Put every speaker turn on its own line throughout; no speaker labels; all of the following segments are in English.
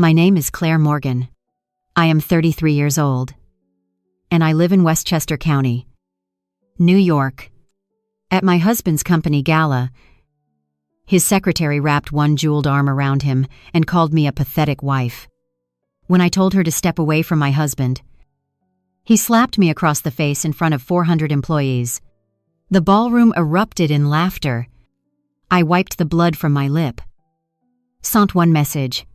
My name is Claire Morgan. I am 33 years old, and I live in Westchester County, New York. At my husband's company, Gala, his secretary wrapped one jeweled arm around him and called me a pathetic wife. When I told her to step away from my husband, he slapped me across the face in front of 400 employees. The ballroom erupted in laughter. I wiped the blood from my lip, sent one message,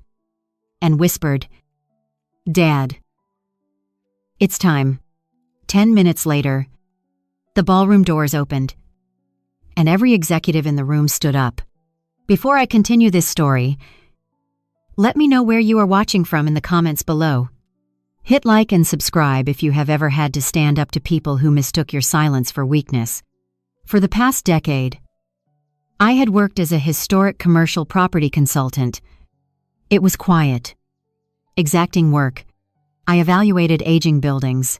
and whispered, "Dad, it's time." 10 minutes later, the ballroom doors opened, and every executive in the room stood up. Before I continue this story, let me know where you are watching from in the comments below. Hit like and subscribe if you have ever had to stand up to people who mistook your silence for weakness. For the past decade, I had worked as a historic commercial property consultant. It was quiet, exacting work. I evaluated aging buildings,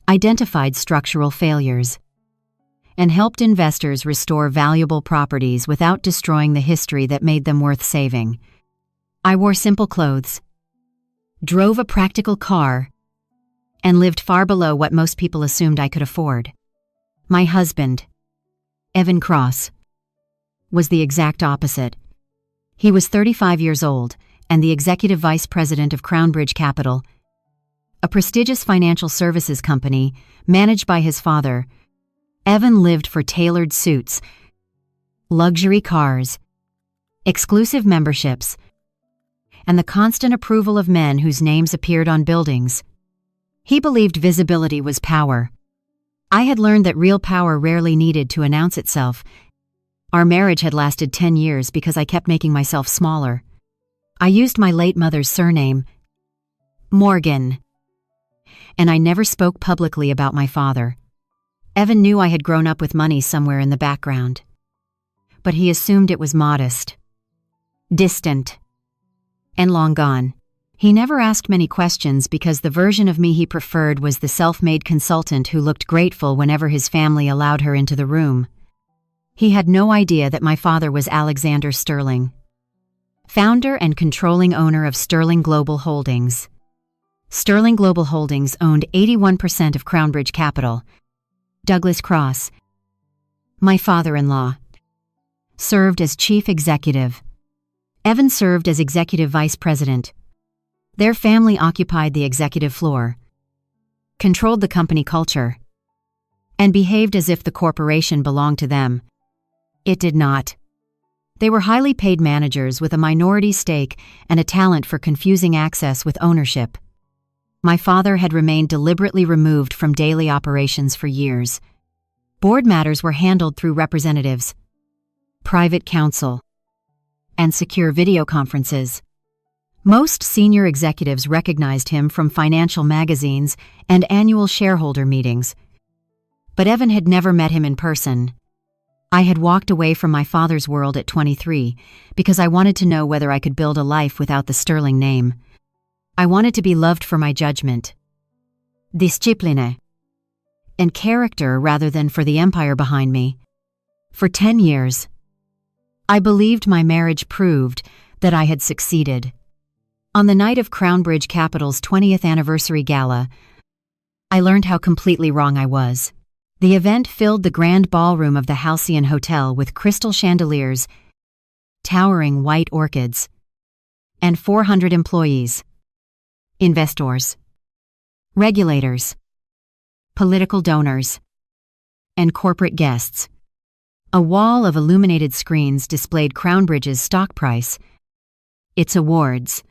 identified structural failures, and helped investors restore valuable properties without destroying the history that made them worth saving. I wore simple clothes, drove a practical car, and lived far below what most people assumed I could afford. My husband, Evan Cross, was the exact opposite. He was 35 years old and the executive vice president of Crownbridge Capital, a prestigious financial services company managed by his father. Evan lived for tailored suits, luxury cars, exclusive memberships, and the constant approval of men whose names appeared on buildings. He believed visibility was power. I had learned that real power rarely needed to announce itself. Our marriage had lasted 10 years because I kept making myself smaller. I used my late mother's surname, Morgan, and I never spoke publicly about my father. Evan knew I had grown up with money somewhere in the background, but he assumed it was modest, distant, and long gone. He never asked many questions because the version of me he preferred was the self-made consultant who looked grateful whenever his family allowed her into the room. He had no idea that my father was Alexander Sterling, founder and controlling owner of Sterling Global Holdings. Sterling Global Holdings owned 81% of Crownbridge Capital. Douglas Cross, my father-in-law, served as chief executive. Evan served as executive vice president. Their family occupied the executive floor, controlled the company culture, and behaved as if the corporation belonged to them. It did not. They were highly paid managers with a minority stake and a talent for confusing access with ownership. My father had remained deliberately removed from daily operations for years. Board matters were handled through representatives, private counsel, and secure video conferences. Most senior executives recognized him from financial magazines and annual shareholder meetings, but Evan had never met him in person. I had walked away from my father's world at 23 because I wanted to know whether I could build a life without the Sterling name. I wanted to be loved for my judgment, discipline, and character rather than for the empire behind me. For 10 years, I believed my marriage proved that I had succeeded. On the night of Crownbridge Capital's 20th anniversary gala, I learned how completely wrong I was. The event filled the grand ballroom of the Halcyon Hotel with crystal chandeliers, towering white orchids, and 400 employees, investors, regulators, political donors, and corporate guests. A wall of illuminated screens displayed Crownbridge's stock price, its awards,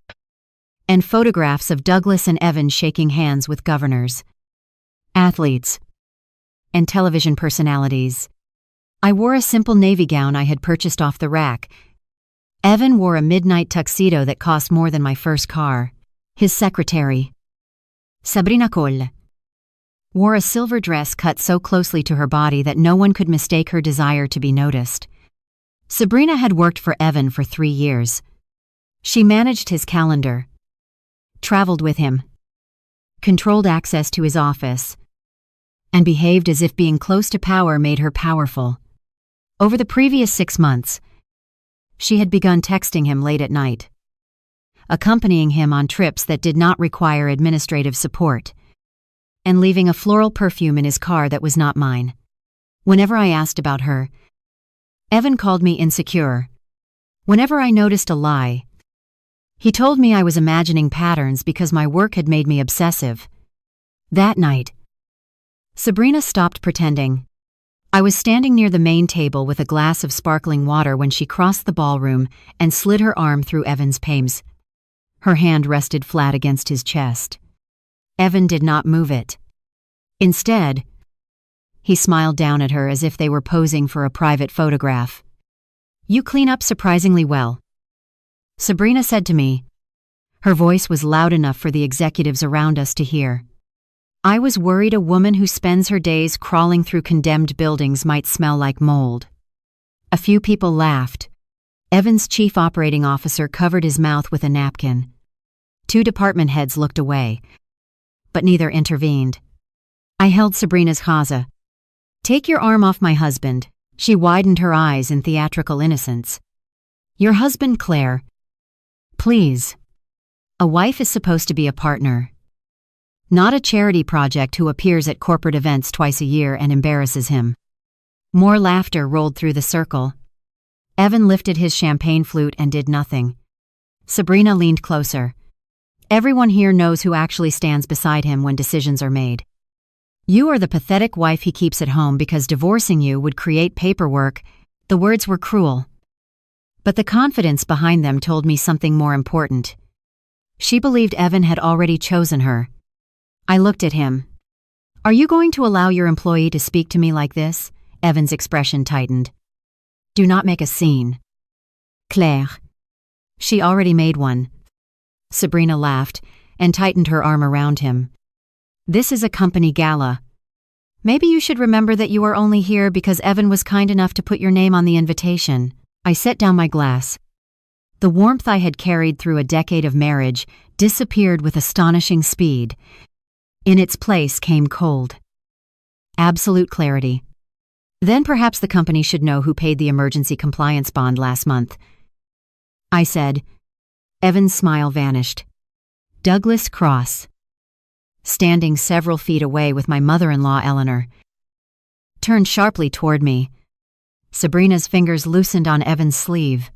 and photographs of Douglas and Evan shaking hands with governors, athletes, and television personalities. I wore a simple navy gown I had purchased off the rack. Evan wore a midnight tuxedo that cost more than my first car. His secretary, Sabrina Cole, wore a silver dress cut so closely to her body that no one could mistake her desire to be noticed. Sabrina had worked for Evan for 3 years. She managed his calendar, traveled with him, controlled access to his office, and behaved as if being close to power made her powerful. Over the previous 6 months, she had begun texting him late at night, accompanying him on trips that did not require administrative support, and leaving a floral perfume in his car that was not mine. Whenever I asked about her, Evan called me insecure. Whenever I noticed a lie, he told me I was imagining patterns because my work had made me obsessive. That night, Sabrina stopped pretending. I was standing near the main table with a glass of sparkling water when she crossed the ballroom and slid her arm through Evan's palms. Her hand rested flat against his chest. Evan did not move it. Instead, he smiled down at her as if they were posing for a private photograph. "You clean up surprisingly well," Sabrina said to me. Her voice was loud enough for the executives around us to hear. I was worried a woman who spends her days crawling through condemned buildings might smell like mold. A few people laughed. Evan's chief operating officer covered his mouth with a napkin. 2 department heads looked away, but neither intervened. I held Sabrina's chaza. "Take your arm off my husband." She widened her eyes in theatrical innocence. "Your husband, Claire. Please. A wife is supposed to be a partner, not a charity project who appears at corporate events twice a year and embarrasses him." More laughter rolled through the circle. Evan lifted his champagne flute and did nothing. Sabrina leaned closer. "Everyone here knows who actually stands beside him when decisions are made. You are the pathetic wife he keeps at home because divorcing you would create paperwork." The words were cruel, but the confidence behind them told me something more important. She believed Evan had already chosen her. I looked at him. "Are you going to allow your employee to speak to me like this?" Evan's expression tightened. "Do not make a scene, Claire." She already made one. Sabrina laughed and tightened her arm around him. "This is a company gala. Maybe you should remember that you are only here because Evan was kind enough to put your name on the invitation." I set down my glass. The warmth I had carried through a decade of marriage disappeared with astonishing speed. In its place came cold, absolute clarity. "Then perhaps the company should know who paid the emergency compliance bond last month," I said. Evan's smile vanished. Douglas Cross, standing several feet away with my mother-in-law Eleanor, turned sharply toward me. Sabrina's fingers loosened on Evan's sleeve.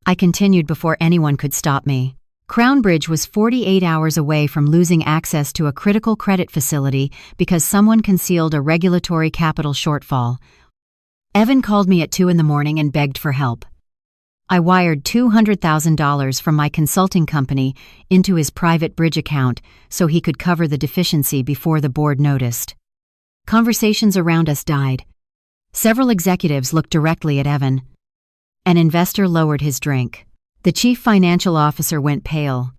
I continued before anyone could stop me. Crownbridge was 48 hours away from losing access to a critical credit facility because someone concealed a regulatory capital shortfall. Evan called me at 2 a.m. and begged for help. I wired $200,000 from my consulting company into his private bridge account so he could cover the deficiency before the board noticed. Conversations around us died. Several executives looked directly at Evan. An investor lowered his drink. The chief financial officer went pale.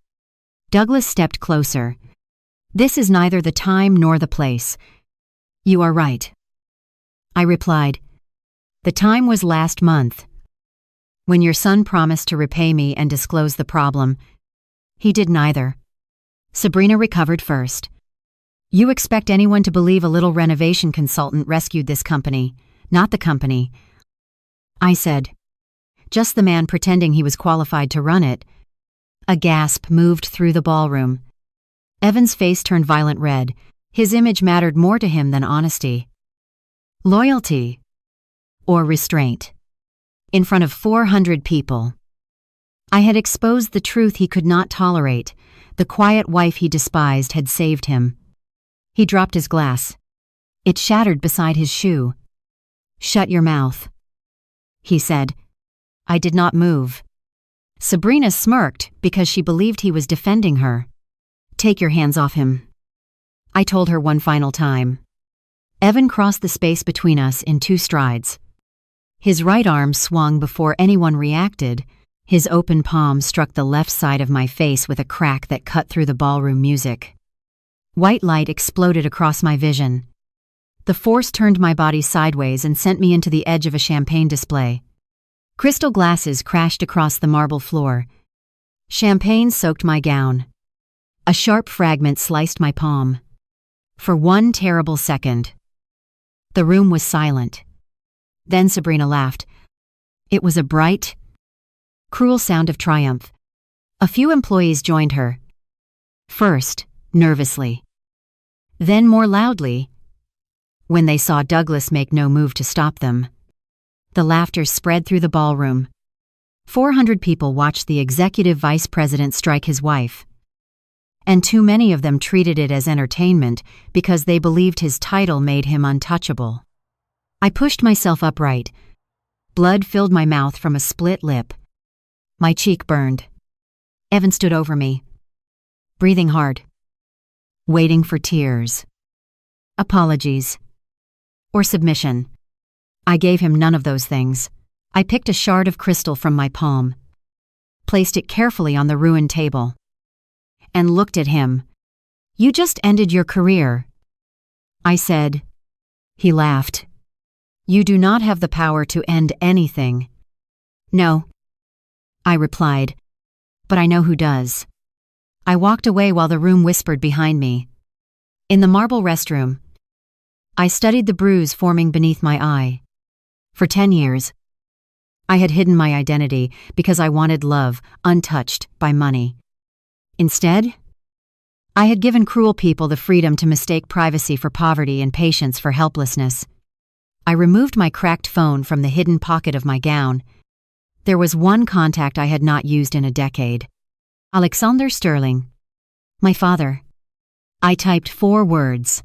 Douglas stepped closer. "This is neither the time nor the place." "You are right," I replied. "The time was last month, when your son promised to repay me and disclose the problem. He did neither." Sabrina recovered first. "You expect anyone to believe a little renovation consultant rescued this company, not the company," I said. "Just the man pretending he was qualified to run it." A gasp moved through the ballroom. Evan's face turned violent red. His image mattered more to him than honesty, loyalty, or restraint. In front of 400 people, I had exposed the truth he could not tolerate. The quiet wife he despised had saved him. He dropped his glass. It shattered beside his shoe. "Shut your mouth," he said. I did not move. Sabrina smirked because she believed he was defending her. "Take your hands off him," I told her one final time. Evan crossed the space between us in 2 strides. His right arm swung before anyone reacted. His open palm struck the left side of my face with a crack that cut through the ballroom music. White light exploded across my vision. The force turned my body sideways and sent me into the edge of a champagne display. Crystal glasses crashed across the marble floor. Champagne soaked my gown. A sharp fragment sliced my palm. For one terrible second, the room was silent. Then Sabrina laughed. It was a bright, cruel sound of triumph. A few employees joined her. First, nervously. Then more loudly, when they saw Douglas make no move to stop them. The laughter spread through the ballroom. 400 people watched the executive vice president strike his wife. And too many of them treated it as entertainment because they believed his title made him untouchable. I pushed myself upright. Blood filled my mouth from a split lip. My cheek burned. Evan stood over me, breathing hard, waiting for tears, apologies, or submission. I gave him none of those things. I picked a shard of crystal from my palm, placed it carefully on the ruined table, and looked at him. "You just ended your career," I said. He laughed. "You do not have the power to end anything." "No," I replied, "but I know who does." I walked away while the room whispered behind me. In the marble restroom, I studied the bruise forming beneath my eye. For 10 years, I had hidden my identity because I wanted love untouched by money. Instead, I had given cruel people the freedom to mistake privacy for poverty and patience for helplessness. I removed my cracked phone from the hidden pocket of my gown. There was one contact I had not used in a decade. Alexander Sterling. My father. I typed 4 words.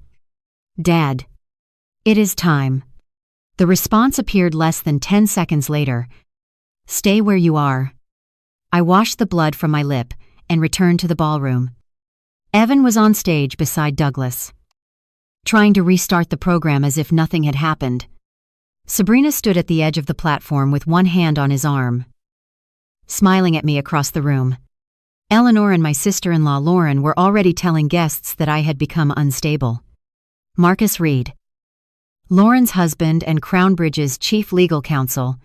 "Dad. It is time." The response appeared less than 10 seconds later. "Stay where you are." I washed the blood from my lip and returned to the ballroom. Evan was on stage beside Douglas, trying to restart the program as if nothing had happened. Sabrina stood at the edge of the platform with one hand on his arm, smiling at me across the room. Eleanor and my sister-in-law Lauren were already telling guests that I had become unstable. Marcus Reed, Lauren's husband and Crownbridge's chief legal counsel,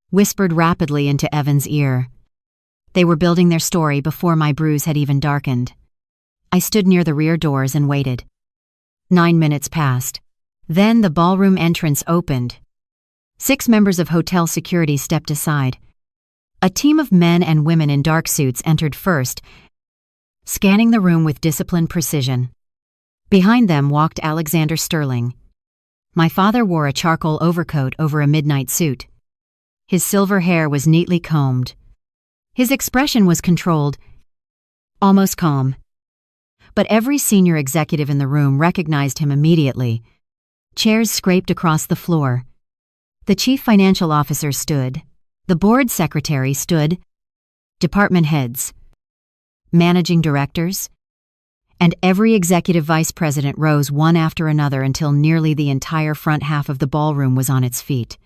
whispered rapidly into Evan's ear. They were building their story before my bruise had even darkened. I stood near the rear doors and waited. 9 minutes passed. Then the ballroom entrance opened. 6 members of hotel security stepped aside. A team of men and women in dark suits entered first, scanning the room with disciplined precision. Behind them walked Alexander Sterling. My father wore a charcoal overcoat over a midnight suit. His silver hair was neatly combed. His expression was controlled, almost calm. But every senior executive in the room recognized him immediately. Chairs scraped across the floor. The chief financial officer stood. The board secretary stood. Department heads, managing directors, and every executive vice president rose one after another until nearly the entire front half of the ballroom was on its feet.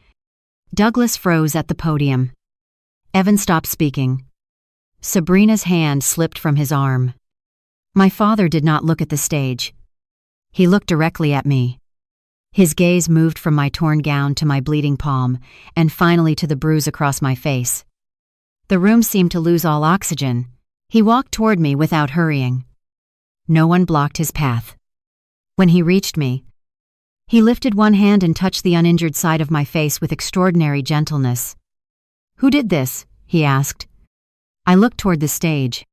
Douglas froze at the podium. Evan stopped speaking. Sabrina's hand slipped from his arm. My father did not look at the stage. He looked directly at me. His gaze moved from my torn gown to my bleeding palm, and finally to the bruise across my face. The room seemed to lose all oxygen. He walked toward me without hurrying. No one blocked his path. When he reached me, he lifted one hand and touched the uninjured side of my face with extraordinary gentleness. "Who did this?" he asked. I looked toward the stage.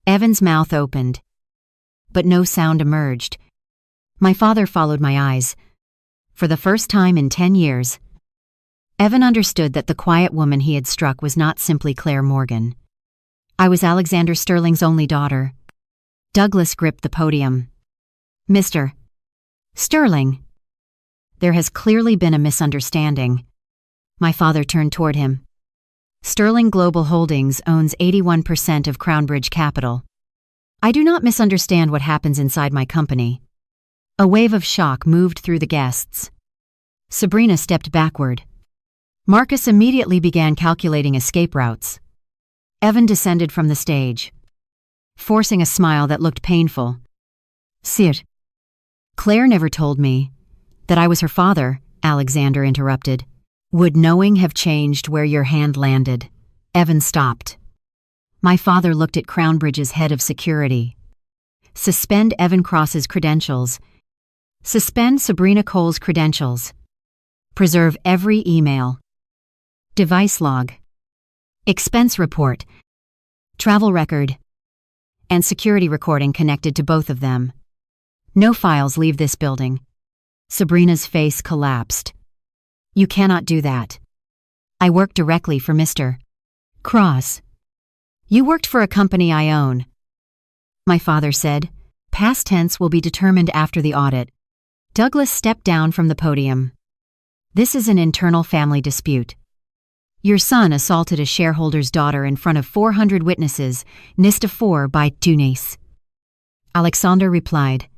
Evan's mouth opened, but no sound emerged. My father followed my eyes. For the first time in 10 years, Evan understood that the quiet woman he had struck was not simply Claire Morgan. I was Alexander Sterling's only daughter. Douglas gripped the podium. "Mr. Sterling, there has clearly been a misunderstanding." My father turned toward him. "Sterling Global Holdings owns 81% of Crownbridge Capital. I do not misunderstand what happens inside my company." A wave of shock moved through the guests. Sabrina stepped backward. Marcus immediately began calculating escape routes. Evan descended from the stage, forcing a smile that looked painful. "Sir, Claire never told me that I was her father," Alexander interrupted. "Would knowing have changed where your hand landed?" Evan stopped. My father looked at Crownbridge's head of security. "Suspend Evan Cross's credentials. Suspend Sabrina Cole's credentials. Preserve every email, device log, expense report, travel record, and security recording connected to both of them. No files leave this building. Sabrina's face collapsed. You cannot do that. I work directly for Mr. Cross. You worked for a company I own. My father said, past tense will be determined after the audit. Douglas stepped down from the podium. This is an internal family dispute. Your son assaulted a shareholder's daughter in front of 400 witnesses, NISTA 4 by Tunis. Alexander replied,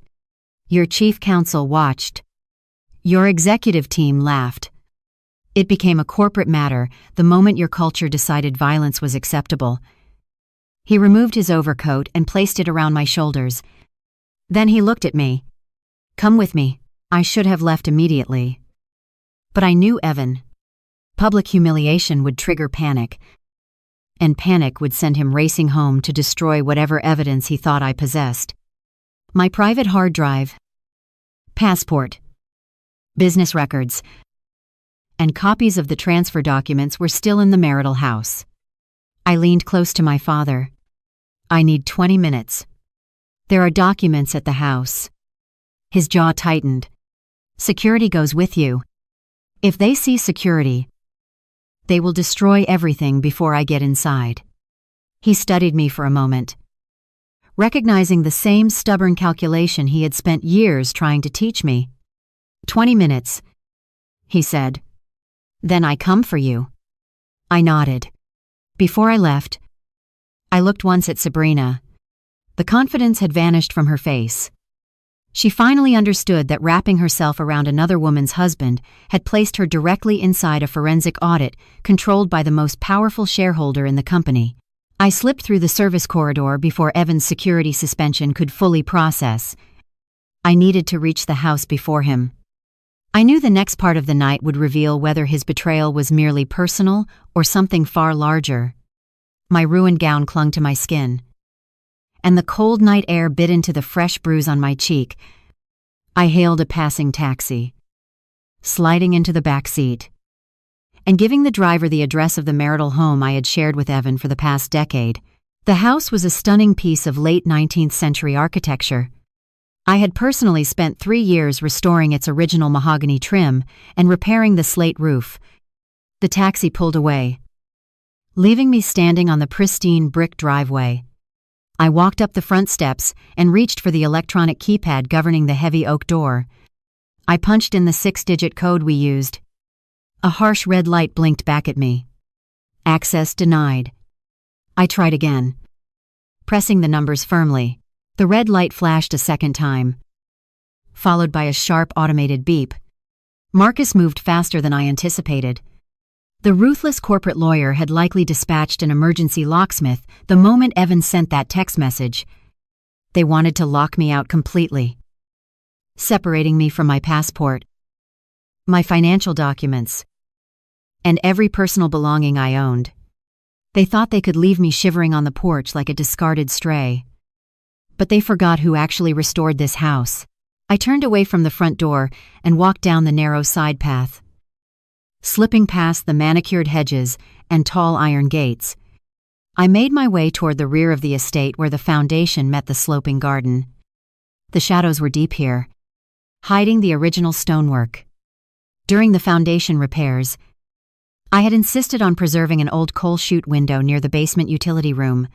your chief counsel watched. Your executive team laughed. It became a corporate matter the moment your culture decided violence was acceptable. He removed his overcoat and placed it around my shoulders. Then he looked at me. Come with me. I should have left immediately. But I knew Evan. Public humiliation would trigger panic, and panic would send him racing home to destroy whatever evidence he thought I possessed. My private hard drive, passport, business records, and copies of the transfer documents were still in the marital house. I leaned close to my father. I need 20 minutes. There are documents at the house. His jaw tightened. Security goes with you. If they see security, they will destroy everything before I get inside. He studied me for a moment, recognizing the same stubborn calculation he had spent years trying to teach me. 20 minutes, he said. Then I come for you. I nodded. Before I left, I looked once at Sabrina. The confidence had vanished from her face. She finally understood that wrapping herself around another woman's husband had placed her directly inside a forensic audit controlled by the most powerful shareholder in the company. I slipped through the service corridor before Evan's security suspension could fully process. I needed to reach the house before him. I knew the next part of the night would reveal whether his betrayal was merely personal or something far larger. My ruined gown clung to my skin, and the cold night air bit into the fresh bruise on my cheek. I hailed a passing taxi, sliding into the back seat, and giving the driver the address of the marital home I had shared with Evan for the past decade. The house was a stunning piece of late 19th century architecture. I had personally spent 3 years restoring its original mahogany trim and repairing the slate roof. The taxi pulled away, leaving me standing on the pristine brick driveway. I walked up the front steps and reached for the electronic keypad governing the heavy oak door. I punched in the 6-digit code we used. A harsh red light blinked back at me. Access denied. I tried again, pressing the numbers firmly. The red light flashed a second time, followed by a sharp automated beep. Marcus moved faster than I anticipated. The ruthless corporate lawyer had likely dispatched an emergency locksmith the moment Evan sent that text message. They wanted to lock me out completely, separating me from my passport, my financial documents, and every personal belonging I owned. They thought they could leave me shivering on the porch like a discarded stray. But they forgot who actually restored this house. I turned away from the front door and walked down the narrow side path. Slipping past the manicured hedges and tall iron gates, I made my way toward the rear of the estate where the foundation met the sloping garden. The shadows were deep here, hiding the original stonework. During the foundation repairs, I had insisted on preserving an old coal chute window near the basement utility room.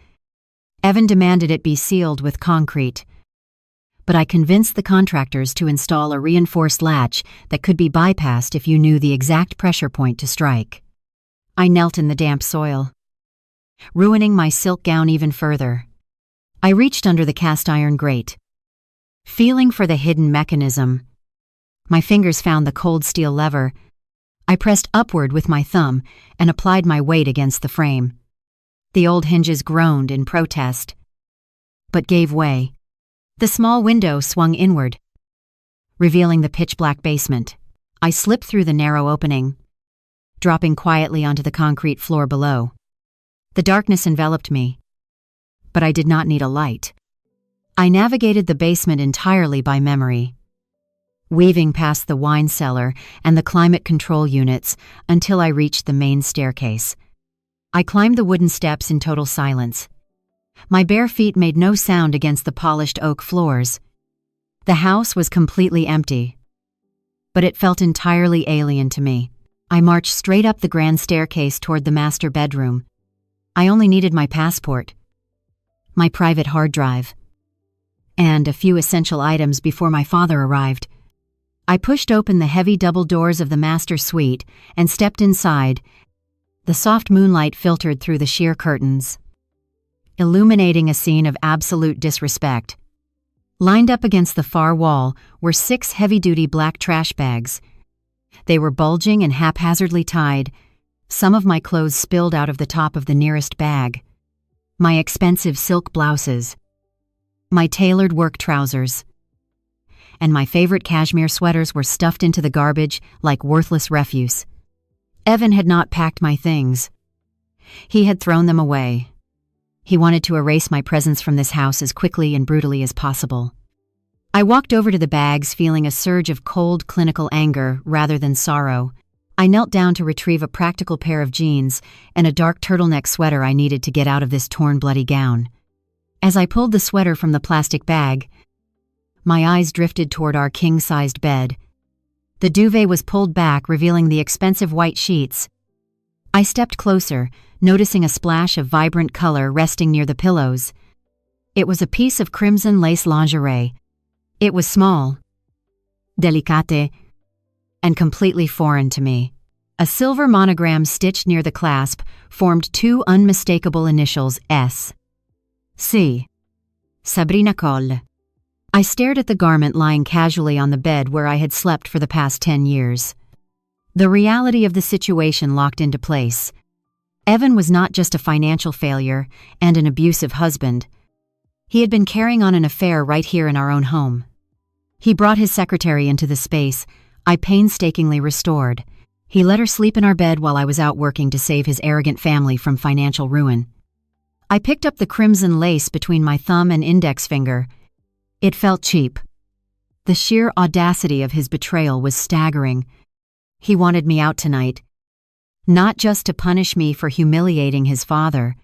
Evan demanded it be sealed with concrete, but I convinced the contractors to install a reinforced latch that could be bypassed if you knew the exact pressure point to strike. I knelt in the damp soil, ruining my silk gown even further. I reached under the cast iron grate, feeling for the hidden mechanism. My fingers found the cold steel lever. I pressed upward with my thumb and applied my weight against the frame. The old hinges groaned in protest, but gave way. The small window swung inward, revealing the pitch-black basement. I slipped through the narrow opening, dropping quietly onto the concrete floor below. The darkness enveloped me, but I did not need a light. I navigated the basement entirely by memory, weaving past the wine cellar and the climate control units until I reached the main staircase. I climbed the wooden steps in total silence, My bare feet made no sound against the polished oak floors. The house was completely empty, but it felt entirely alien to me. I marched straight up the grand staircase toward the master bedroom. I only needed my passport, my private hard drive, and a few essential items before my father arrived. I pushed open the heavy double doors of the master suite and stepped inside. The soft moonlight filtered through the sheer curtains, illuminating a scene of absolute disrespect. Lined up against the far wall were 6 heavy-duty black trash bags. They were bulging and haphazardly tied. Some of my clothes spilled out of the top of the nearest bag. My expensive silk blouses, my tailored work trousers, and my favorite cashmere sweaters were stuffed into the garbage like worthless refuse. Evan had not packed my things. He had thrown them away. He wanted to erase my presence from this house as quickly and brutally as possible. I walked over to the bags, feeling a surge of cold, clinical anger rather than sorrow. I knelt down to retrieve a practical pair of jeans and a dark turtleneck sweater I needed to get out of this torn, bloody gown. As I pulled the sweater from the plastic bag, my eyes drifted toward our king-sized bed. The duvet was pulled back, revealing the expensive white sheets. I stepped closer, noticing a splash of vibrant color resting near the pillows. It was a piece of crimson lace lingerie. It was small, delicate, and completely foreign to me. A silver monogram stitched near the clasp formed 2 unmistakable initials, S. C. Sabrina Coll. I stared at the garment lying casually on the bed where I had slept for the past 10 years. The reality of the situation locked into place. Evan was not just a financial failure and an abusive husband. He had been carrying on an affair right here in our own home. He brought his secretary into the space I painstakingly restored. He let her sleep in our bed while I was out working to save his arrogant family from financial ruin. I picked up the crimson lace between my thumb and index finger. It felt cheap. The sheer audacity of his betrayal was staggering. He wanted me out tonight, not just to punish me for humiliating his father,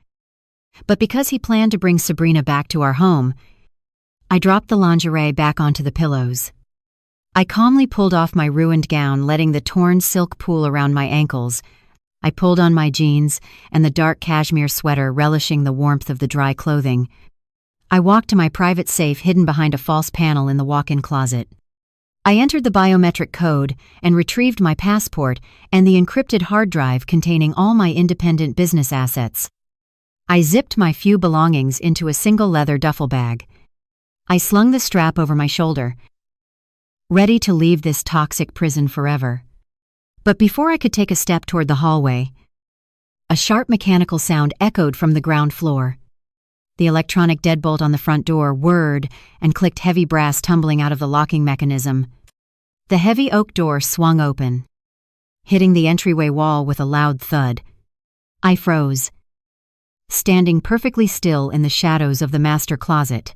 but because he planned to bring Sabrina back to our home. I dropped the lingerie back onto the pillows. I calmly pulled off my ruined gown, letting the torn silk pool around my ankles. I pulled on my jeans and the dark cashmere sweater, relishing the warmth of the dry clothing. I walked to my private safe hidden behind a false panel in the walk-in closet. I entered the biometric code and retrieved my passport and the encrypted hard drive containing all my independent business assets. I zipped my few belongings into a single leather duffel bag. I slung the strap over my shoulder, ready to leave this toxic prison forever. But before I could take a step toward the hallway, a sharp mechanical sound echoed from the ground floor. The electronic deadbolt on the front door whirred and clicked, heavy brass tumbling out of the locking mechanism. The heavy oak door swung open, hitting the entryway wall with a loud thud. I froze, standing perfectly still in the shadows of the master closet.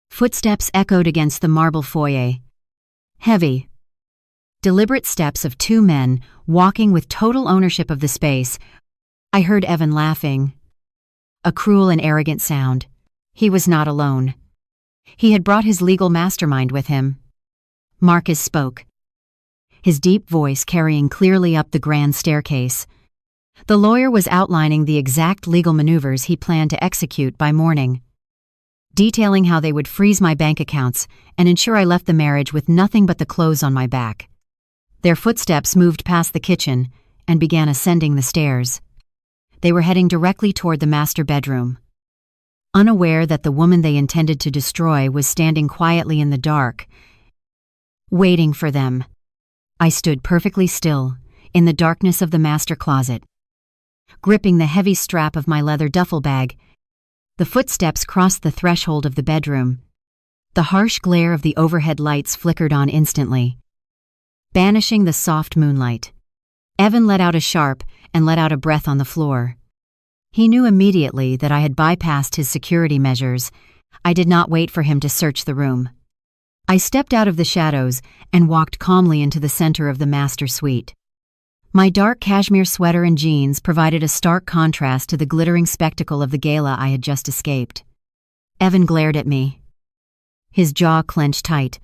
Footsteps echoed against the marble foyer. Heavy, deliberate steps of 2 men walking with total ownership of the space. I heard Evan laughing. A cruel and arrogant sound. He was not alone. He had brought his legal mastermind with him. Marcus spoke, his deep voice carrying clearly up the grand staircase. The lawyer was outlining the exact legal maneuvers he planned to execute by morning, detailing how they would freeze my bank accounts and ensure I left the marriage with nothing but the clothes on my back. Their footsteps moved past the kitchen and began ascending the stairs. They were heading directly toward the master bedroom. Unaware that the woman they intended to destroy was standing quietly in the dark, waiting for them, I stood perfectly still in the darkness of the master closet, gripping the heavy strap of my leather duffel bag. The footsteps crossed the threshold of the bedroom. The harsh glare of the overhead lights flickered on instantly, banishing the soft moonlight. Evan let out a sharp and let out a breath on the floor. He knew immediately that I had bypassed his security measures. I did not wait for him to search the room. I stepped out of the shadows and walked calmly into the center of the master suite. My dark cashmere sweater and jeans provided a stark contrast to the glittering spectacle of the gala I had just escaped. Evan glared at me. His jaw clenched tight.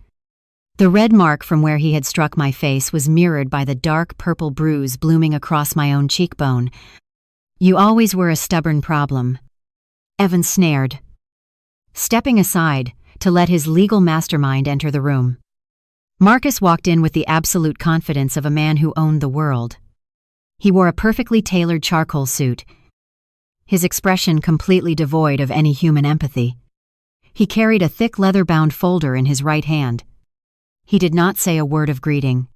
The red mark from where he had struck my face was mirrored by the dark purple bruise blooming across my own cheekbone. "You always were a stubborn problem," Evan snared, stepping aside to let his legal mastermind enter the room. Marcus walked in with the absolute confidence of a man who owned the world. He wore a perfectly tailored charcoal suit, his expression completely devoid of any human empathy. He carried a thick leather-bound folder in his right hand. He did not say a word of greeting.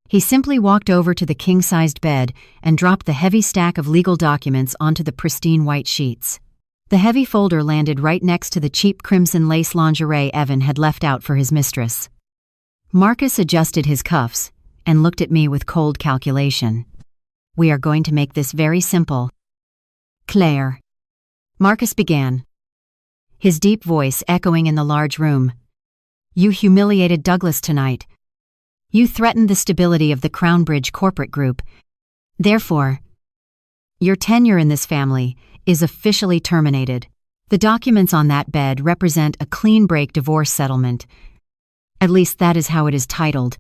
He simply walked over to the king-sized bed and dropped the heavy stack of legal documents onto the pristine white sheets. The heavy folder landed right next to the cheap crimson lace lingerie Evan had left out for his mistress. Marcus adjusted his cuffs and looked at me with cold calculation. "We are going to make this very simple, Claire," Marcus began, his deep voice echoing in the large room. "You humiliated Douglas tonight. You threatened the stability of the Crownbridge corporate group. Therefore, your tenure in this family is officially terminated. The documents on that bed represent a clean break divorce settlement. At least that is how it is titled.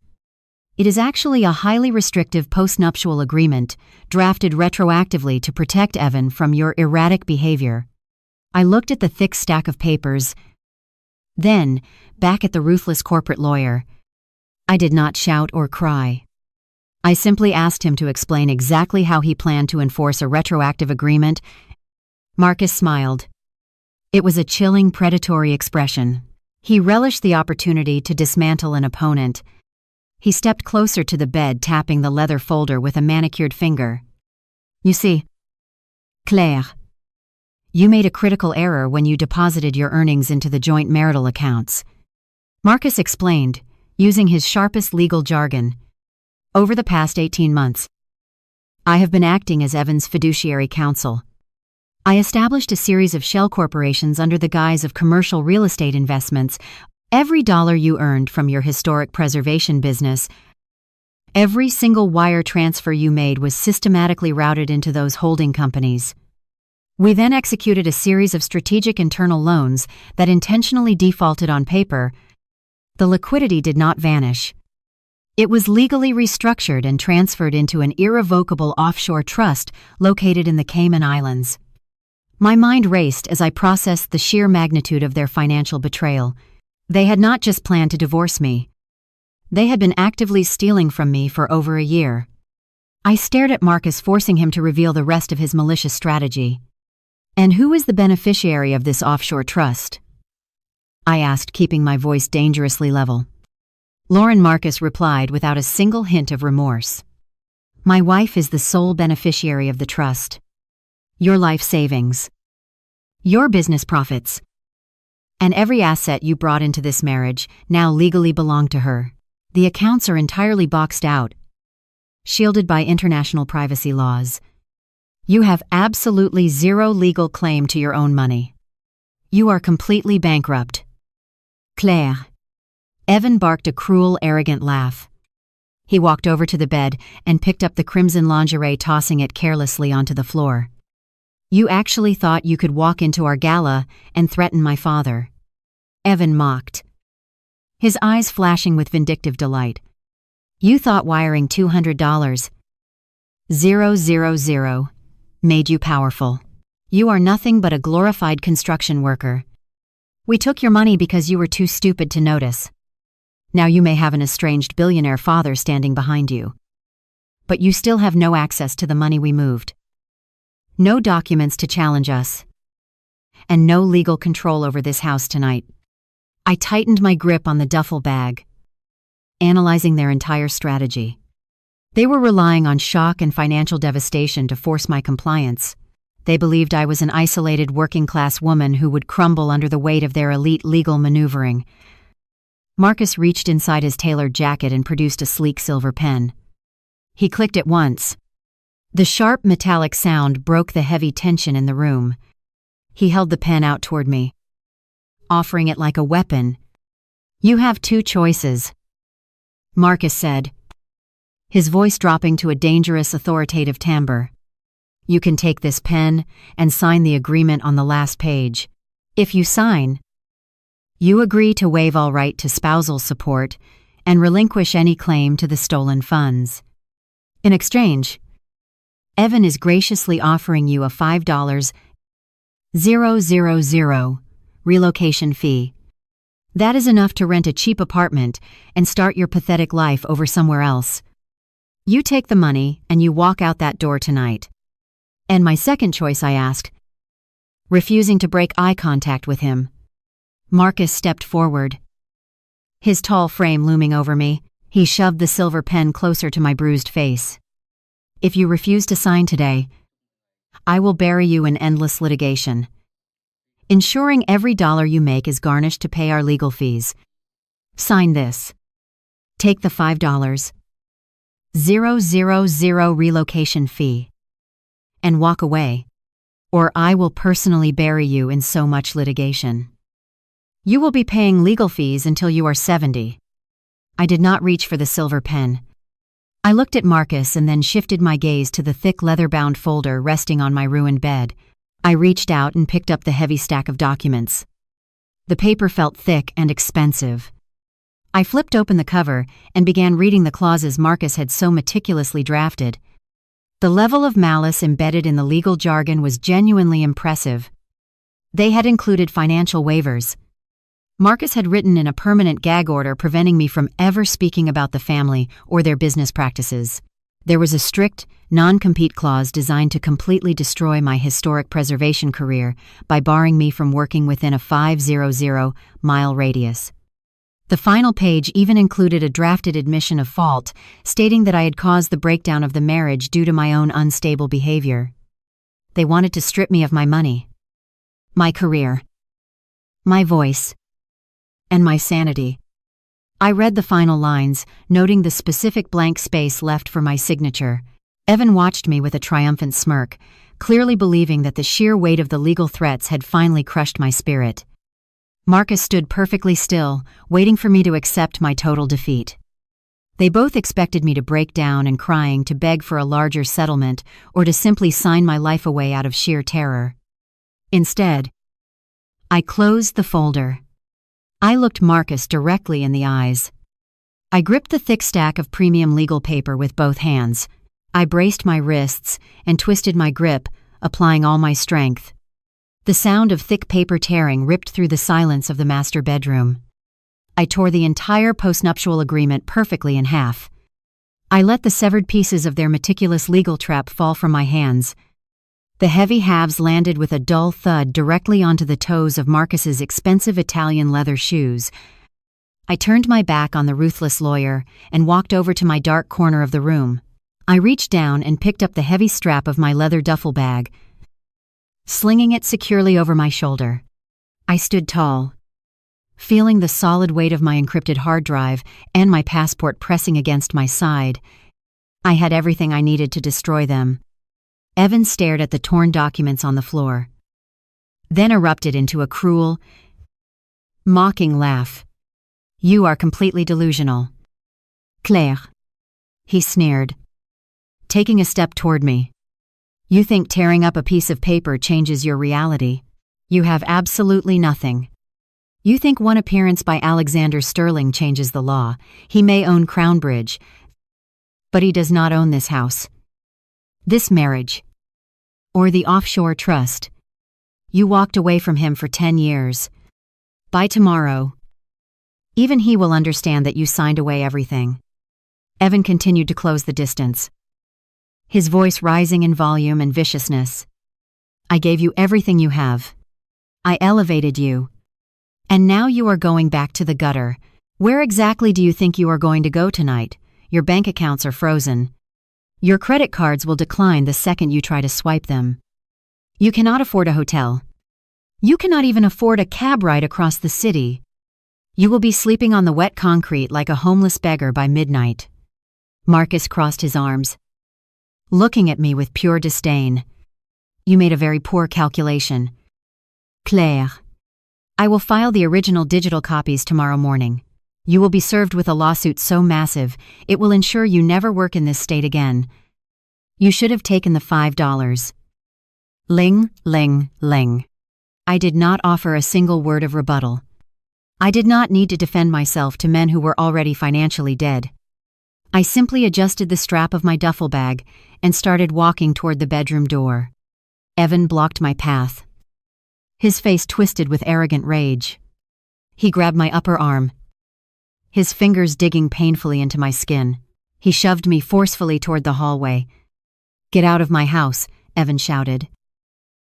It is actually a highly restrictive postnuptial agreement drafted retroactively to protect Evan from your erratic behavior." I looked at the thick stack of papers, then back at the ruthless corporate lawyer. I did not shout or cry. I simply asked him to explain exactly how he planned to enforce a retroactive agreement. Marcus smiled. It was a chilling, predatory expression. He relished the opportunity to dismantle an opponent. He stepped closer to the bed, tapping the leather folder with a manicured finger. "You see, Claire, you made a critical error when you deposited your earnings into the joint marital accounts," Marcus explained, using his sharpest legal jargon. "Over the past 18 months, I have been acting as Evan's fiduciary counsel. I established a series of shell corporations under the guise of commercial real estate investments. Every dollar you earned from your historic preservation business, every single wire transfer you made was systematically routed into those holding companies. We then executed a series of strategic internal loans that intentionally defaulted on paper. The liquidity did not vanish. It was legally restructured and transferred into an irrevocable offshore trust located in the Cayman Islands." My mind raced as I processed the sheer magnitude of their financial betrayal. They had not just planned to divorce me. They had been actively stealing from me for over a year. I stared at Marcus, forcing him to reveal the rest of his malicious strategy. "And who is the beneficiary of this offshore trust?" I asked, keeping my voice dangerously level. Lauren Marcus replied without a single hint of remorse. "My wife is the sole beneficiary of the trust. Your life savings, your business profits, and every asset you brought into this marriage now legally belong to her. The accounts are entirely boxed out, shielded by international privacy laws. You have absolutely zero legal claim to your own money. You are completely bankrupt." "Claire." Evan barked a cruel, arrogant laugh. He walked over to the bed and picked up the crimson lingerie, tossing it carelessly onto the floor. "You actually thought you could walk into our gala and threaten my father?" Evan mocked, his eyes flashing with vindictive delight. "You thought wiring $200,000 made you powerful. You are nothing but a glorified construction worker. We took your money because you were too stupid to notice. Now you may have an estranged billionaire father standing behind you, but you still have no access to the money we moved. No documents to challenge us, and no legal control over this house tonight." I tightened my grip on the duffel bag, analyzing their entire strategy. They were relying on shock and financial devastation to force my compliance. They believed I was an isolated working-class woman who would crumble under the weight of their elite legal maneuvering. Marcus reached inside his tailored jacket and produced a sleek silver pen. He clicked it once. The sharp metallic sound broke the heavy tension in the room. He held the pen out toward me, offering it like a weapon. "You have two choices," Marcus said. his voice dropping to a dangerous authoritative timbre. "You can take this pen and sign the agreement on the last page. If you sign, you agree to waive all right to spousal support and relinquish any claim to the stolen funds. In exchange, Evan is graciously offering you a $5,000 relocation fee. That is enough to rent a cheap apartment and start your pathetic life over somewhere else. You take the money and you walk out that door tonight." "And my second choice?" I asked, refusing to break eye contact with him. Marcus stepped forward, his tall frame looming over me. He shoved the silver pen closer to my bruised face. "If you refuse to sign today, I will bury you in endless litigation, ensuring every dollar you make is garnished to pay our legal fees. Sign this. Take the $5,000 relocation fee and walk away, or I will personally bury you in so much litigation. You will be paying legal fees until you are 70. I did not reach for the silver pen. I looked at Marcus and then shifted my gaze to the thick leather-bound folder resting on my ruined bed. I reached out and picked up the heavy stack of documents. The paper felt thick and expensive. I flipped open the cover and began reading the clauses Marcus had so meticulously drafted. The level of malice embedded in the legal jargon was genuinely impressive. They had included financial waivers. Marcus had written in a permanent gag order preventing me from ever speaking about the family or their business practices. There was a strict, non-compete clause designed to completely destroy my historic preservation career by barring me from working within a 500-mile radius. The final page even included a drafted admission of fault, stating that I had caused the breakdown of the marriage due to my own unstable behavior. They wanted to strip me of my money, my career, my voice, and my sanity. I read the final lines, noting the specific blank space left for my signature. Evan watched me with a triumphant smirk, clearly believing that the sheer weight of the legal threats had finally crushed my spirit. Marcus stood perfectly still, waiting for me to accept my total defeat. They both expected me to break down and crying to beg for a larger settlement or to simply sign my life away out of sheer terror. Instead, I closed the folder. I looked Marcus directly in the eyes. I gripped the thick stack of premium legal paper with both hands. I braced my wrists and twisted my grip, applying all my strength. The sound of thick paper tearing ripped through the silence of the master bedroom. I tore the entire postnuptial agreement perfectly in half. I let the severed pieces of their meticulous legal trap fall from my hands. The heavy halves landed with a dull thud directly onto the toes of Marcus's expensive Italian leather shoes. I turned my back on the ruthless lawyer and walked over to my dark corner of the room. I reached down and picked up the heavy strap of my leather duffel bag, slinging it securely over my shoulder. I stood tall, feeling the solid weight of my encrypted hard drive and my passport pressing against my side. I had everything I needed to destroy them. Evan stared at the torn documents on the floor, then erupted into a cruel, mocking laugh. "You are completely delusional, Claire," he sneered, taking a step toward me. "You think tearing up a piece of paper changes your reality? You have absolutely nothing. You think one appearance by Alexander Sterling changes the law. He may own Crown Bridge, but he does not own this house, this marriage, or the offshore trust. You walked away from him for 10 years. By tomorrow, even he will understand that you signed away everything." Evan continued to close the distance, his voice rising in volume and viciousness. "I gave you everything you have. I elevated you. And now you are going back to the gutter. Where exactly do you think you are going to go tonight? Your bank accounts are frozen. Your credit cards will decline the second you try to swipe them. You cannot afford a hotel. You cannot even afford a cab ride across the city. You will be sleeping on the wet concrete like a homeless beggar by midnight." Marcus crossed his arms, looking at me with pure disdain. "You made a very poor calculation, Claire. I will file the original digital copies tomorrow morning. You will be served with a lawsuit so massive, it will ensure you never work in this state again. You should have taken the $5. Ling, ling, ling. I did not offer a single word of rebuttal. I did not need to defend myself to men who were already financially dead. I simply adjusted the strap of my duffel bag and started walking toward the bedroom door. Evan blocked my path. His face twisted with arrogant rage. He grabbed my upper arm, his fingers digging painfully into my skin. He shoved me forcefully toward the hallway. "Get out of my house," Evan shouted,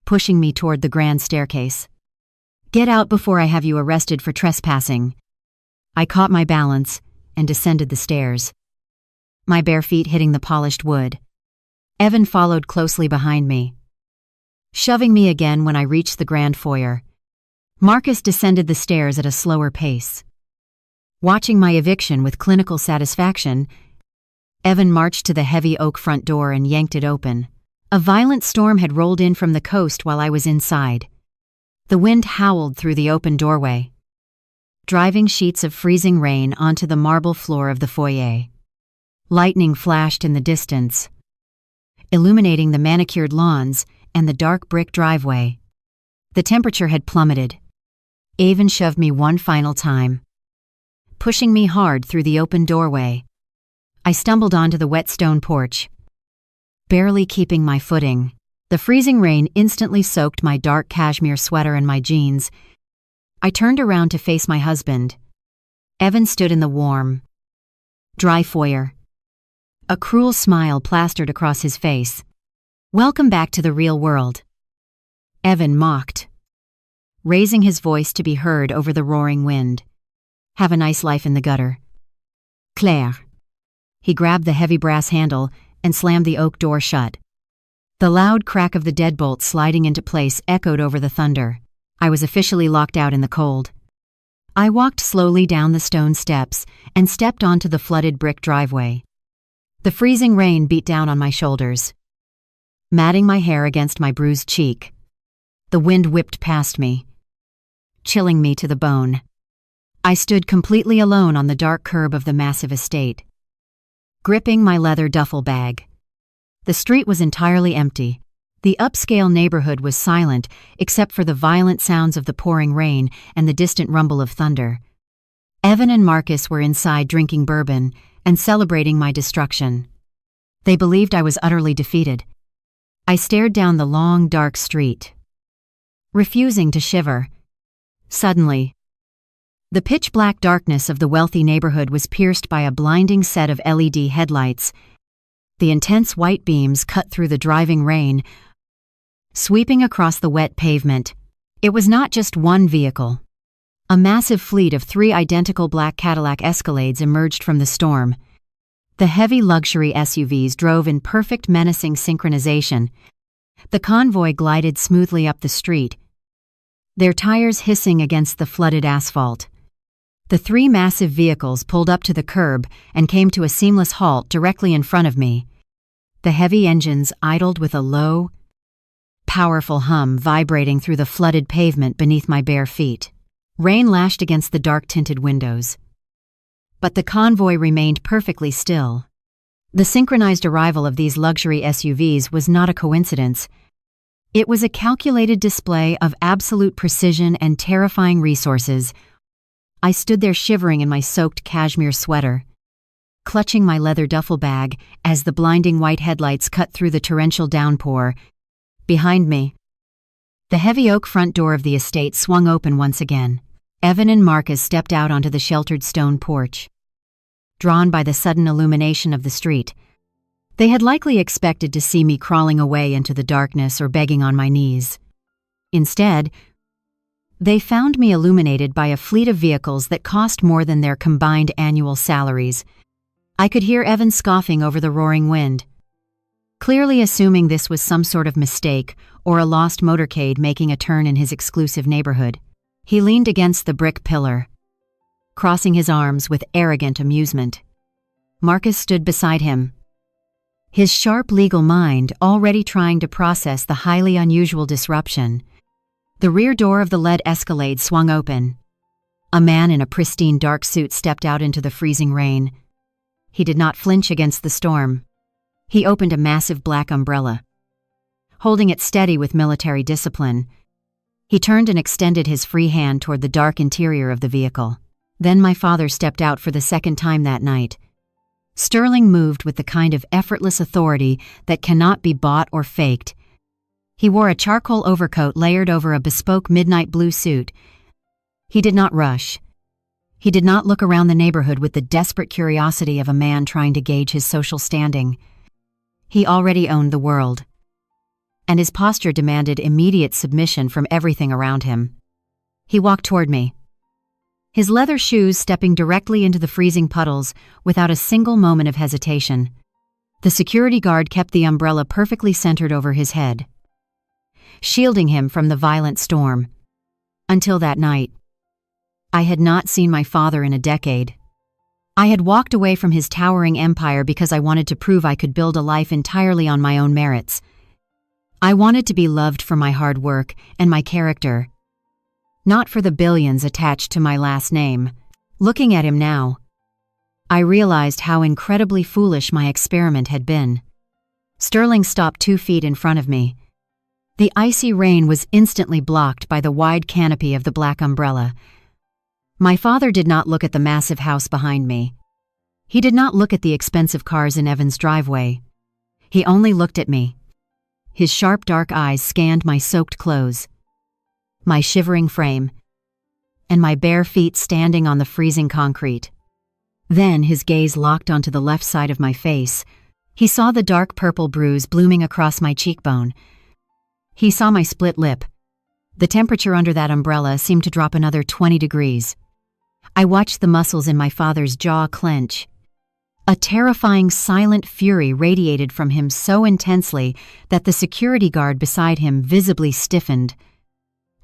pushing me toward the grand staircase. "Get out before I have you arrested for trespassing." I caught my balance and descended the stairs, my bare feet hitting the polished wood. Evan followed closely behind me, shoving me again when I reached the grand foyer. Marcus descended the stairs at a slower pace. Watching my eviction with clinical satisfaction, Evan marched to the heavy oak front door and yanked it open. A violent storm had rolled in from the coast while I was inside. The wind howled through the open doorway, driving sheets of freezing rain onto the marble floor of the foyer. Lightning flashed in the distance, illuminating the manicured lawns and the dark brick driveway. The temperature had plummeted. Evan shoved me one final time, pushing me hard through the open doorway. I stumbled onto the wet stone porch, barely keeping my footing. The freezing rain instantly soaked my dark cashmere sweater and my jeans. I turned around to face my husband. Evan stood in the warm, dry foyer, a cruel smile plastered across his face. "Welcome back to the real world," Evan mocked, raising his voice to be heard over the roaring wind. "Have a nice life in the gutter, Claire." He grabbed the heavy brass handle and slammed the oak door shut. The loud crack of the deadbolt sliding into place echoed over the thunder. I was officially locked out in the cold. I walked slowly down the stone steps and stepped onto the flooded brick driveway. The freezing rain beat down on my shoulders, matting my hair against my bruised cheek. The wind whipped past me, chilling me to the bone. I stood completely alone on the dark curb of the massive estate, gripping my leather duffel bag. The street was entirely empty. The upscale neighborhood was silent except for the violent sounds of the pouring rain and the distant rumble of thunder. Evan and Marcus were inside drinking bourbon and celebrating my destruction. They believed I was utterly defeated. I stared down the long, dark street, refusing to shiver. Suddenly, the pitch-black darkness of the wealthy neighborhood was pierced by a blinding set of LED headlights. The intense white beams cut through the driving rain, sweeping across the wet pavement. It was not just one vehicle. A massive fleet of 3 identical black Cadillac Escalades emerged from the storm. The heavy luxury SUVs drove in perfect menacing synchronization. The convoy glided smoothly up the street, their tires hissing against the flooded asphalt. The 3 massive vehicles pulled up to the curb and came to a seamless halt directly in front of me. The heavy engines idled with a low, powerful hum vibrating through the flooded pavement beneath my bare feet. Rain lashed against the dark-tinted windows, but the convoy remained perfectly still. The synchronized arrival of these luxury SUVs was not a coincidence. It was a calculated display of absolute precision and terrifying resources. I stood there shivering in my soaked cashmere sweater, clutching my leather duffel bag as the blinding white headlights cut through the torrential downpour. Behind me, the heavy oak front door of the estate swung open once again. Evan and Marcus stepped out onto the sheltered stone porch, drawn by the sudden illumination of the street. They had likely expected to see me crawling away into the darkness or begging on my knees. Instead, they found me illuminated by a fleet of vehicles that cost more than their combined annual salaries. I could hear Evan scoffing over the roaring wind, clearly assuming this was some sort of mistake or a lost motorcade making a turn in his exclusive neighborhood. He leaned against the brick pillar, crossing his arms with arrogant amusement. Marcus stood beside him, his sharp legal mind already trying to process the highly unusual disruption. The rear door of the lead Escalade swung open, A man in a pristine dark suit stepped out into the freezing rain. He did not flinch against the storm. He opened a massive black umbrella. Holding it steady with military discipline, he turned and extended his free hand toward the dark interior of the vehicle. Then my father stepped out for the second time that night. Sterling moved with the kind of effortless authority that cannot be bought or faked. He wore a charcoal overcoat layered over a bespoke midnight blue suit. He did not rush. He did not look around the neighborhood with the desperate curiosity of a man trying to gauge his social standing. He already owned the world, and his posture demanded immediate submission from everything around him. He walked toward me, his leather shoes stepping directly into the freezing puddles without a single moment of hesitation. The security guard kept the umbrella perfectly centered over his head, shielding him from the violent storm. Until that night, I had not seen my father in a decade. I had walked away from his towering empire because I wanted to prove I could build a life entirely on my own merits. I wanted to be loved for my hard work and my character, not for the billions attached to my last name. Looking at him now, I realized how incredibly foolish my experiment had been. Sterling stopped 2 feet in front of me. The icy rain was instantly blocked by the wide canopy of the black umbrella. My father did not look at the massive house behind me. He did not look at the expensive cars in Evan's driveway. He only looked at me. His sharp dark eyes scanned my soaked clothes, my shivering frame, and my bare feet standing on the freezing concrete. Then his gaze locked onto the left side of my face. He saw the dark purple bruise blooming across my cheekbone. He saw my split lip. The temperature under that umbrella seemed to drop another 20 degrees. I watched the muscles in my father's jaw clench. A terrifying, silent fury radiated from him so intensely that the security guard beside him visibly stiffened.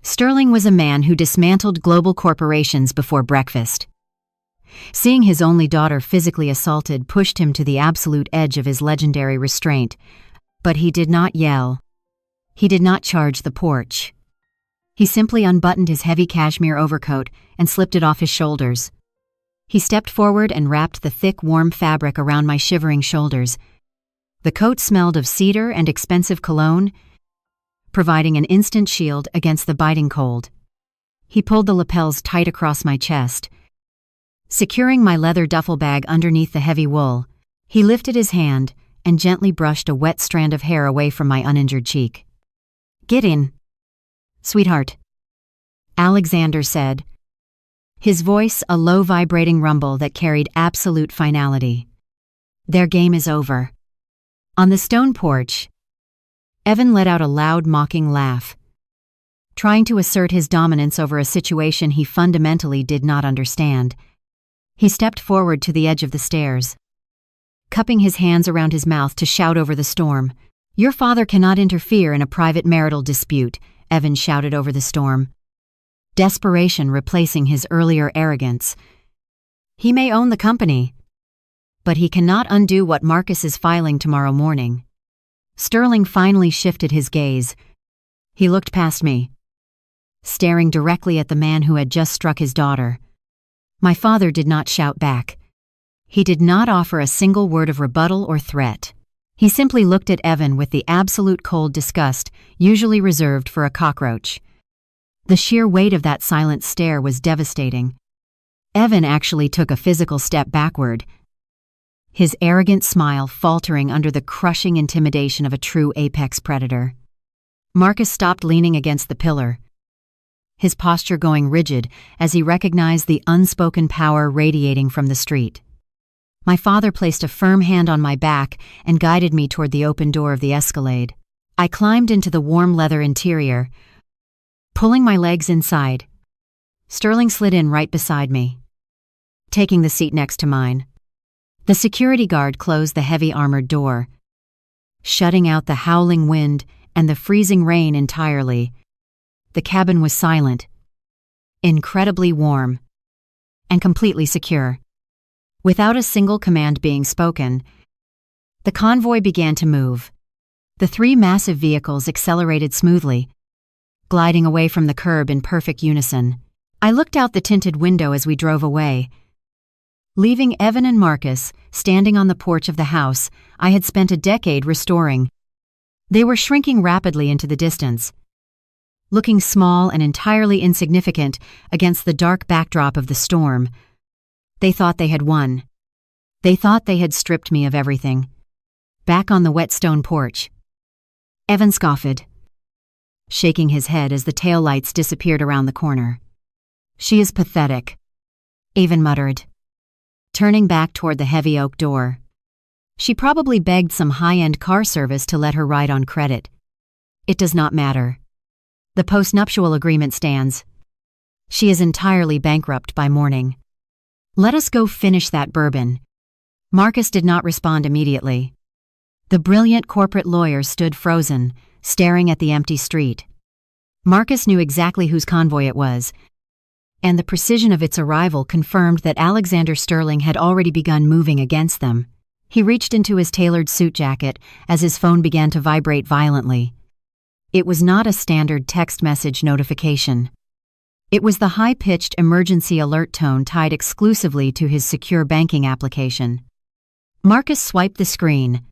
Sterling was a man who dismantled global corporations before breakfast. Seeing his only daughter physically assaulted pushed him to the absolute edge of his legendary restraint. But he did not yell. He did not charge the porch. He simply unbuttoned his heavy cashmere overcoat and slipped it off his shoulders. He stepped forward and wrapped the thick, warm fabric around my shivering shoulders. The coat smelled of cedar and expensive cologne, providing an instant shield against the biting cold. He pulled the lapels tight across my chest, securing my leather duffel bag underneath the heavy wool. He lifted his hand and gently brushed a wet strand of hair away from my uninjured cheek. "Get in, sweetheart," Alexander said, his voice a low vibrating rumble that carried absolute finality. "Their game is over." On the stone porch, Evan let out a loud, mocking laugh, trying to assert his dominance over a situation he fundamentally did not understand. He stepped forward to the edge of the stairs, cupping his hands around his mouth to shout over the storm. "Your father cannot interfere in a private marital dispute," Evan shouted over the storm, desperation replacing his earlier arrogance. "He may own the company, but he cannot undo what Marcus is filing tomorrow morning." Sterling finally shifted his gaze. He looked past me, staring directly at the man who had just struck his daughter. My father did not shout back. He did not offer a single word of rebuttal or threat. He simply looked at Evan with the absolute cold disgust usually reserved for a cockroach. The sheer weight of that silent stare was devastating. Evan actually took a physical step backward, his arrogant smile faltering under the crushing intimidation of a true apex predator. Marcus stopped leaning against the pillar, his posture going rigid as he recognized the unspoken power radiating from the street. My father placed a firm hand on my back and guided me toward the open door of the Escalade. I climbed into the warm leather interior, pulling my legs inside. Sterling slid in right beside me, taking the seat next to mine. The security guard closed the heavy armored door, shutting out the howling wind and the freezing rain entirely. The cabin was silent, incredibly warm, and completely secure. Without a single command being spoken, the convoy began to move. The 3 massive vehicles accelerated smoothly, gliding away from the curb in perfect unison. I looked out the tinted window as we drove away, leaving Evan and Marcus standing on the porch of the house I had spent a decade restoring. They were shrinking rapidly into the distance, looking small and entirely insignificant against the dark backdrop of the storm. They thought they had won. They thought they had stripped me of everything. Back on the wet stone porch, Evan scoffed, shaking his head as the taillights disappeared around the corner. "She is pathetic," Evan muttered, turning back toward the heavy oak door. "She probably begged some high-end car service to let her ride on credit. It does not matter. The postnuptial agreement stands. She is entirely bankrupt by morning. Let us go finish that bourbon." Marcus did not respond immediately. The brilliant corporate lawyer stood frozen, staring at the empty street. Marcus knew exactly whose convoy it was, and the precision of its arrival confirmed that Alexander Sterling had already begun moving against them. He reached into his tailored suit jacket as his phone began to vibrate violently. It was not a standard text message notification. It was the high-pitched emergency alert tone tied exclusively to his secure banking application. Marcus swiped the screen,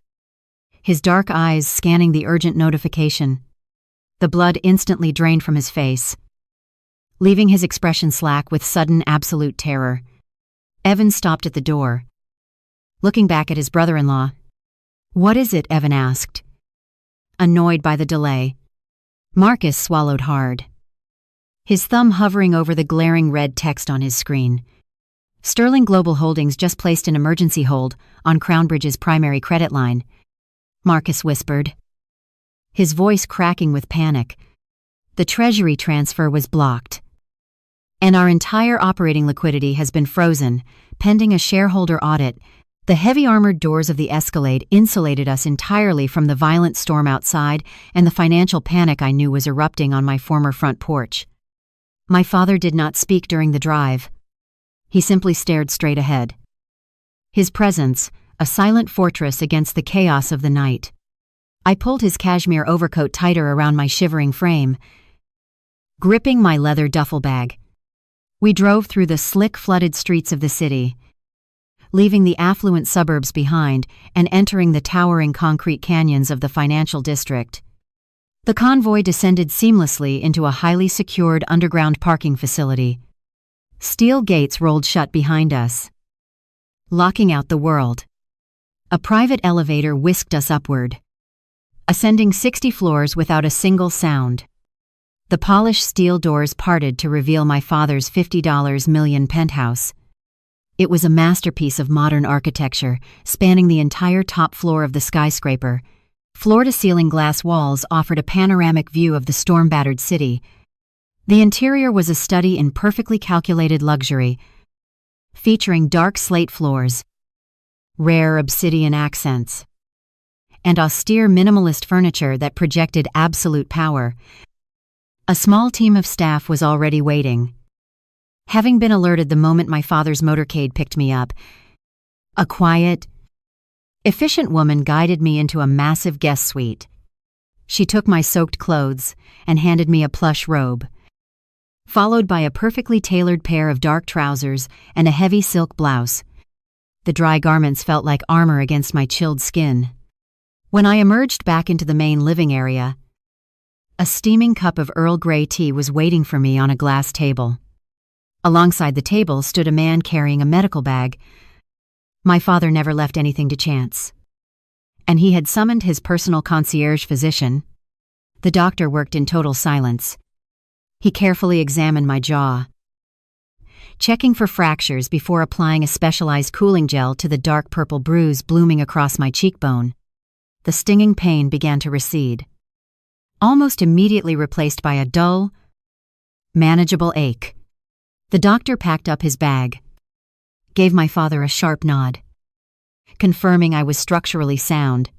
his dark eyes scanning the urgent notification. The blood instantly drained from his face, leaving his expression slack with sudden absolute terror. Evan stopped at the door, looking back at his brother-in-law. "What is it?" Evan asked, annoyed by the delay. Marcus swallowed hard, his thumb hovering over the glaring red text on his screen. "Sterling Global Holdings just placed an emergency hold on Crownbridge's primary credit line," Marcus whispered, his voice cracking with panic. "The treasury transfer was blocked, and our entire operating liquidity has been frozen, pending a shareholder audit." The heavy armored doors of the Escalade insulated us entirely from the violent storm outside and the financial panic I knew was erupting on my former front porch. My father did not speak during the drive. He simply stared straight ahead, his presence a silent fortress against the chaos of the night. I pulled his cashmere overcoat tighter around my shivering frame, gripping my leather duffel bag. We drove through the slick, flooded streets of the city, leaving the affluent suburbs behind and entering the towering concrete canyons of the financial district. The convoy descended seamlessly into a highly secured underground parking facility. Steel gates rolled shut behind us, locking out the world. A private elevator whisked us upward, ascending 60 floors without a single sound. The polished steel doors parted to reveal my father's $50 million penthouse. It was a masterpiece of modern architecture, spanning the entire top floor of the skyscraper. Floor-to-ceiling glass walls offered a panoramic view of the storm-battered city. The interior was a study in perfectly calculated luxury, featuring dark slate floors, rare obsidian accents, and austere minimalist furniture that projected absolute power. A small team of staff was already waiting, having been alerted the moment my father's motorcade picked me up. A quiet, efficient woman guided me into a massive guest suite. She took my soaked clothes and handed me a plush robe, followed by a perfectly tailored pair of dark trousers and a heavy silk blouse. The dry garments felt like armor against my chilled skin. When I emerged back into the main living area, a steaming cup of Earl Grey tea was waiting for me on a glass table. Alongside the table stood a man carrying a medical bag. My father never left anything to chance, and he had summoned his personal concierge physician. The doctor worked in total silence. He carefully examined my jaw, checking for fractures before applying a specialized cooling gel to the dark purple bruise blooming across my cheekbone. The stinging pain began to recede, almost immediately replaced by a dull, manageable ache. The doctor packed up his bag, gave my father a sharp nod, confirming I was structurally sound,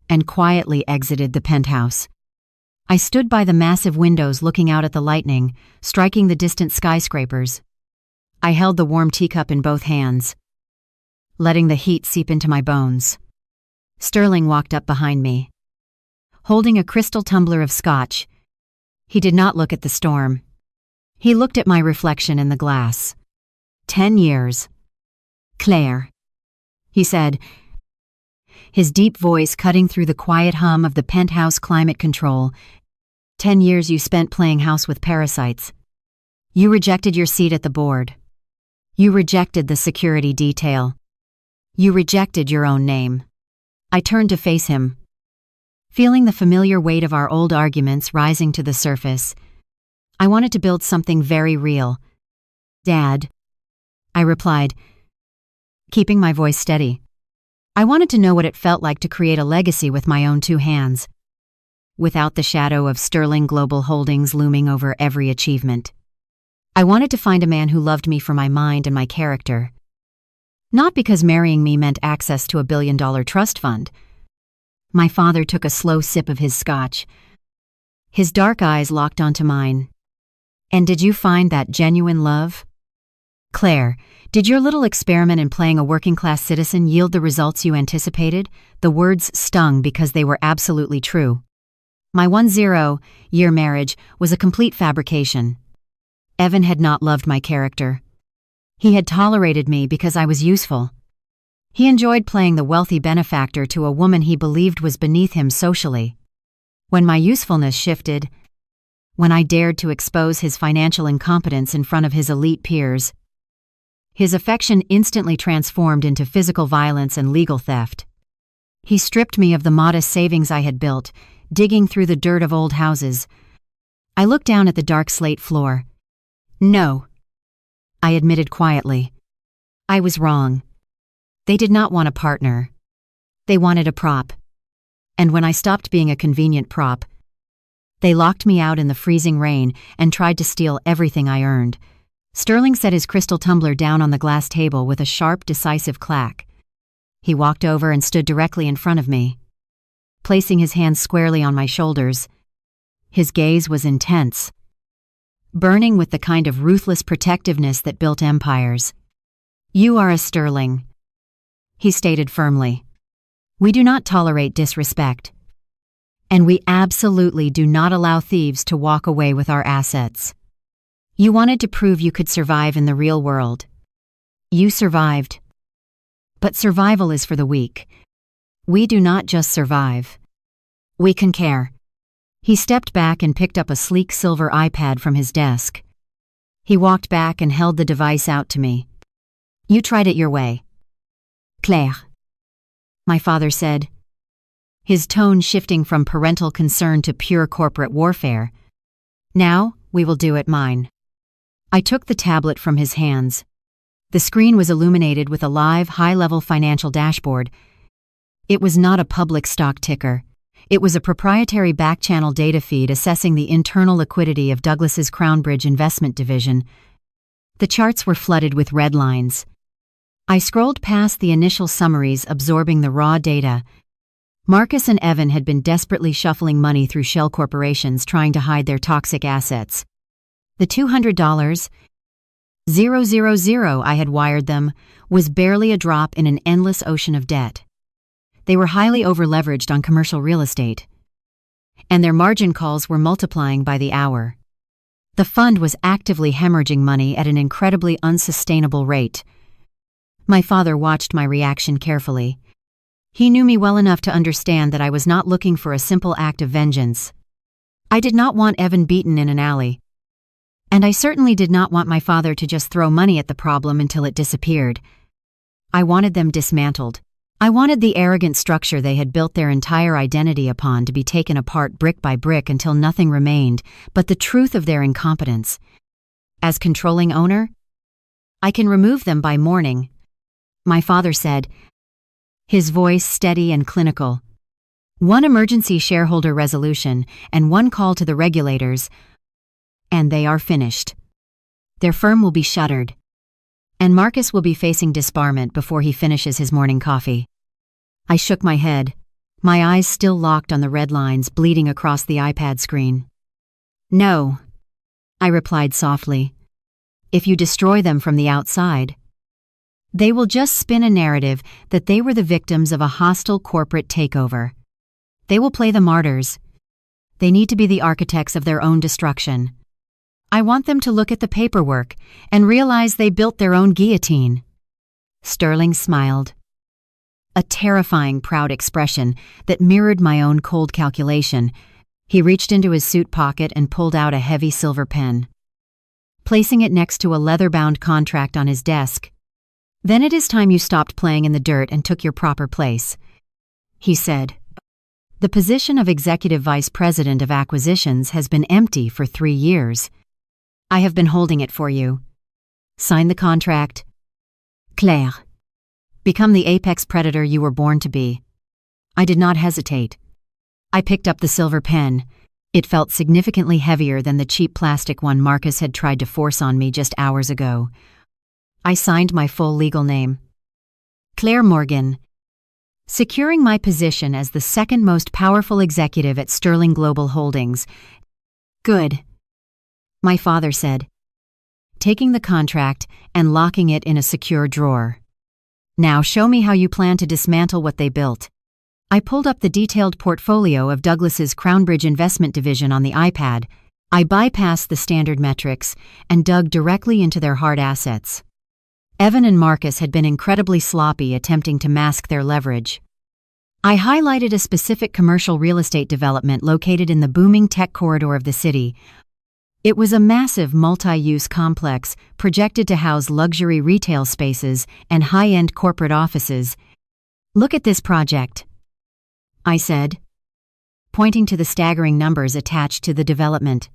and quietly exited the penthouse. I stood by the massive windows looking out at the lightning, striking the distant skyscrapers. I held the warm teacup in both hands, letting the heat seep into my bones. Sterling walked up behind me, holding a crystal tumbler of scotch. He did not look at the storm. He looked at my reflection in the glass. 10 years. Claire, he said, his deep voice cutting through the quiet hum of the penthouse climate control. 10 years you spent playing house with parasites. You rejected your seat at the board. You rejected the security detail. You rejected your own name. I turned to face him, feeling the familiar weight of our old arguments rising to the surface. I wanted to build something very real. Dad, I replied, keeping my voice steady. I wanted to know what it felt like to create a legacy with my own 2 hands, without the shadow of Sterling Global Holdings looming over every achievement. I wanted to find a man who loved me for my mind and my character. Not because marrying me meant access to $1 billion trust fund. My father took a slow sip of his scotch. His dark eyes locked onto mine. And did you find that genuine love? Claire, did your little experiment in playing a working-class citizen yield the results you anticipated? The words stung because they were absolutely true. My 10-year marriage was a complete fabrication. Evan had not loved my character. He had tolerated me because I was useful. He enjoyed playing the wealthy benefactor to a woman he believed was beneath him socially. When my usefulness shifted, when I dared to expose his financial incompetence in front of his elite peers, his affection instantly transformed into physical violence and legal theft. He stripped me of the modest savings I had built, digging through the dirt of old houses. I looked down at the dark slate floor. No, I admitted quietly. I was wrong. They did not want a partner. They wanted a prop. And when I stopped being a convenient prop, they locked me out in the freezing rain and tried to steal everything I earned. Sterling set his crystal tumbler down on the glass table with a sharp, decisive clack. He walked over and stood directly in front of me, placing his hands squarely on my shoulders. His gaze was intense, burning with the kind of ruthless protectiveness that built empires. You are a Sterling, he stated firmly. We do not tolerate disrespect. And we absolutely do not allow thieves to walk away with our assets. You wanted to prove you could survive in the real world. You survived. But survival is for the weak. We do not just survive. We can care. He stepped back and picked up a sleek silver iPad from his desk. He walked back and held the device out to me. You tried it your way. Claire, my father said, his tone shifting from parental concern to pure corporate warfare. Now, we will do it mine. I took the tablet from his hands. The screen was illuminated with a live, high-level financial dashboard. It was not a public stock ticker. It was a proprietary back-channel data feed assessing the internal liquidity of Douglas's Crownbridge investment division. The charts were flooded with red lines. I scrolled past the initial summaries absorbing the raw data. Marcus and Evan had been desperately shuffling money through shell corporations trying to hide their toxic assets. The $200,000 I had wired them was barely a drop in an endless ocean of debt. They were highly overleveraged on commercial real estate, and their margin calls were multiplying by the hour. The fund was actively hemorrhaging money at an incredibly unsustainable rate. My father watched my reaction carefully. He knew me well enough to understand that I was not looking for a simple act of vengeance. I did not want Evan beaten in an alley. And I certainly did not want my father to just throw money at the problem until it disappeared. I wanted them dismantled. I wanted the arrogant structure they had built their entire identity upon to be taken apart brick by brick until nothing remained but the truth of their incompetence. As controlling owner, I can remove them by morning, my father said, his voice steady and clinical. One emergency shareholder resolution and one call to the regulators, and they are finished. Their firm will be shuttered, and Marcus will be facing disbarment before he finishes his morning coffee. I shook my head, my eyes still locked on the red lines bleeding across the iPad screen. No, I replied softly. If you destroy them from the outside, they will just spin a narrative that they were the victims of a hostile corporate takeover. They will play the martyrs. They need to be the architects of their own destruction. I want them to look at the paperwork and realize they built their own guillotine." Sterling smiled. A terrifying, proud expression that mirrored my own cold calculation. He reached into his suit pocket and pulled out a heavy silver pen, placing it next to a leather-bound contract on his desk. "Then it is time you stopped playing in the dirt and took your proper place," he said. "The position of Executive Vice President of Acquisitions has been empty for 3 years. I have been holding it for you. Sign the contract. Claire. Become the apex predator you were born to be." I did not hesitate. I picked up the silver pen. It felt significantly heavier than the cheap plastic one Marcus had tried to force on me just hours ago. I signed my full legal name, Claire Morgan, securing my position as the second most powerful executive at Sterling Global Holdings. "Good," my father said, taking the contract and locking it in a secure drawer. "Now show me how you plan to dismantle what they built." I pulled up the detailed portfolio of Douglas's Crownbridge investment division on the iPad. I bypassed the standard metrics and dug directly into their hard assets. Evan and Marcus had been incredibly sloppy attempting to mask their leverage. I highlighted a specific commercial real estate development located in the booming tech corridor of the city. It was a massive multi-use complex projected to house luxury retail spaces and high-end corporate offices. "Look at this project," I said, pointing to the staggering numbers attached to the development.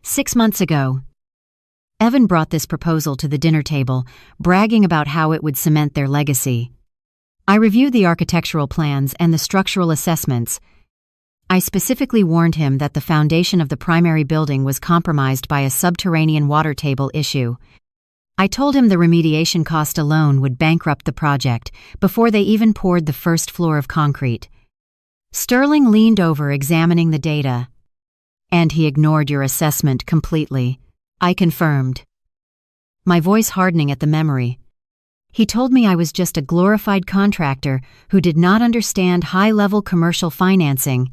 6 months ago, Evan brought this proposal to the dinner table, bragging about how it would cement their legacy. I reviewed the architectural plans and the structural assessments. I specifically warned him that the foundation of the primary building was compromised by a subterranean water table issue. I told him the remediation cost alone would bankrupt the project before they even poured the first floor of concrete. Sterling leaned over, examining the data. "And he ignored your assessment completely," I confirmed, my voice hardening at the memory. He told me I was just a glorified contractor who did not understand high-level commercial financing.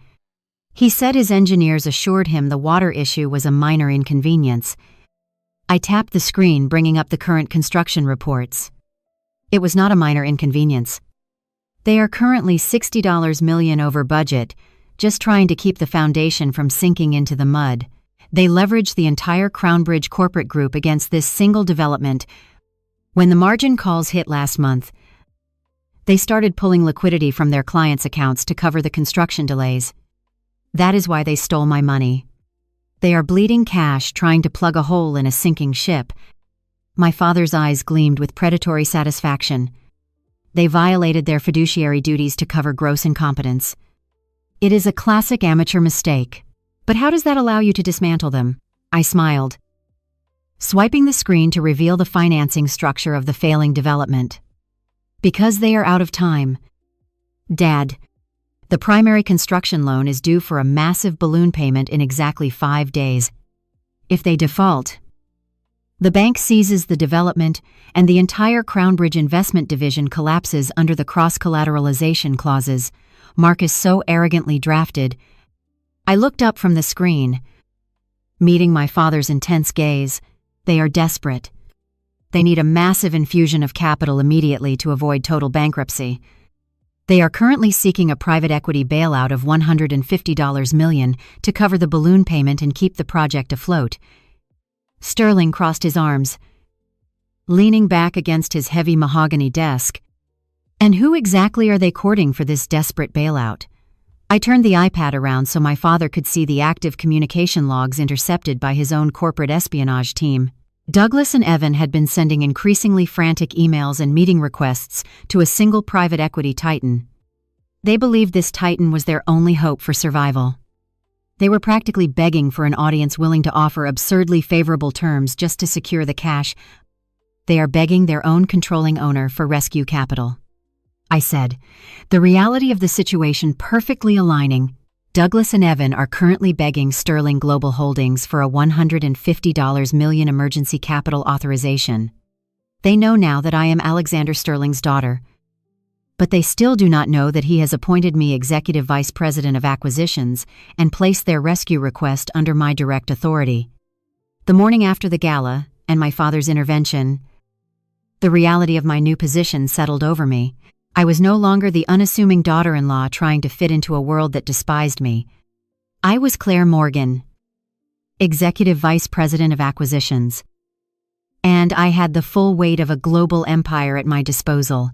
He said his engineers assured him the water issue was a minor inconvenience. I tapped the screen, bringing up the current construction reports. It was not a minor inconvenience. They are currently $60 million over budget, just trying to keep the foundation from sinking into the mud. They leveraged the entire Crownbridge corporate group against this single development. When the margin calls hit last month, they started pulling liquidity from their clients' accounts to cover the construction delays. That is why they stole my money. They are bleeding cash, trying to plug a hole in a sinking ship. My father's eyes gleamed with predatory satisfaction. They violated their fiduciary duties to cover gross incompetence. It is a classic amateur mistake. But how does that allow you to dismantle them? I smiled, swiping the screen to reveal the financing structure of the failing development. Because they are out of time. Dad, the primary construction loan is due for a massive balloon payment in exactly 5 days. If they default, the bank seizes the development and the entire Crownbridge investment division collapses under the cross-collateralization clauses Marcus so arrogantly drafted. I looked up from the screen, meeting my father's intense gaze. They are desperate. They need a massive infusion of capital immediately to avoid total bankruptcy. They are currently seeking a private equity bailout of $150 million to cover the balloon payment and keep the project afloat. Sterling crossed his arms, leaning back against his heavy mahogany desk. And who exactly are they courting for this desperate bailout? I turned the iPad around so my father could see the active communication logs intercepted by his own corporate espionage team. Douglas and Evan had been sending increasingly frantic emails and meeting requests to a single private equity titan. They believed this titan was their only hope for survival. They were practically begging for an audience willing to offer absurdly favorable terms just to secure the cash. They are begging their own controlling owner for rescue capital. I said, the reality of the situation perfectly aligning. Douglas and Evan are currently begging Sterling Global Holdings for a $150 million emergency capital authorization. They know now that I am Alexander Sterling's daughter. But they still do not know that he has appointed me Executive Vice President of Acquisitions and placed their rescue request under my direct authority. The morning after the gala, and my father's intervention, the reality of my new position settled over me. I was no longer the unassuming daughter-in-law trying to fit into a world that despised me. I was Claire Morgan, Executive Vice President of Acquisitions. And I had the full weight of a global empire at my disposal.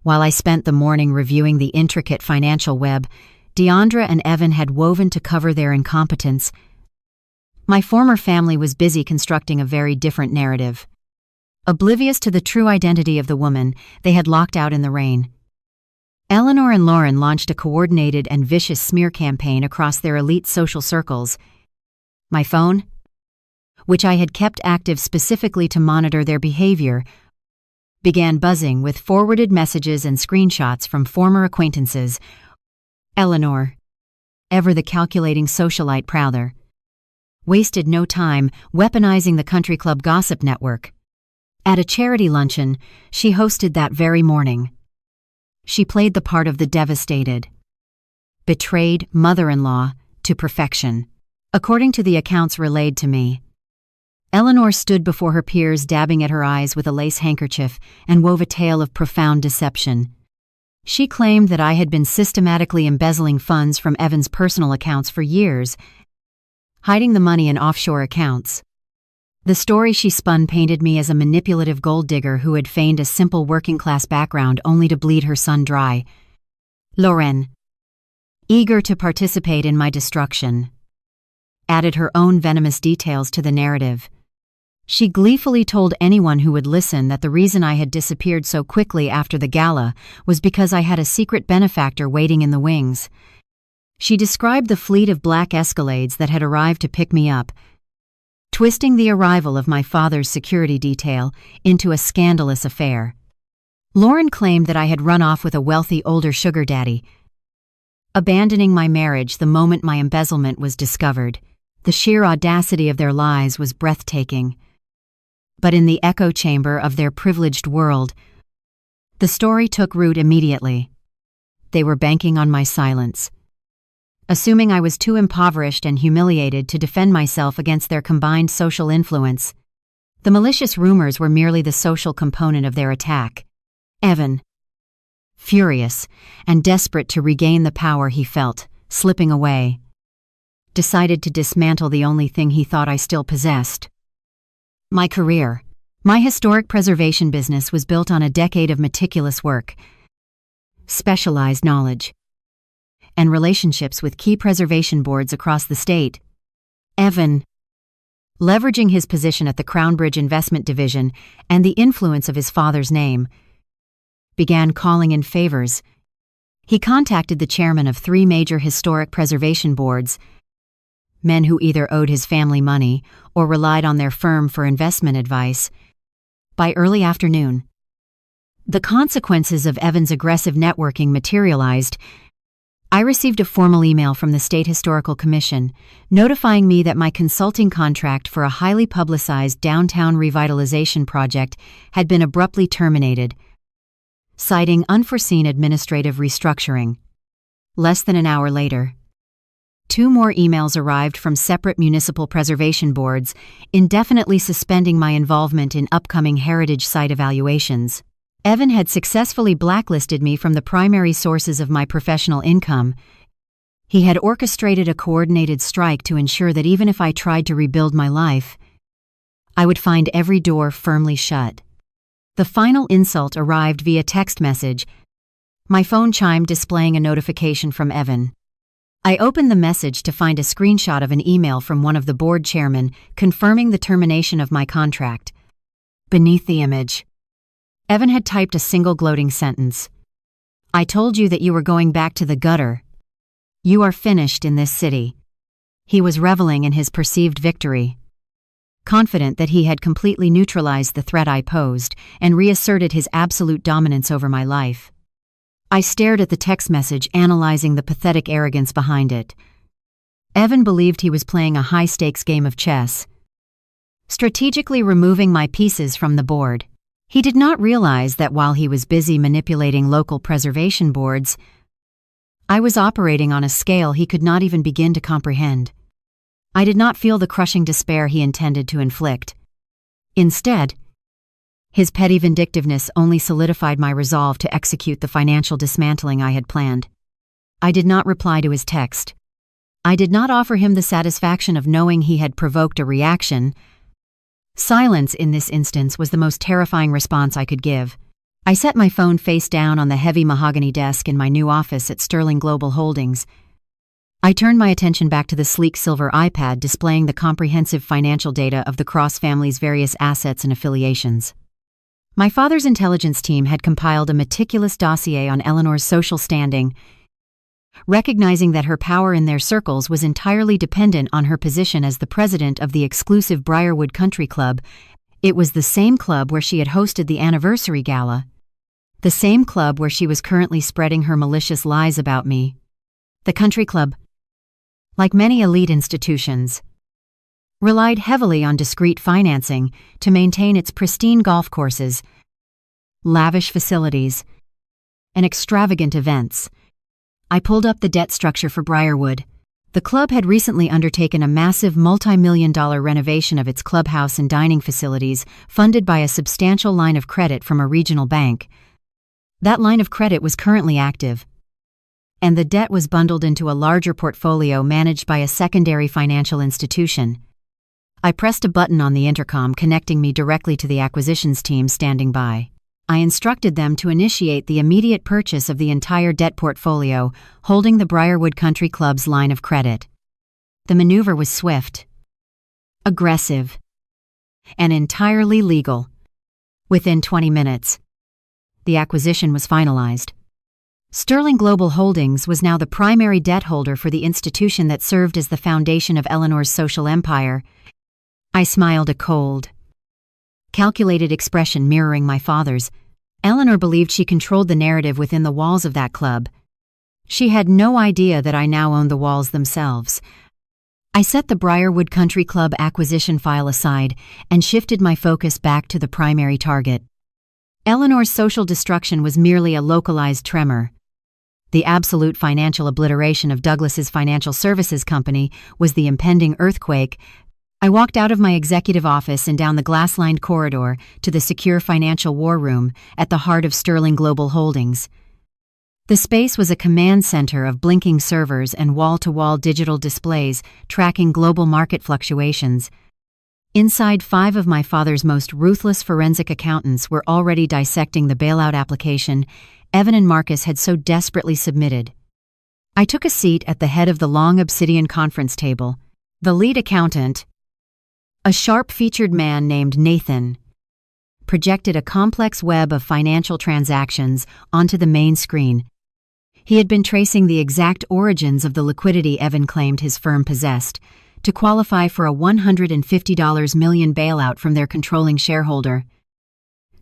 While I spent the morning reviewing the intricate financial web Deandra and Evan had woven to cover their incompetence, my former family was busy constructing a very different narrative. Oblivious to the true identity of the woman they had locked out in the rain, Eleanor and Lauren launched a coordinated and vicious smear campaign across their elite social circles. My phone, which I had kept active specifically to monitor their behavior, began buzzing with forwarded messages and screenshots from former acquaintances. Eleanor, ever the calculating socialite prowler, wasted no time weaponizing the country club gossip network. At a charity luncheon she hosted that very morning, she played the part of the devastated, betrayed mother-in-law to perfection. According to the accounts relayed to me, Eleanor stood before her peers dabbing at her eyes with a lace handkerchief and wove a tale of profound deception. She claimed that I had been systematically embezzling funds from Evan's personal accounts for years, hiding the money in offshore accounts. The story she spun painted me as a manipulative gold digger who had feigned a simple working-class background only to bleed her son dry. Lauren, eager to participate in my destruction, added her own venomous details to the narrative. She gleefully told anyone who would listen that the reason I had disappeared so quickly after the gala was because I had a secret benefactor waiting in the wings. She described the fleet of black Escalades that had arrived to pick me up, twisting the arrival of my father's security detail into a scandalous affair. Lauren claimed that I had run off with a wealthy older sugar daddy, abandoning my marriage the moment my embezzlement was discovered. The sheer audacity of their lies was breathtaking. But in the echo chamber of their privileged world, the story took root immediately. They were banking on my silence, assuming I was too impoverished and humiliated to defend myself against their combined social influence. The malicious rumors were merely the social component of their attack. Evan, furious and desperate to regain the power he felt slipping away, decided to dismantle the only thing he thought I still possessed. My career. My historic preservation business was built on a decade of meticulous work, specialized knowledge, and relationships with key preservation boards across the state. Evan, leveraging his position at the Crownbridge Investment Division and the influence of his father's name, began calling in favors. He contacted the chairman of 3 major historic preservation boards, men who either owed his family money or relied on their firm for investment advice. By early afternoon, the consequences of Evan's aggressive networking materialized. I received a formal email from the State Historical Commission notifying me that my consulting contract for a highly publicized downtown revitalization project had been abruptly terminated, citing unforeseen administrative restructuring. Less than an hour later, 2 more emails arrived from separate municipal preservation boards, indefinitely suspending my involvement in upcoming heritage site evaluations. Evan had successfully blacklisted me from the primary sources of my professional income. He had orchestrated a coordinated strike to ensure that even if I tried to rebuild my life, I would find every door firmly shut. The final insult arrived via text message. My phone chimed displaying a notification from Evan. I opened the message to find a screenshot of an email from one of the board chairmen confirming the termination of my contract. Beneath the image, Evan had typed a single gloating sentence. "I told you that you were going back to the gutter. You are finished in this city." He was reveling in his perceived victory, confident that he had completely neutralized the threat I posed and reasserted his absolute dominance over my life. I stared at the text message, analyzing the pathetic arrogance behind it. Evan believed he was playing a high-stakes game of chess, strategically removing my pieces from the board. He did not realize that while he was busy manipulating local preservation boards, I was operating on a scale he could not even begin to comprehend. I did not feel the crushing despair he intended to inflict. Instead, his petty vindictiveness only solidified my resolve to execute the financial dismantling I had planned. I did not reply to his text. I did not offer him the satisfaction of knowing he had provoked a reaction. Silence in this instance was the most terrifying response I could give. I set my phone face down on the heavy mahogany desk in my new office at Sterling Global Holdings. I turned my attention back to the sleek silver iPad displaying the comprehensive financial data of the Cross family's various assets and affiliations. My father's intelligence team had compiled a meticulous dossier on Eleanor's social standing, recognizing that her power in their circles was entirely dependent on her position as the president of the exclusive Briarwood Country Club. It was the same club where she had hosted the anniversary gala, the same club where she was currently spreading her malicious lies about me. The country club, like many elite institutions, relied heavily on discreet financing to maintain its pristine golf courses, lavish facilities, and extravagant events. I pulled up the debt structure for Briarwood. The club had recently undertaken a massive multi-million-dollar renovation of its clubhouse and dining facilities, funded by a substantial line of credit from a regional bank. That line of credit was currently active, and the debt was bundled into a larger portfolio managed by a secondary financial institution. I pressed a button on the intercom connecting me directly to the acquisitions team standing by. I instructed them to initiate the immediate purchase of the entire debt portfolio, holding the Briarwood Country Club's line of credit. The maneuver was swift, aggressive, and entirely legal. Within 20 minutes, the acquisition was finalized. Sterling Global Holdings was now the primary debt holder for the institution that served as the foundation of Eleanor's social empire. I smiled a cold, calculated expression mirroring my father's. Eleanor believed she controlled the narrative within the walls of that club. She had no idea that I now owned the walls themselves. I set the Briarwood Country Club acquisition file aside and shifted my focus back to the primary target. Eleanor's social destruction was merely a localized tremor. The absolute financial obliteration of Douglas's financial services company was the impending earthquake. I walked out of my executive office and down the glass-lined corridor to the secure financial war room at the heart of Sterling Global Holdings. The space was a command center of blinking servers and wall-to-wall digital displays tracking global market fluctuations. Inside, 5 of my father's most ruthless forensic accountants were already dissecting the bailout application Evan and Marcus had so desperately submitted. I took a seat at the head of the long obsidian conference table. The lead accountant, a sharp-featured man named Nathan, projected a complex web of financial transactions onto the main screen. He had been tracing the exact origins of the liquidity Evan claimed his firm possessed to qualify for a $150 million bailout from their controlling shareholder,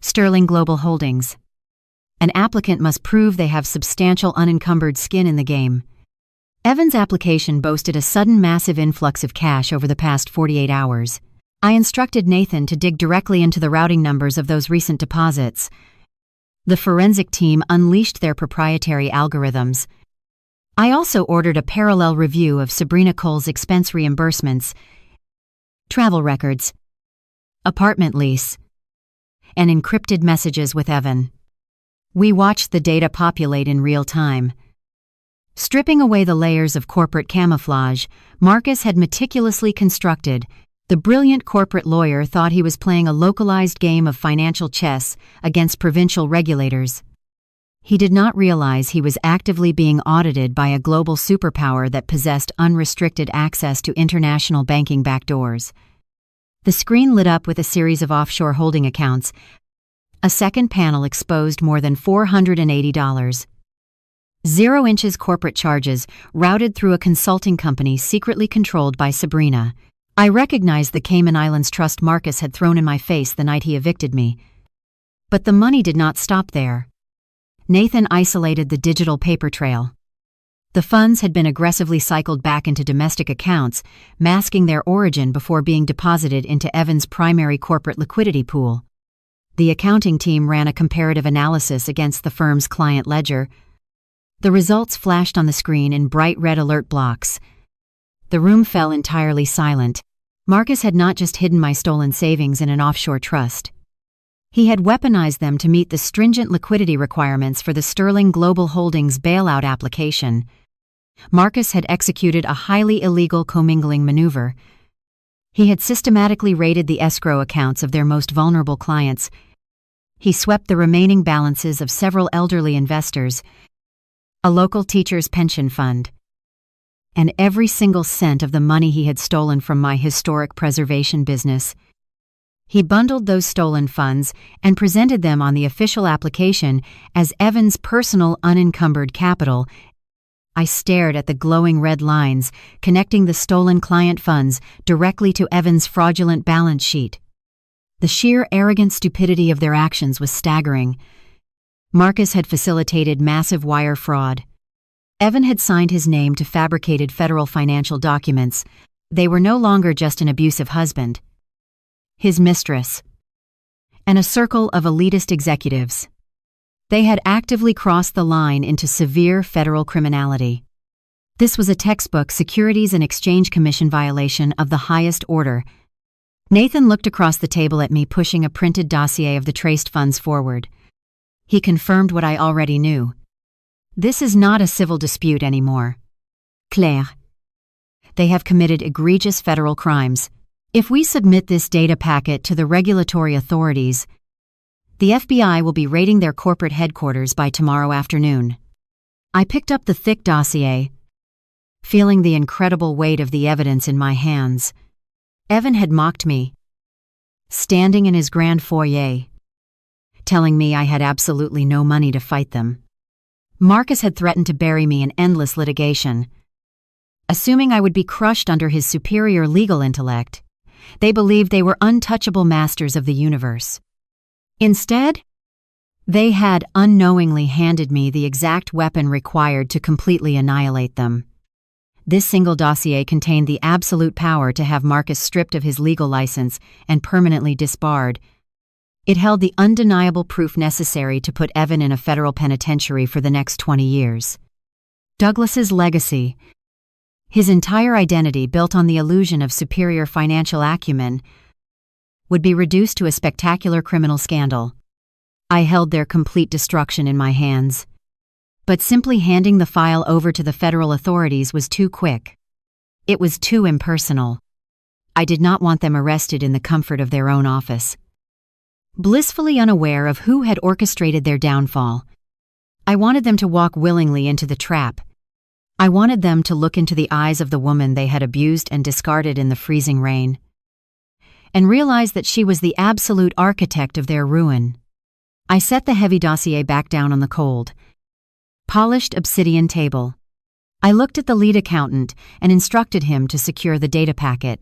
Sterling Global Holdings. An applicant must prove they have substantial unencumbered skin in the game. Evan's application boasted a sudden massive influx of cash over the past 48 hours. I instructed Nathan to dig directly into the routing numbers of those recent deposits. The forensic team unleashed their proprietary algorithms. I also ordered a parallel review of Sabrina Cole's expense reimbursements, travel records, apartment lease, and encrypted messages with Evan. We watched the data populate in real time. Stripping away the layers of corporate camouflage Marcus had meticulously constructed, the brilliant corporate lawyer thought he was playing a localized game of financial chess against provincial regulators. He did not realize he was actively being audited by a global superpower that possessed unrestricted access to international banking backdoors. The screen lit up with a series of offshore holding accounts. A second panel exposed more than $480. 0 inches corporate charges routed through a consulting company secretly controlled by Sabrina. I recognized the Cayman Islands trust Marcus had thrown in my face the night he evicted me. But the money did not stop there. Nathan isolated the digital paper trail. The funds had been aggressively cycled back into domestic accounts, masking their origin before being deposited into Evan's primary corporate liquidity pool. The accounting team ran a comparative analysis against the firm's client ledger. The results flashed on the screen in bright red alert blocks. The room fell entirely silent. Marcus had not just hidden my stolen savings in an offshore trust. He had weaponized them to meet the stringent liquidity requirements for the Sterling Global Holdings bailout application. Marcus had executed a highly illegal commingling maneuver. He had systematically raided the escrow accounts of their most vulnerable clients. He swept the remaining balances of several elderly investors, a local teacher's pension fund, and every single cent of the money he had stolen from my historic preservation business. He bundled those stolen funds and presented them on the official application as Evan's personal unencumbered capital. I stared at the glowing red lines connecting the stolen client funds directly to Evan's fraudulent balance sheet. The sheer arrogant stupidity of their actions was staggering. Marcus had facilitated massive wire fraud. Evan had signed his name to fabricated federal financial documents. They were no longer just an abusive husband, his mistress, and a circle of elitist executives. They had actively crossed the line into severe federal criminality. This was a textbook Securities and Exchange Commission violation of the highest order. Nathan looked across the table at me, pushing a printed dossier of the traced funds forward. He confirmed what I already knew. This is not a civil dispute anymore, Claire. They have committed egregious federal crimes. If we submit this data packet to the regulatory authorities, the FBI will be raiding their corporate headquarters by tomorrow afternoon. I picked up the thick dossier, feeling the incredible weight of the evidence in my hands. Evan had mocked me, standing in his grand foyer, telling me I had absolutely no money to fight them. Marcus had threatened to bury me in endless litigation. Assuming I would be crushed under his superior legal intellect, they believed they were untouchable masters of the universe. Instead, they had unknowingly handed me the exact weapon required to completely annihilate them. This single dossier contained the absolute power to have Marcus stripped of his legal license and permanently disbarred. It held the undeniable proof necessary to put Evan in a federal penitentiary for the next 20 years. Douglas's legacy, his entire identity built on the illusion of superior financial acumen, would be reduced to a spectacular criminal scandal. I held their complete destruction in my hands. But simply handing the file over to the federal authorities was too quick. It was too impersonal. I did not want them arrested in the comfort of their own office. Blissfully unaware of who had orchestrated their downfall, I wanted them to walk willingly into the trap. I wanted them to look into the eyes of the woman they had abused and discarded in the freezing rain, and realize that she was the absolute architect of their ruin. I set the heavy dossier back down on the cold, polished obsidian table. I looked at the lead accountant and instructed him to secure the data packet,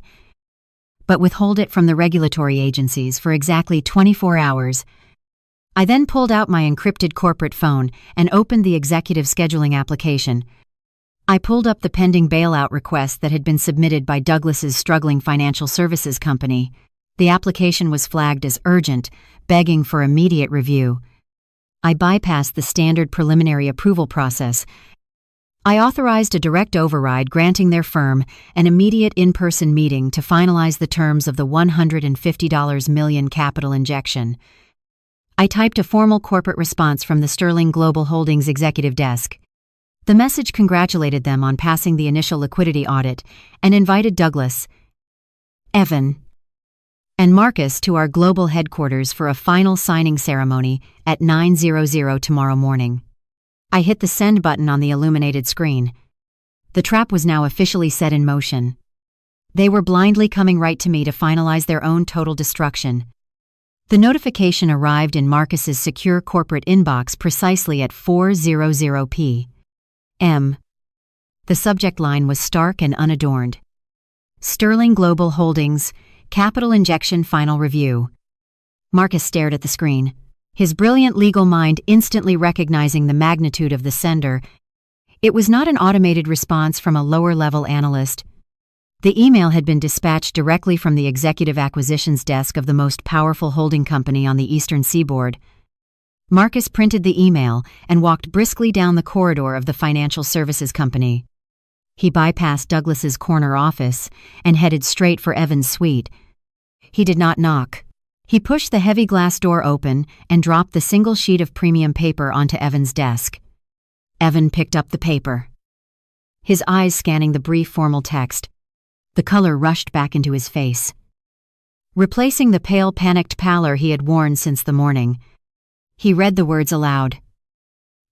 but withhold it from the regulatory agencies for exactly 24 hours. I then pulled out my encrypted corporate phone and opened the executive scheduling application. I pulled up the pending bailout request that had been submitted by Douglas's struggling financial services company. The application was flagged as urgent, begging for immediate review. I bypassed the standard preliminary approval process. I authorized a direct override granting their firm an immediate in-person meeting to finalize the terms of the $150 million capital injection. I typed a formal corporate response from the Sterling Global Holdings executive desk. The message congratulated them on passing the initial liquidity audit and invited Douglas, Evan, and Marcus to our global headquarters for a final signing ceremony at 9:00 tomorrow morning. I hit the send button on the illuminated screen. The trap was now officially set in motion. They were blindly coming right to me to finalize their own total destruction. The notification arrived in Marcus's secure corporate inbox precisely at 4:00 p.m. The subject line was stark and unadorned. Sterling Global Holdings, Capital Injection Final Review. Marcus stared at the screen, his brilliant legal mind instantly recognizing the magnitude of the sender. It was not an automated response from a lower-level analyst. The email had been dispatched directly from the executive acquisitions desk of the most powerful holding company on the Eastern Seaboard. Marcus printed the email and walked briskly down the corridor of the financial services company. He bypassed Douglas's corner office and headed straight for Evan's suite. He did not knock. He pushed the heavy glass door open and dropped the single sheet of premium paper onto Evan's desk. Evan picked up the paper, his eyes scanning the brief formal text. The color rushed back into his face, replacing the pale, panicked pallor he had worn since the morning. He read the words aloud,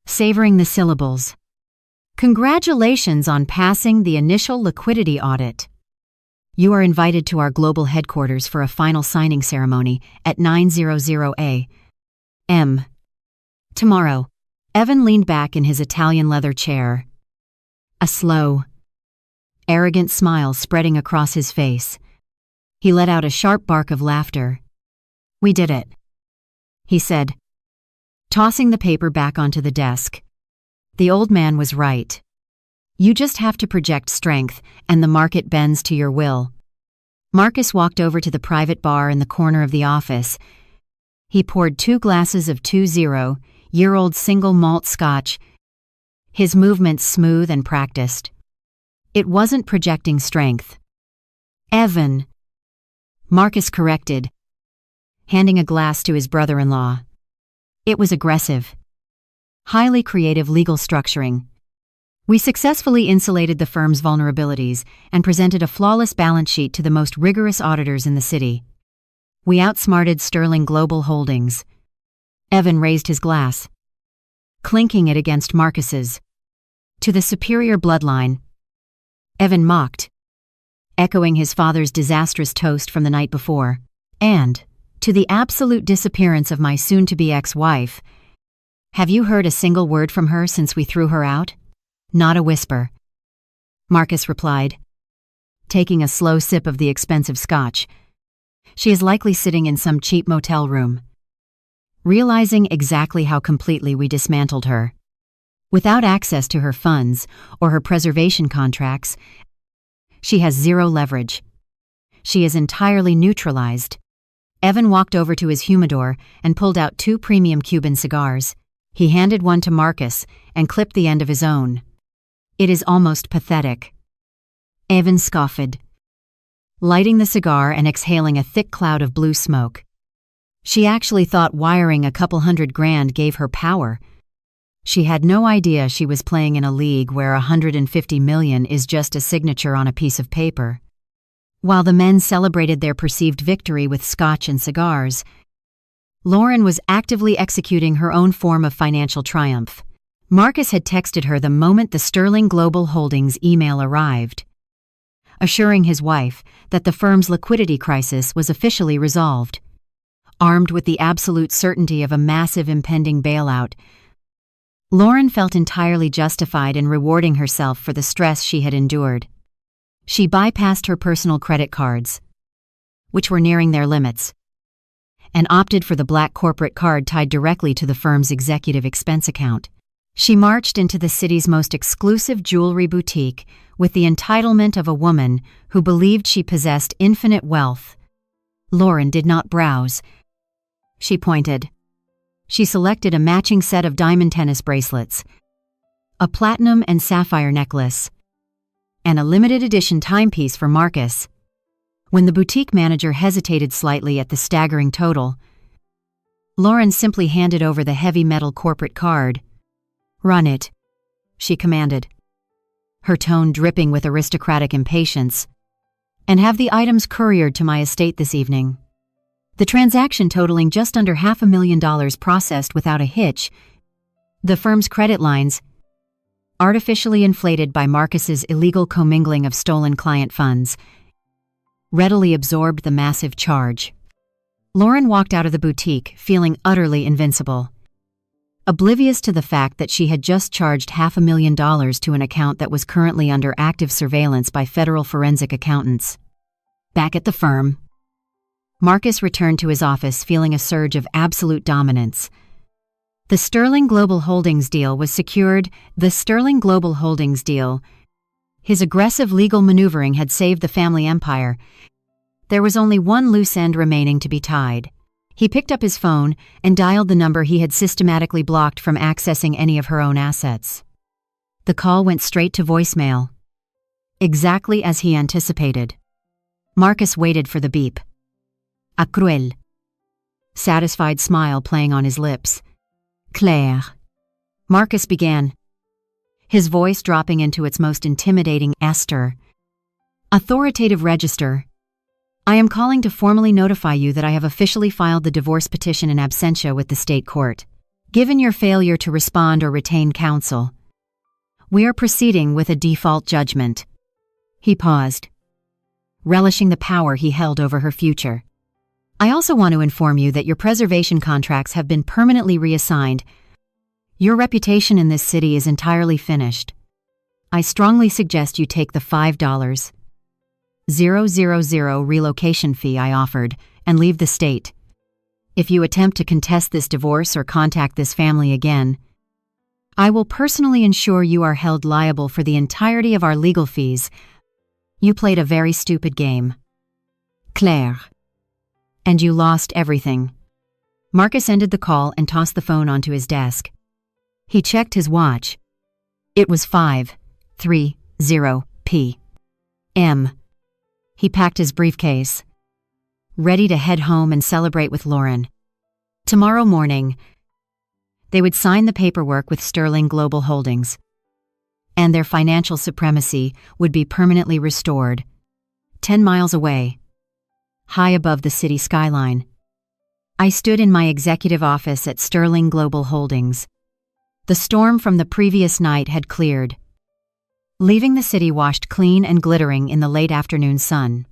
savoring the syllables. "Congratulations on passing the initial liquidity audit. You are invited to our global headquarters for a final signing ceremony at 9:00 a.m. tomorrow." Evan leaned back in his Italian leather chair, a slow, arrogant smile spreading across his face. He let out a sharp bark of laughter. "We did it," he said, tossing the paper back onto the desk. The old man was right. You just have to project strength, and the market bends to your will. Marcus walked over to the private bar in the corner of the office. He poured 2 glasses of 20-year-old single malt scotch, his movements smooth and practiced. It wasn't projecting strength. "Evan," Marcus corrected, handing a glass to his brother-in-law. It was aggressive. Highly creative legal structuring. We successfully insulated the firm's vulnerabilities and presented a flawless balance sheet to the most rigorous auditors in the city. We outsmarted Sterling Global Holdings. Evan raised his glass, clinking it against Marcus's. "To the superior bloodline," Evan mocked, echoing his father's disastrous toast from the night before. "And to the absolute disappearance of my soon-to-be ex-wife. Have you heard a single word from her since we threw her out?" "Not a whisper," Marcus replied, taking a slow sip of the expensive scotch. "She is likely sitting in some cheap motel room." Realizing exactly how completely we dismantled her, without access to her funds or her preservation contracts, she has zero leverage. She is entirely neutralized. Evan walked over to his humidor and pulled out 2 premium Cuban cigars. He handed one to Marcus and clipped the end of his own. "It is almost pathetic." Evan scoffed, lighting the cigar and exhaling a thick cloud of blue smoke. She actually thought wiring a couple $100,000 gave her power. She had no idea she was playing in a league where $150 million is just a signature on a piece of paper. While the men celebrated their perceived victory with scotch and cigars, Lauren was actively executing her own form of financial triumph. Marcus had texted her the moment the Sterling Global Holdings email arrived, assuring his wife that the firm's liquidity crisis was officially resolved. Armed with the absolute certainty of a massive impending bailout, Lauren felt entirely justified in rewarding herself for the stress she had endured. She bypassed her personal credit cards, which were nearing their limits, and opted for the black corporate card tied directly to the firm's executive expense account. She marched into the city's most exclusive jewelry boutique with the entitlement of a woman who believed she possessed infinite wealth. Lauren did not browse. She pointed. She selected a matching set of diamond tennis bracelets, a platinum and sapphire necklace, and a limited edition timepiece for Marcus. When the boutique manager hesitated slightly at the staggering total, Lauren simply handed over the heavy metal corporate card. "Run it," she commanded, her tone dripping with aristocratic impatience. "And have the items couriered to my estate this evening." The transaction totaling just under $500,000 processed without a hitch. The firm's credit lines, artificially inflated by Marcus's illegal commingling of stolen client funds, readily absorbed the massive charge. Lauren walked out of the boutique feeling utterly invincible, oblivious to the fact that she had just charged $500,000 to an account that was currently under active surveillance by federal forensic accountants. Back at the firm, Marcus returned to his office feeling a surge of absolute dominance. The Sterling Global Holdings deal was secured. His aggressive legal maneuvering had saved the family empire. There was only one loose end remaining to be tied. He picked up his phone and dialed the number he had systematically blocked from accessing any of her own assets. The call went straight to voicemail. exactly as he anticipated. Marcus waited for the beep. A cruel. Satisfied smile playing on his lips. Claire. Marcus began, his voice dropping into its most intimidating Esther. Authoritative register. I am calling to formally notify you that I have officially filed the divorce petition in absentia with the state court. Given your failure to respond or retain counsel, we are proceeding with a default judgment. He paused, relishing the power he held over her future. I also want to inform you that your preservation contracts have been permanently reassigned. Your reputation in this city is entirely finished. I strongly suggest you take the $5,000 relocation fee I offered and leave the state. If you attempt to contest this divorce or contact this family again, I will personally ensure you are held liable for the entirety of our legal fees. You played a very stupid game, Claire. And you lost everything. Marcus ended the call and tossed the phone onto his desk. He checked his watch. It was 5:30 p.m. He packed his briefcase, ready to head home and celebrate with Lauren. Tomorrow morning, they would sign the paperwork with Sterling Global Holdings, and their financial supremacy would be permanently restored. 10 miles away, high above the city skyline, I stood in my executive office at Sterling Global Holdings. The storm from the previous night had cleared, leaving the city washed clean and glittering in the late afternoon sun.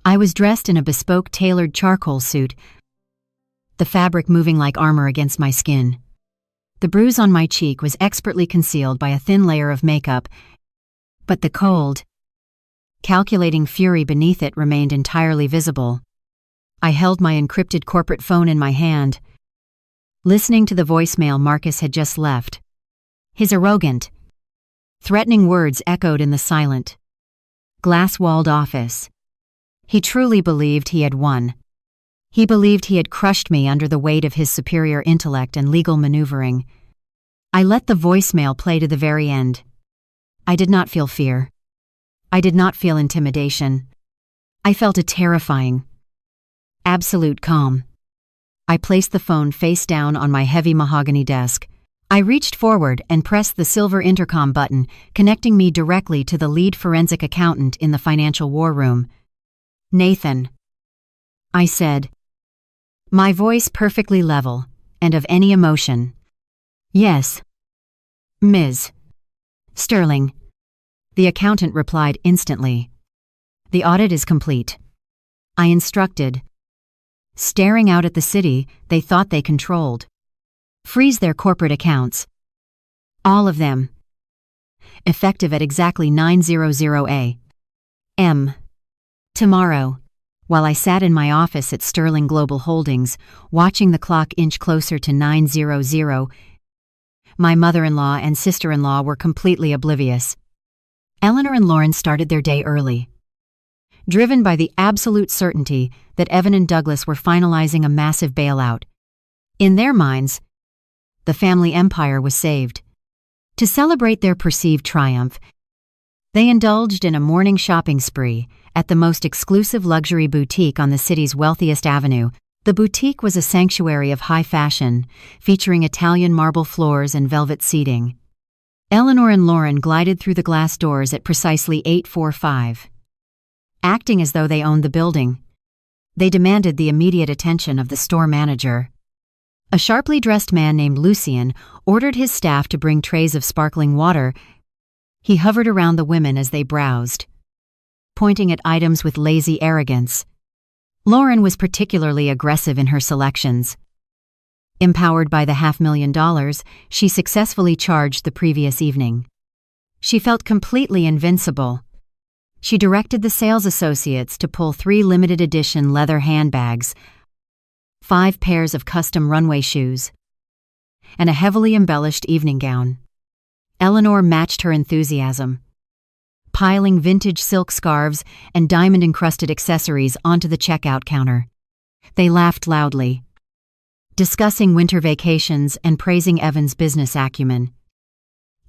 I was dressed in a bespoke tailored charcoal suit, the fabric moving like armor against my skin. The bruise on my cheek was expertly concealed by a thin layer of makeup, but the cold, calculating fury beneath it remained entirely visible. I held my encrypted corporate phone in my hand, listening to the voicemail Marcus had just left. His arrogant, threatening words echoed in the silent, glass-walled office. He truly believed he had won. He believed he had crushed me under the weight of his superior intellect and legal maneuvering. I let the voicemail play to the very end. I did not feel fear. I did not feel intimidation. I felt a terrifying, absolute calm. I placed the phone face down on my heavy mahogany desk. I reached forward and pressed the silver intercom button, connecting me directly to the lead forensic accountant in the financial war room. Nathan, I said, my voice perfectly level and of any emotion. Yes, Ms. Sterling. The accountant replied instantly. The audit is complete. I instructed. Staring out at the city they thought they controlled. Freeze their corporate accounts. All of them. Effective at exactly 9:00 a.m. Tomorrow, while I sat in my office at Sterling Global Holdings, watching the clock inch closer to 9:00, my mother-in-law and sister-in-law were completely oblivious. Eleanor and Lauren started their day early, driven by the absolute certainty that Evan and Douglas were finalizing a massive bailout. In their minds, the family empire was saved. To celebrate their perceived triumph, they indulged in a morning shopping spree at the most exclusive luxury boutique on the city's wealthiest avenue. The boutique was a sanctuary of high fashion, featuring Italian marble floors and velvet seating. Eleanor and Lauren glided through the glass doors at precisely 8:45. Acting as though they owned the building, they demanded the immediate attention of the store manager. A sharply dressed man named Lucien ordered his staff to bring trays of sparkling water. He hovered around the women as they browsed, pointing at items with lazy arrogance. Lauren was particularly aggressive in her selections. Empowered by the $500,000 she successfully charged the previous evening, she felt completely invincible. She directed the sales associates to pull 3 limited edition leather handbags, 5 pairs of custom runway shoes, and a heavily embellished evening gown. Eleanor matched her enthusiasm, piling vintage silk scarves and diamond-encrusted accessories onto the checkout counter. They laughed loudly, discussing winter vacations and praising Evan's business acumen.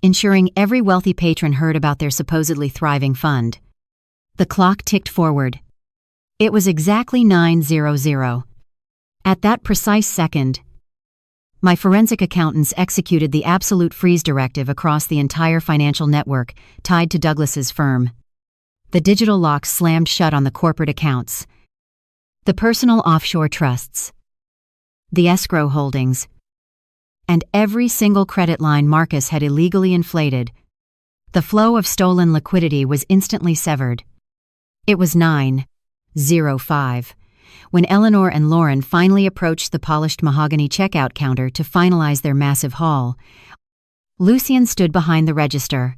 ensuring every wealthy patron heard about their supposedly thriving fund. The clock ticked forward. It was exactly 9:00. At that precise second, my forensic accountants executed the absolute freeze directive across the entire financial network tied to Douglas's firm. The digital locks slammed shut on the corporate accounts, the personal offshore trusts, the escrow holdings, and every single credit line Marcus had illegally inflated. The flow of stolen liquidity was instantly severed. It was 9:05 when Eleanor and Lauren finally approached the polished mahogany checkout counter to finalize their massive haul. Lucien stood behind the register,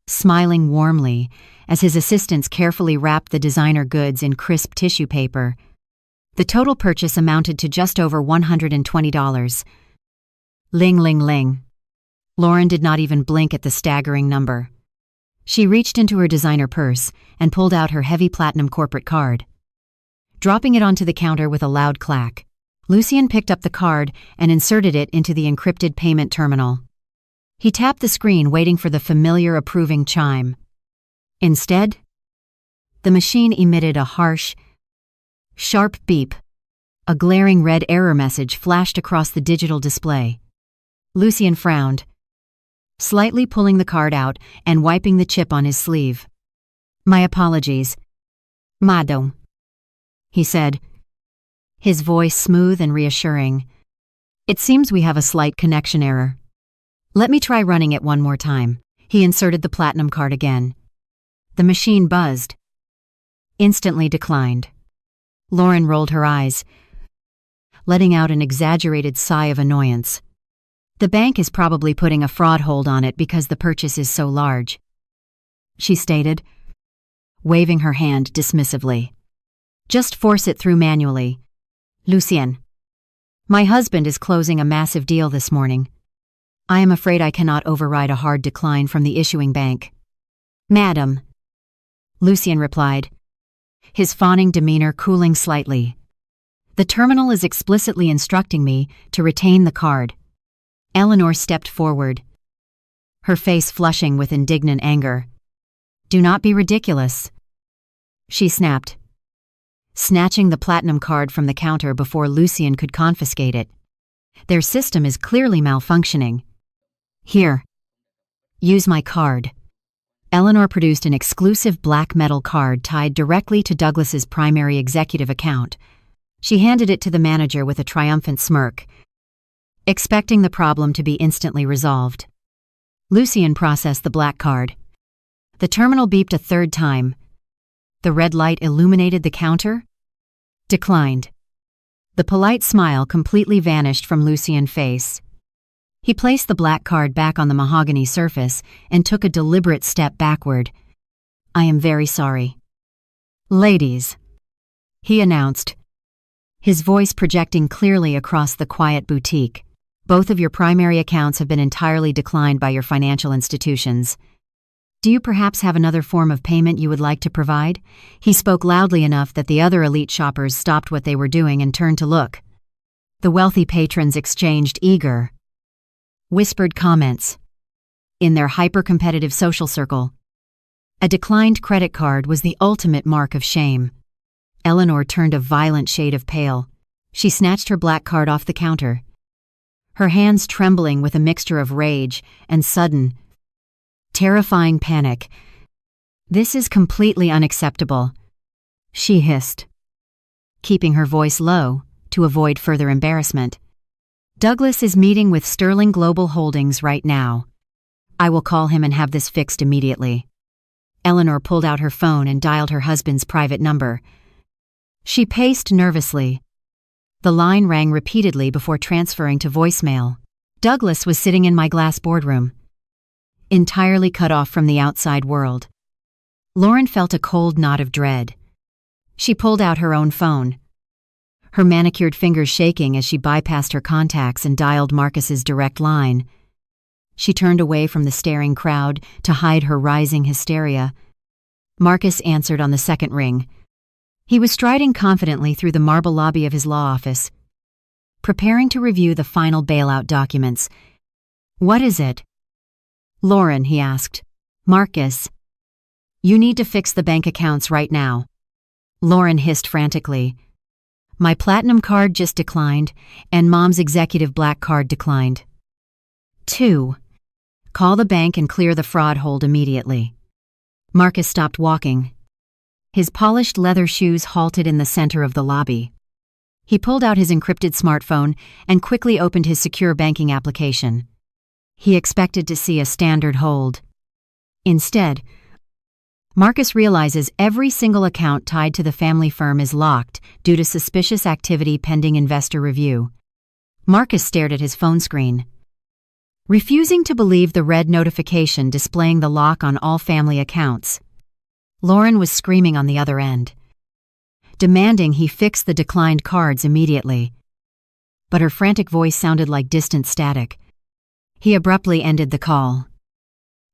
smiling warmly as his assistants carefully wrapped the designer goods in crisp tissue paper. The total purchase amounted to just over $120. Ling, ling, ling. Lauren did not even blink at the staggering number. She reached into her designer purse and pulled out her heavy platinum corporate card. Dropping it onto the counter with a loud clack, Lucien picked up the card and inserted it into the encrypted payment terminal. He tapped the screen, waiting for the familiar approving chime. Instead, the machine emitted a harsh, sharp beep. A glaring red error message flashed across the digital display. Lucien frowned, slightly pulling the card out and wiping the chip on his sleeve. "My apologies, madame," he said, his voice smooth and reassuring. "It seems we have a slight connection error. Let me try running it one more time." He inserted the platinum card again. The machine buzzed, instantly declined. Lauren rolled her eyes, letting out an exaggerated sigh of annoyance. "The bank is probably putting a fraud hold on it because the purchase is so large," she stated, waving her hand dismissively. "Just force it through manually. Lucien, my husband is closing a massive deal this morning. I am afraid I cannot override a hard decline from the issuing bank." "Madam," Lucien replied, his fawning demeanor cooling slightly. "The terminal is explicitly instructing me to retain the card." Eleanor stepped forward, her face flushing with indignant anger. "Do not be ridiculous," she snapped, snatching the platinum card from the counter before Lucien could confiscate it. "Their system is clearly malfunctioning. Here, use my card." Eleanor produced an exclusive black metal card tied directly to Douglas's primary executive account. She handed it to the manager with a triumphant smirk, expecting the problem to be instantly resolved. Lucien processed the black card. The terminal beeped a third time. The red light illuminated the counter. Declined. The polite smile completely vanished from Lucien's face. He placed the black card back on the mahogany surface and took a deliberate step backward. "I am very sorry. Ladies," he announced, his voice projecting clearly across the quiet boutique. "Both of your primary accounts have been entirely declined by your financial institutions. Do you perhaps have another form of payment you would like to provide?" He spoke loudly enough that the other elite shoppers stopped what they were doing and turned to look. The wealthy patrons exchanged eager, whispered comments. In their hyper-competitive social circle, a declined credit card was the ultimate mark of shame. Eleanor turned a violent shade of pale. She snatched her black card off the counter, her hands trembling with a mixture of rage and sudden, terrifying panic. "This is completely unacceptable," she hissed, keeping her voice low to avoid further embarrassment. "Douglas is meeting with Sterling Global Holdings right now. I will call him and have this fixed immediately." Eleanor pulled out her phone and dialed her husband's private number. She paced nervously. The line rang repeatedly before transferring to voicemail. Douglas was sitting in my glass boardroom, entirely cut off from the outside world. Lauren felt a cold knot of dread. She pulled out her own phone, her manicured fingers shaking as she bypassed her contacts and dialed Marcus's direct line. She turned away from the staring crowd to hide her rising hysteria. Marcus answered on the second ring. He was striding confidently through the marble lobby of his law office, preparing to review the final bailout documents. "What is it?" "Lauren," he asked. "Marcus, you need to fix the bank accounts right now." Lauren hissed frantically. "My platinum card just declined, and Mom's executive black card declined." 2. Call the bank and clear the fraud hold immediately. Marcus stopped walking. His polished leather shoes halted in the center of the lobby. He pulled out his encrypted smartphone and quickly opened his secure banking application. He expected to see a standard hold. Instead, Marcus realizes every single account tied to the family firm is locked due to suspicious activity pending investor review. Marcus stared at his phone screen, refusing to believe the red notification displaying the lock on all family accounts. Lauren was screaming on the other end, demanding he fix the declined cards immediately. But her frantic voice sounded like distant static. He abruptly ended the call,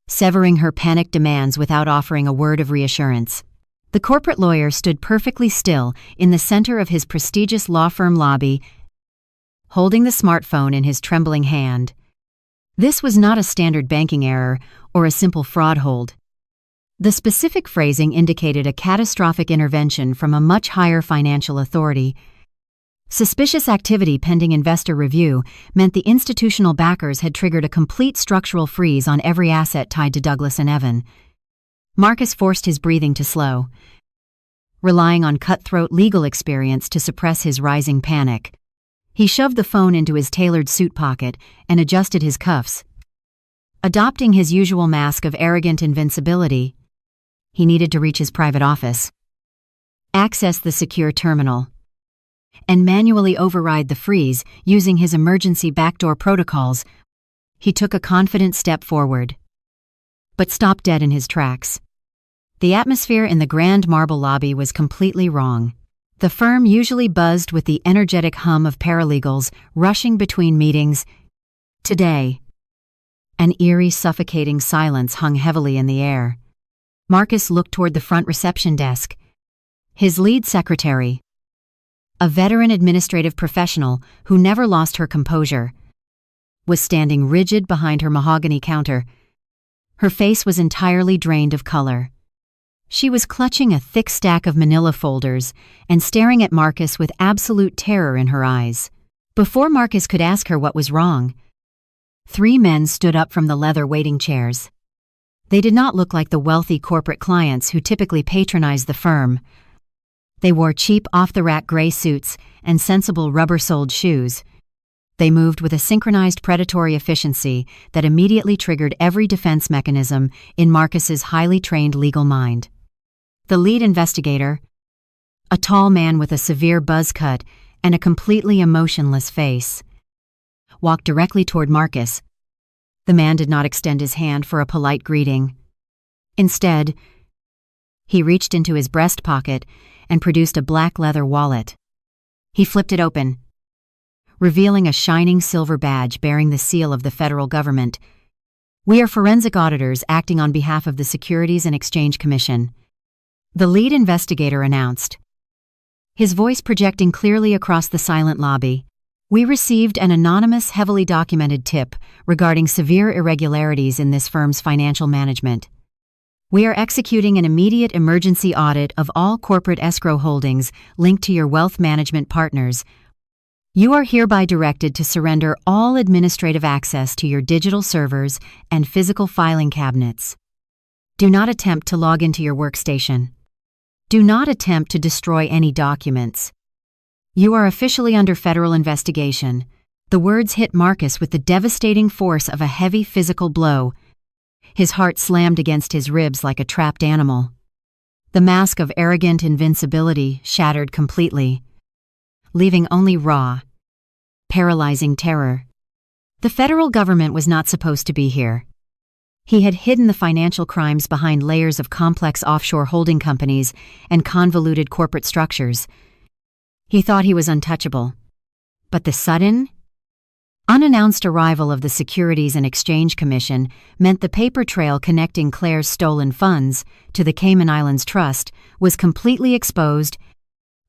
severing her panicked demands without offering a word of reassurance. The corporate lawyer stood perfectly still in the center of his prestigious law firm lobby, holding the smartphone in his trembling hand. This was not a standard banking error or a simple fraud hold. The specific phrasing indicated a catastrophic intervention from a much higher financial authority. Suspicious activity pending investor review meant the institutional backers had triggered a complete structural freeze on every asset tied to Douglas and Evan. Marcus forced his breathing to slow, relying on cutthroat legal experience to suppress his rising panic. He shoved the phone into his tailored suit pocket and adjusted his cuffs. Adopting his usual mask of arrogant invincibility, he needed to reach his private office, access the secure terminal, and manually override the freeze using his emergency backdoor protocols. He took a confident step forward, but stopped dead in his tracks. The atmosphere in the grand marble lobby was completely wrong. The firm usually buzzed with the energetic hum of paralegals rushing between meetings. Today, an eerie, suffocating silence hung heavily in the air. Marcus looked toward the front reception desk. His lead secretary, a veteran administrative professional who never lost her composure, was standing rigid behind her mahogany counter. Her face was entirely drained of color. She was clutching a thick stack of manila folders and staring at Marcus with absolute terror in her eyes. Before Marcus could ask her what was wrong, 3 men stood up from the leather waiting chairs. They did not look like the wealthy corporate clients who typically patronize the firm. They wore cheap, off-the-rack gray suits and sensible rubber-soled shoes. They moved with a synchronized predatory efficiency that immediately triggered every defense mechanism in Marcus's highly trained legal mind. The lead investigator, a tall man with a severe buzz cut and a completely emotionless face, walked directly toward Marcus. The man did not extend his hand for a polite greeting. Instead, he reached into his breast pocket and produced a black leather wallet. He flipped it open, revealing a shining silver badge bearing the seal of the federal government. "We are forensic auditors acting on behalf of the Securities and Exchange Commission," the lead investigator announced, his voice projecting clearly across the silent lobby. "We received an anonymous, heavily documented tip regarding severe irregularities in this firm's financial management. We are executing an immediate emergency audit of all corporate escrow holdings linked to your wealth management partners. You are hereby directed to surrender all administrative access to your digital servers and physical filing cabinets. Do not attempt to log into your workstation. Do not attempt to destroy any documents. You are officially under federal investigation." The words hit Marcus with the devastating force of a heavy physical blow. His heart slammed against his ribs like a trapped animal. The mask of arrogant invincibility shattered completely, leaving only raw, paralyzing terror. The federal government was not supposed to be here. He had hidden the financial crimes behind layers of complex offshore holding companies and convoluted corporate structures. He thought he was untouchable. But the sudden, unannounced arrival of the Securities and Exchange Commission meant the paper trail connecting Claire's stolen funds to the Cayman Islands Trust was completely exposed.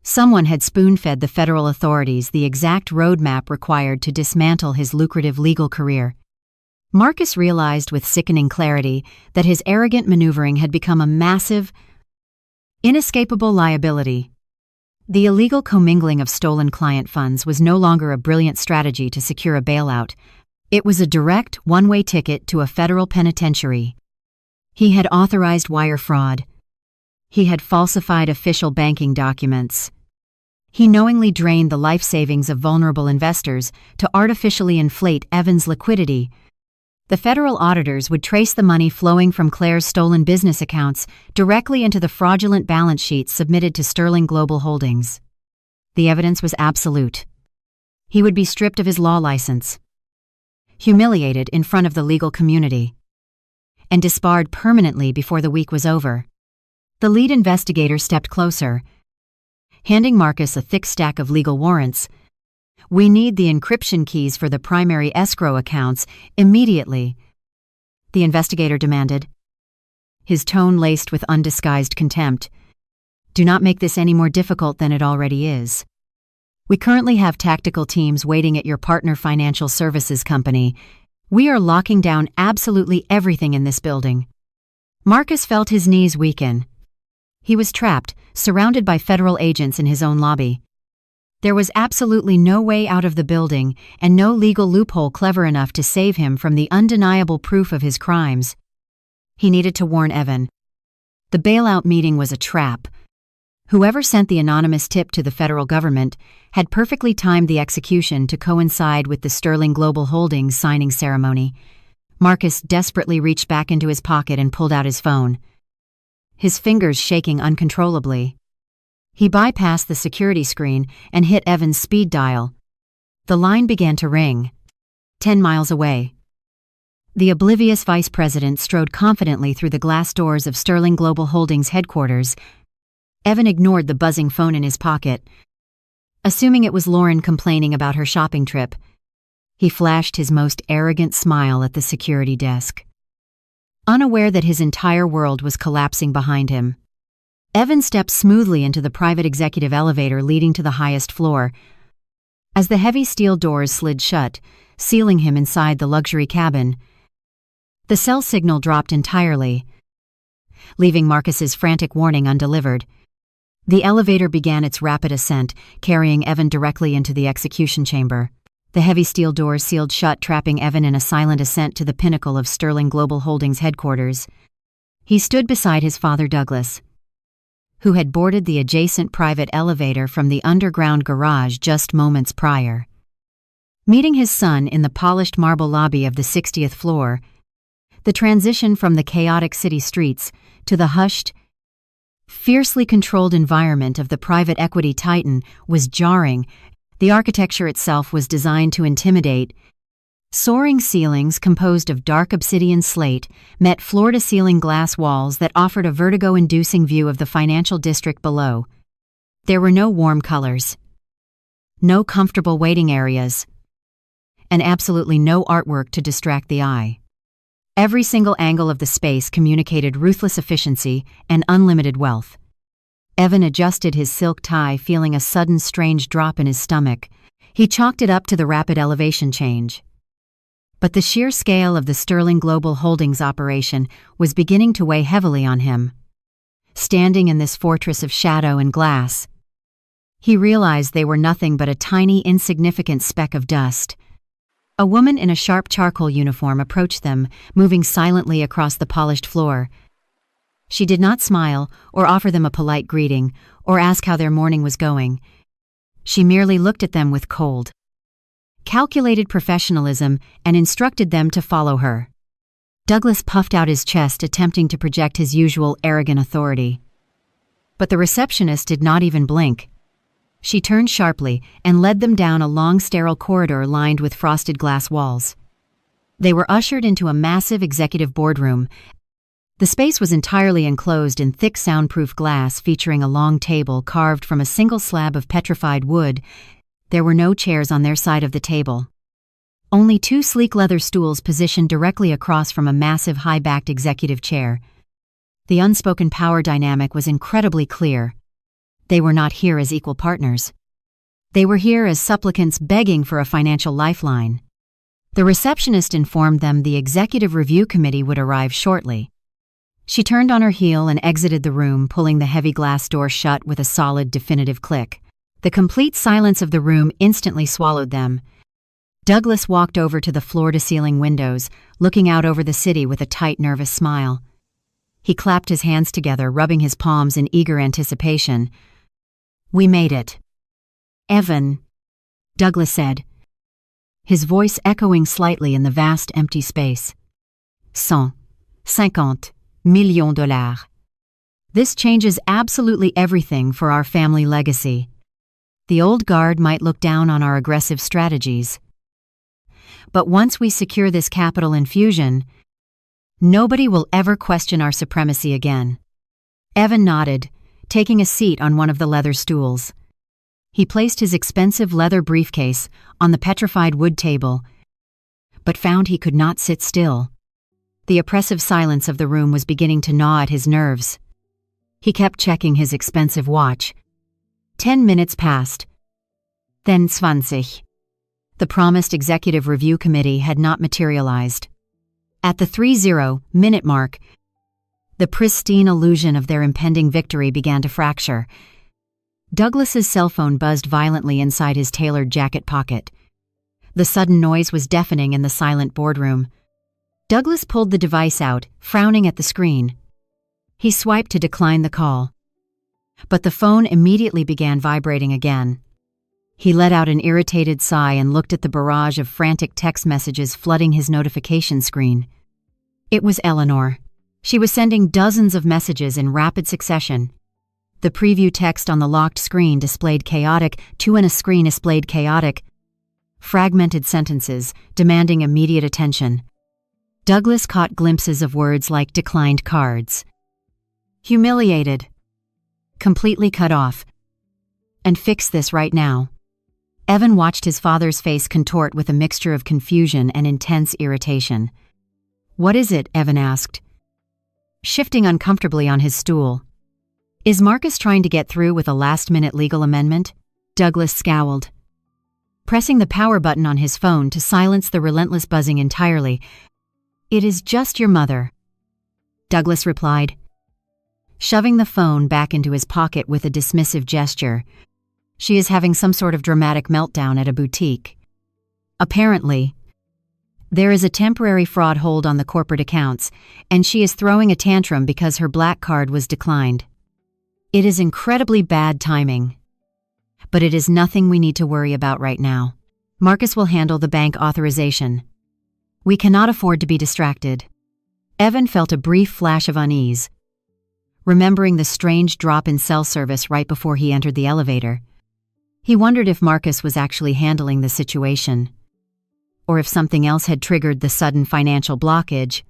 Someone had spoon-fed the federal authorities the exact roadmap required to dismantle his lucrative legal career. Marcus realized with sickening clarity that his arrogant maneuvering had become a massive, inescapable liability. The illegal commingling of stolen client funds was no longer a brilliant strategy to secure a bailout. It was a direct, one-way ticket to a federal penitentiary. He had authorized wire fraud. He had falsified official banking documents. He knowingly drained the life savings of vulnerable investors to artificially inflate Evan's liquidity. The federal auditors would trace the money flowing from Claire's stolen business accounts directly into the fraudulent balance sheets submitted to Sterling Global Holdings. The evidence was absolute. He would be stripped of his law license, humiliated in front of the legal community, and disbarred permanently before the week was over. The lead investigator stepped closer, handing Marcus a thick stack of legal warrants. "We need the encryption keys for the primary escrow accounts immediately," the investigator demanded, his tone laced with undisguised contempt. "Do not make this any more difficult than it already is. We currently have tactical teams waiting at your partner financial services company. We are locking down absolutely everything in this building." Marcus felt his knees weaken. He was trapped, surrounded by federal agents in his own lobby. There was absolutely no way out of the building and no legal loophole clever enough to save him from the undeniable proof of his crimes. He needed to warn Evan. The bailout meeting was a trap. Whoever sent the anonymous tip to the federal government had perfectly timed the execution to coincide with the Sterling Global Holdings signing ceremony. Marcus desperately reached back into his pocket and pulled out his phone, his fingers shaking uncontrollably. He bypassed the security screen and hit Evan's speed dial. The line began to ring. 10 miles away. The oblivious vice president strode confidently through the glass doors of Sterling Global Holdings headquarters. Evan ignored the buzzing phone in his pocket, assuming it was Lauren complaining about her shopping trip. He flashed his most arrogant smile at the security desk, unaware that his entire world was collapsing behind him. Evan stepped smoothly into the private executive elevator leading to the highest floor. As the heavy steel doors slid shut, sealing him inside the luxury cabin, the cell signal dropped entirely, leaving Marcus's frantic warning undelivered. The elevator began its rapid ascent, carrying Evan directly into the execution chamber. The heavy steel doors sealed shut, trapping Evan in a silent ascent to the pinnacle of Sterling Global Holdings headquarters. He stood beside his father Douglas, who had boarded the adjacent private elevator from the underground garage just moments prior. Meeting his son in the polished marble lobby of the 60th floor, the transition from the chaotic city streets to the hushed, fiercely controlled environment of the private equity titan was jarring. The architecture itself was designed to intimidate. Soaring ceilings composed of dark obsidian slate met floor-to-ceiling glass walls that offered a vertigo-inducing view of the financial district below. There were no warm colors, no comfortable waiting areas, and absolutely no artwork to distract the eye. Every single angle of the space communicated ruthless efficiency and unlimited wealth. Evan adjusted his silk tie, feeling a sudden strange drop in his stomach. He chalked it up to the rapid elevation change. But the sheer scale of the Sterling Global Holdings operation was beginning to weigh heavily on him. Standing in this fortress of shadow and glass, he realized they were nothing but a tiny, insignificant speck of dust. A woman in a sharp charcoal uniform approached them, moving silently across the polished floor. She did not smile or offer them a polite greeting or ask how their morning was going. She merely looked at them with cold, calculated professionalism and instructed them to follow her. Douglas puffed out his chest, attempting to project his usual arrogant authority. But the receptionist did not even blink. She turned sharply and led them down a long sterile corridor lined with frosted glass walls. They were ushered into a massive executive boardroom. The space was entirely enclosed in thick soundproof glass, featuring a long table carved from a single slab of petrified wood. There were no chairs on their side of the table. Only two sleek leather stools positioned directly across from a massive high-backed executive chair. The unspoken power dynamic was incredibly clear. They were not here as equal partners. They were here as supplicants begging for a financial lifeline. The receptionist informed them the executive review committee would arrive shortly. She turned on her heel and exited the room, pulling the heavy glass door shut with a solid, definitive click. The complete silence of the room instantly swallowed them. Douglas walked over to the floor-to-ceiling windows, looking out over the city with a tight, nervous smile. He clapped his hands together, rubbing his palms in eager anticipation. "We made it." "Evan," Douglas said, his voice echoing slightly in the vast, empty space. $150 millions. This changes absolutely everything for our family legacy. The old guard might look down on our aggressive strategies. But once we secure this capital infusion, nobody will ever question our supremacy again. Evan nodded, taking a seat on one of the leather stools. He placed his expensive leather briefcase on the petrified wood table, but found he could not sit still. The oppressive silence of the room was beginning to gnaw at his nerves. He kept checking his expensive watch. 10 minutes passed. Then 20. The promised executive review committee had not materialized. At the 30-minute mark, the pristine illusion of their impending victory began to fracture. Douglas's cell phone buzzed violently inside his tailored jacket pocket. The sudden noise was deafening in the silent boardroom. Douglas pulled the device out, frowning at the screen. He swiped to decline the call. But the phone immediately began vibrating again. He let out an irritated sigh and looked at the barrage of frantic text messages flooding his notification screen. It was Eleanor. She was sending dozens of messages in rapid succession. The preview text on the locked screen displayed chaotic, fragmented sentences demanding immediate attention. Douglas caught glimpses of words like declined cards, humiliated, completely cut off, and fix this right now. Evan watched his father's face contort with a mixture of confusion and intense irritation. "What is it?" Evan asked, shifting uncomfortably on his stool. "Is Marcus trying to get through with a last-minute legal amendment?" Douglas scowled, pressing the power button on his phone to silence the relentless buzzing entirely. "It is just your mother," Douglas replied, shoving the phone back into his pocket with a dismissive gesture. "She is having some sort of dramatic meltdown at a boutique. Apparently, there is a temporary fraud hold on the corporate accounts, and she is throwing a tantrum because her black card was declined. It is incredibly bad timing. But it is nothing we need to worry about right now. Marcus will handle the bank authorization. We cannot afford to be distracted." Evan felt a brief flash of unease, remembering the strange drop in cell service right before he entered the elevator. He wondered if Marcus was actually handling the situation, or if something else had triggered the sudden financial blockage,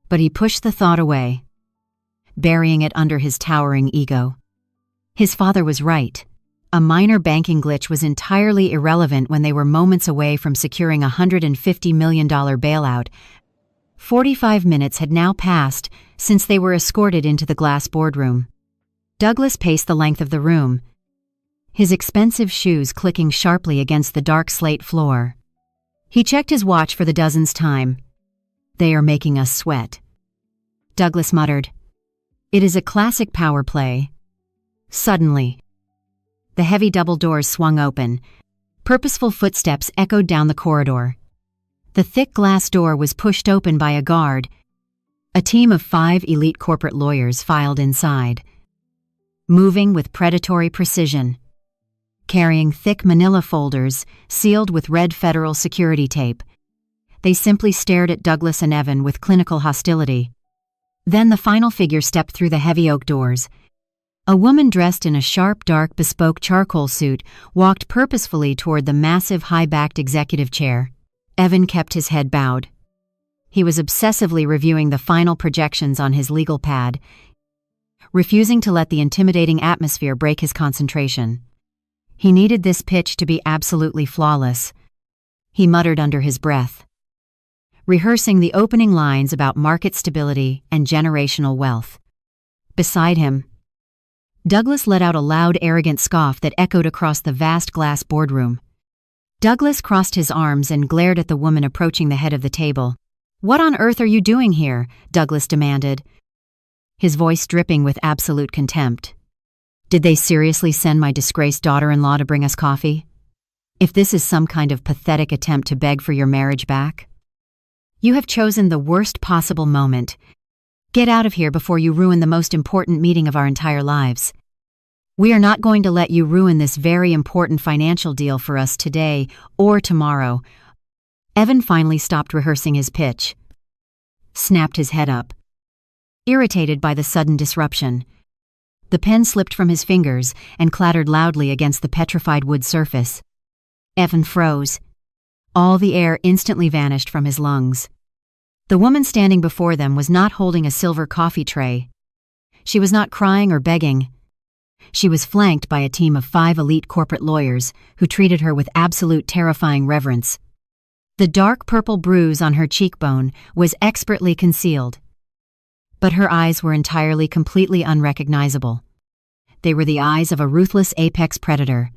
but he pushed the thought away, burying it under his towering ego. His father was right. A minor banking glitch was entirely irrelevant when they were moments away from securing a $150 million bailout. 45 minutes had now passed since they were escorted into the glass boardroom. Douglas paced the length of the room, his expensive shoes clicking sharply against the dark slate floor. He checked his watch for the dozenth time. "They are making us sweat," Douglas muttered. "It is a classic power play." Suddenly, the heavy double doors swung open. Purposeful footsteps echoed down the corridor. The thick glass door was pushed open by a guard. A team of 5 elite corporate lawyers filed inside, moving with predatory precision, carrying thick manila folders sealed with red federal security tape. They simply stared at Douglas and Evan with clinical hostility. Then the final figure stepped through the heavy oak doors. A woman dressed in a sharp, dark, bespoke charcoal suit walked purposefully toward the massive, high-backed executive chair. Evan kept his head bowed. He was obsessively reviewing the final projections on his legal pad, refusing to let the intimidating atmosphere break his concentration. He needed this pitch to be absolutely flawless. He muttered under his breath, rehearsing the opening lines about market stability and generational wealth. Beside him, Douglas let out a loud, arrogant scoff that echoed across the vast glass boardroom. Douglas crossed his arms and glared at the woman approaching the head of the table. "What on earth are you doing here?" Douglas demanded, his voice dripping with absolute contempt. "Did they seriously send my disgraced daughter-in-law to bring us coffee? If this is some kind of pathetic attempt to beg for your marriage back, you have chosen the worst possible moment. Get out of here before you ruin the most important meeting of our entire lives. We are not going to let you ruin this very important financial deal for us today or tomorrow." Evan finally stopped rehearsing his pitch, snapped his head up, irritated by the sudden disruption. The pen slipped from his fingers and clattered loudly against the petrified wood surface. Evan froze. All the air instantly vanished from his lungs. The woman standing before them was not holding a silver coffee tray. She was not crying or begging. She was flanked by a team of 5 elite corporate lawyers who treated her with absolute terrifying reverence. The dark purple bruise on her cheekbone was expertly concealed, but her eyes were entirely, completely unrecognizable. They were the eyes of a ruthless apex predator.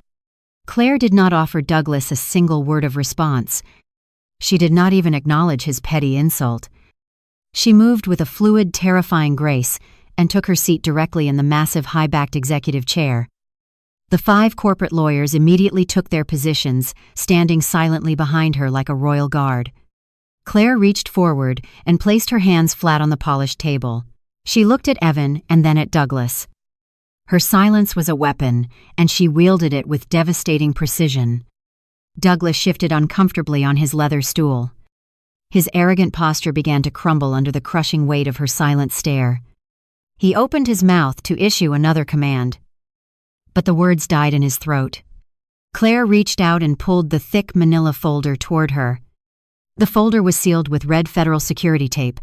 Claire did not offer Douglas a single word of response. She did not even acknowledge his petty insult. She moved with a fluid, terrifying grace and took her seat directly in the massive, high-backed executive chair. The 5 corporate lawyers immediately took their positions, standing silently behind her like a royal guard. Claire reached forward and placed her hands flat on the polished table. She looked at Evan and then at Douglas. Her silence was a weapon, and she wielded it with devastating precision. Douglas shifted uncomfortably on his leather stool. His arrogant posture began to crumble under the crushing weight of her silent stare. He opened his mouth to issue another command, but the words died in his throat. Claire reached out and pulled the thick manila folder toward her. The folder was sealed with red federal security tape.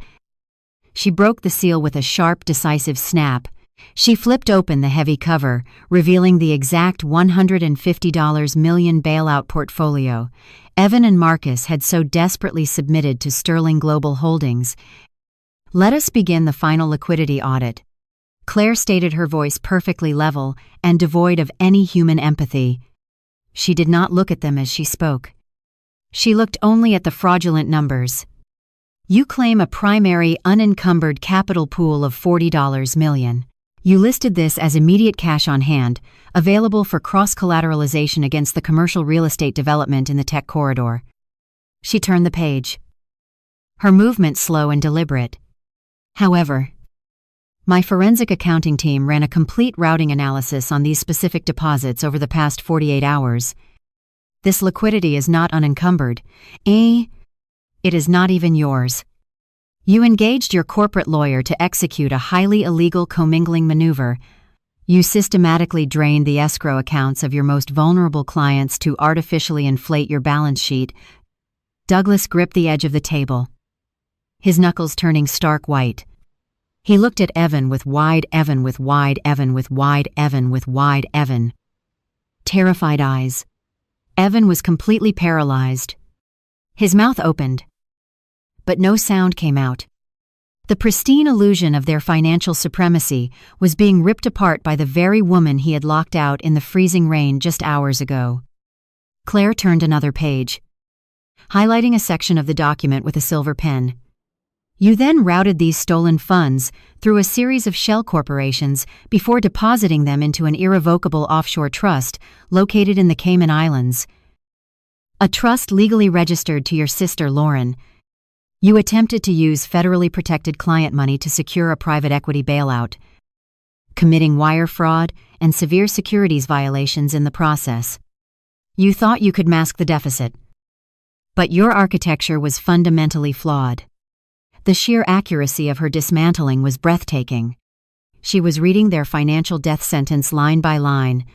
She broke the seal with a sharp, decisive snap. She flipped open the heavy cover, revealing the exact $150 million bailout portfolio Evan and Marcus had so desperately submitted to Sterling Global Holdings. "Let us begin the final liquidity audit," Claire stated, her voice perfectly level and devoid of any human empathy. She did not look at them as she spoke. She looked only at the fraudulent numbers. "You claim a primary unencumbered capital pool of $40 million. You listed this as immediate cash on hand, available for cross-collateralization against the commercial real estate development in the tech corridor." She turned the page, her movement slow and deliberate. "However, my forensic accounting team ran a complete routing analysis on these specific deposits over the past 48 hours. This liquidity is not unencumbered. It is not even yours. You engaged your corporate lawyer to execute a highly illegal commingling maneuver. You systematically drained the escrow accounts of your most vulnerable clients to artificially inflate your balance sheet." Douglas gripped the edge of the table, his knuckles turning stark white. He looked at Evan with wide terrified eyes. Evan was completely paralyzed. His mouth opened, but no sound came out. The pristine illusion of their financial supremacy was being ripped apart by the very woman he had locked out in the freezing rain just hours ago. Claire turned another page, highlighting a section of the document with a silver pen. "You then routed these stolen funds through a series of shell corporations before depositing them into an irrevocable offshore trust located in the Cayman Islands. A trust legally registered to your sister Lauren. You attempted to use federally protected client money to secure a private equity bailout, committing wire fraud and severe securities violations in the process. You thought you could mask the deficit, but your architecture was fundamentally flawed." The sheer accuracy of her dismantling was breathtaking. She was reading their financial death sentence line by line,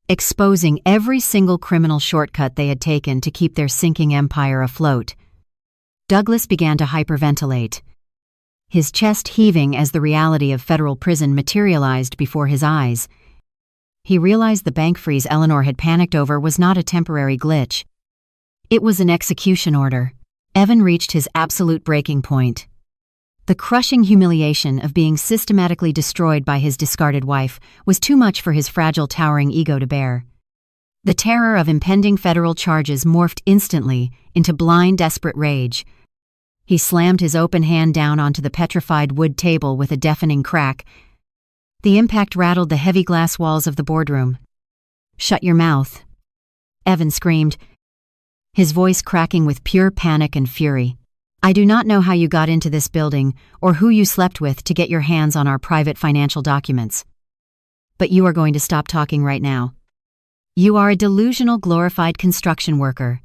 exposing every single criminal shortcut they had taken to keep their sinking empire afloat. Douglas began to hyperventilate, his chest heaving as the reality of federal prison materialized before his eyes. He realized the bank freeze Eleanor had panicked over was not a temporary glitch. It was an execution order. Evan reached his absolute breaking point. The crushing humiliation of being systematically destroyed by his discarded wife was too much for his fragile, towering ego to bear. The terror of impending federal charges morphed instantly into blind, desperate rage. He slammed his open hand down onto the petrified wood table with a deafening crack. The impact rattled the heavy glass walls of the boardroom. "Shut your mouth," Evan screamed, his voice cracking with pure panic and fury. "I do not know how you got into this building or who you slept with to get your hands on our private financial documents. But you are going to stop talking right now. You are a delusional, glorified construction worker.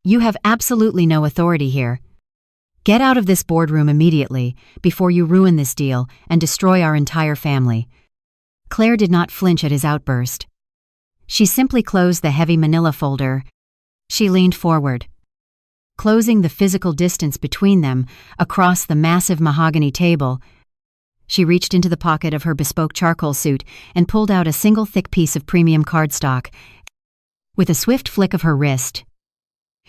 You have absolutely no authority here. Get out of this boardroom immediately before you ruin this deal and destroy our entire family." Claire did not flinch at his outburst. She simply closed the heavy manila folder. She leaned forward, closing the physical distance between them across the massive mahogany table. She reached into the pocket of her bespoke charcoal suit and pulled out a single thick piece of premium cardstock. With a swift flick of her wrist,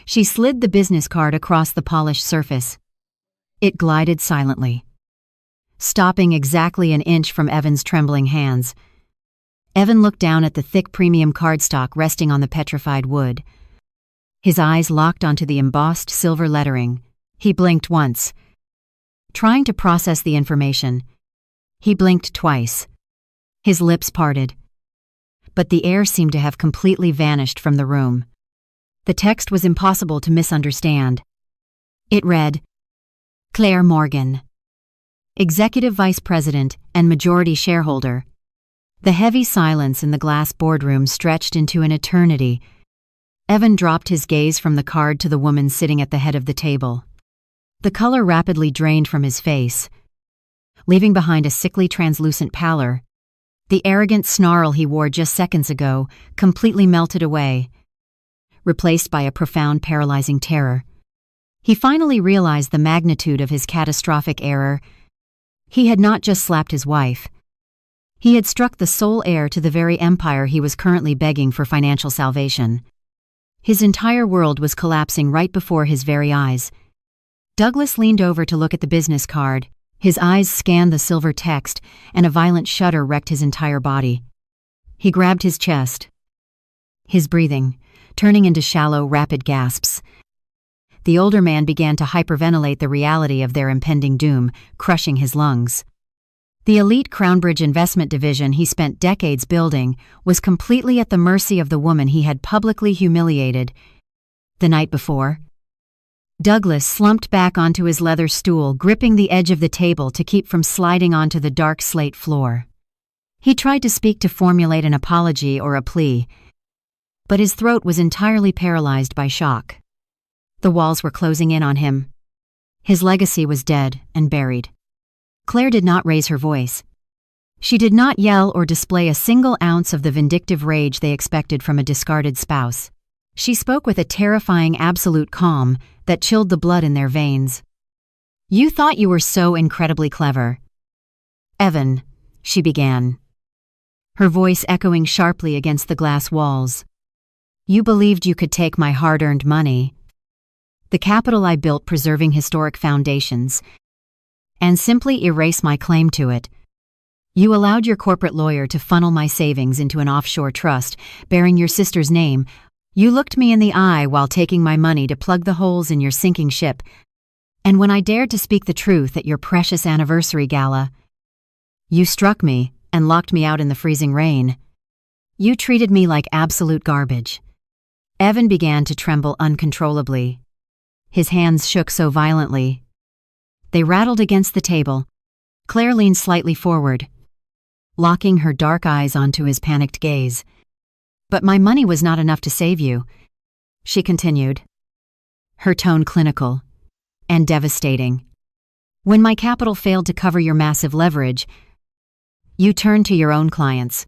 she slid the business card across the polished surface. It glided silently, stopping exactly an inch from Evan's trembling hands. Evan looked down at the thick premium cardstock resting on the petrified wood. His eyes locked onto the embossed silver lettering. He blinked once, trying to process the information. He blinked twice. His lips parted, but the air seemed to have completely vanished from the room. The text was impossible to misunderstand. It read, "Claire Morgan, Executive Vice President and Majority Shareholder." The heavy silence in the glass boardroom stretched into an eternity. Evan dropped his gaze from the card to the woman sitting at the head of the table. The color rapidly drained from his face, leaving behind a sickly translucent pallor. The arrogant snarl he wore just seconds ago completely melted away, replaced by a profound, paralyzing terror. He finally realized the magnitude of his catastrophic error. He had not just slapped his wife. He had struck the sole heir to the very empire he was currently begging for financial salvation. His entire world was collapsing right before his very eyes. Douglas leaned over to look at the business card. His eyes scanned the silver text, and a violent shudder wrecked his entire body. He grabbed his chest, his breathing turning into shallow, rapid gasps. The older man began to hyperventilate the reality of their impending doom, crushing his lungs. The elite Crownbridge investment division he spent decades building was completely at the mercy of the woman he had publicly humiliated the night before. Douglas slumped back onto his leather stool, gripping the edge of the table to keep from sliding onto the dark slate floor. He tried to speak, to formulate an apology or a plea, but his throat was entirely paralyzed by shock. The walls were closing in on him. His legacy was dead and buried. Claire did not raise her voice. She did not yell or display a single ounce of the vindictive rage they expected from a discarded spouse. She spoke with a terrifying absolute calm that chilled the blood in their veins. "You thought you were so incredibly clever, Evan," she began, her voice echoing sharply against the glass walls. "You believed you could take my hard-earned money, the capital I built preserving historic foundations, and simply erase my claim to it. You allowed your corporate lawyer to funnel my savings into an offshore trust bearing your sister's name. You looked me in the eye while taking my money to plug the holes in your sinking ship. And when I dared to speak the truth at your precious anniversary gala, you struck me and locked me out in the freezing rain. You treated me like absolute garbage." Evan began to tremble uncontrollably. His hands shook so violently they rattled against the table. Claire leaned slightly forward, locking her dark eyes onto his panicked gaze. "But my money was not enough to save you," she continued, her tone clinical and devastating. "When my capital failed to cover your massive leverage, you turned to your own clients.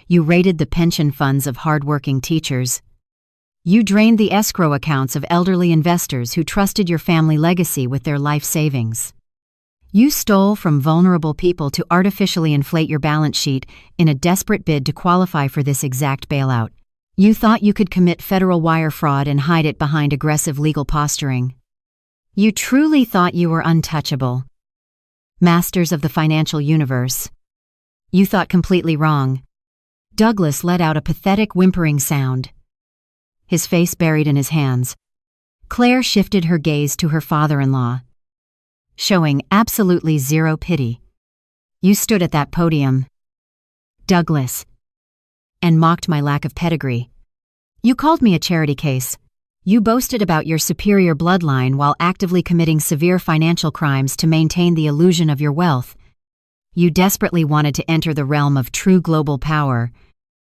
You raided the pension funds of hard-working teachers. You drained the escrow accounts of elderly investors who trusted your family legacy with their life savings. You stole from vulnerable people to artificially inflate your balance sheet in a desperate bid to qualify for this exact bailout. You thought you could commit federal wire fraud and hide it behind aggressive legal posturing. You truly thought you were untouchable, masters of the financial universe. You thought completely wrong. Douglas let out a pathetic whimpering sound, his face buried in his hands. Claire shifted her gaze to her father-in-law, showing absolutely zero pity. You stood at that podium, Douglas, and mocked my lack of pedigree. You called me a charity case. You boasted about your superior bloodline while actively committing severe financial crimes to maintain the illusion of your wealth. You desperately wanted to enter the realm of true global power.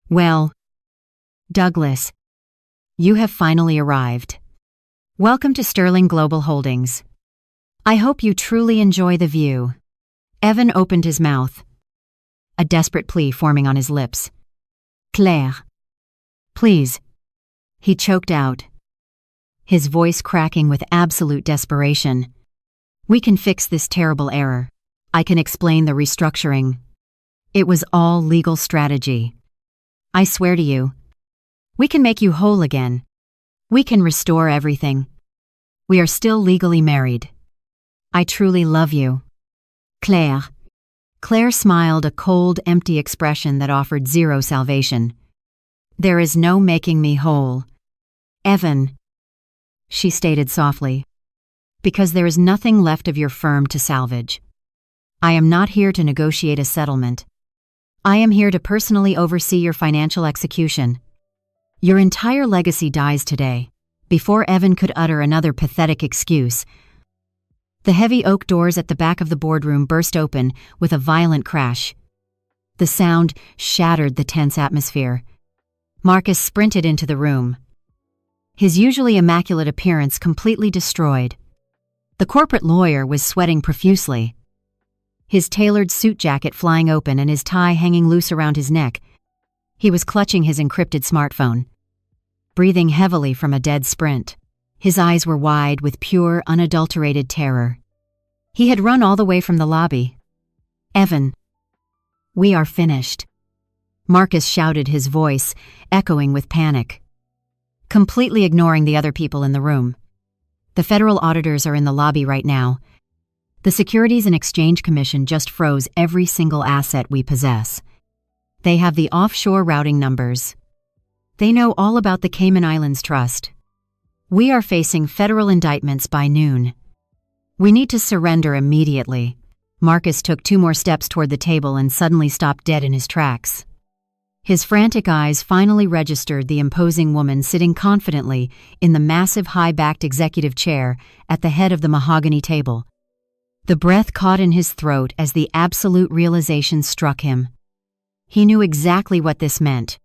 Well, Douglas, you have finally arrived. Welcome to Sterling Global Holdings. I hope you truly enjoy the view. Evan opened his mouth, a desperate plea forming on his lips. Claire, please, he choked out, his voice cracking with absolute desperation. We can fix this terrible error. I can explain the restructuring. It was all legal strategy. I swear to you, we can make you whole again. We can restore everything. We are still legally married. I truly love you. Claire. Claire smiled, a cold, empty expression that offered zero salvation. There is no making me whole. Evan, she stated softly, because there is nothing left of your firm to salvage. I am not here to negotiate a settlement. I am here to personally oversee your financial execution. Your entire legacy dies today. Before Evan could utter another pathetic excuse, the heavy oak doors at the back of the boardroom burst open with a violent crash. The sound shattered the tense atmosphere. Marcus sprinted into the room, his usually immaculate appearance completely destroyed. The corporate lawyer was sweating profusely, his tailored suit jacket flying open and his tie hanging loose around his neck. He was clutching his encrypted smartphone, breathing heavily from a dead sprint. His eyes were wide with pure, unadulterated terror. He had run all the way from the lobby. Evan, we are finished. Marcus shouted, his voice echoing with panic, completely ignoring the other people in the room. The federal auditors are in the lobby right now. The Securities and Exchange Commission just froze every single asset we possess. They have the offshore routing numbers. They know all about the Cayman Islands Trust. We are facing federal indictments by noon. We need to surrender immediately. Marcus took 2 more steps toward the table and suddenly stopped dead in his tracks. His frantic eyes finally registered the imposing woman sitting confidently in the massive high-backed executive chair at the head of the mahogany table. The breath caught in his throat as the absolute realization struck him. He knew exactly what this meant.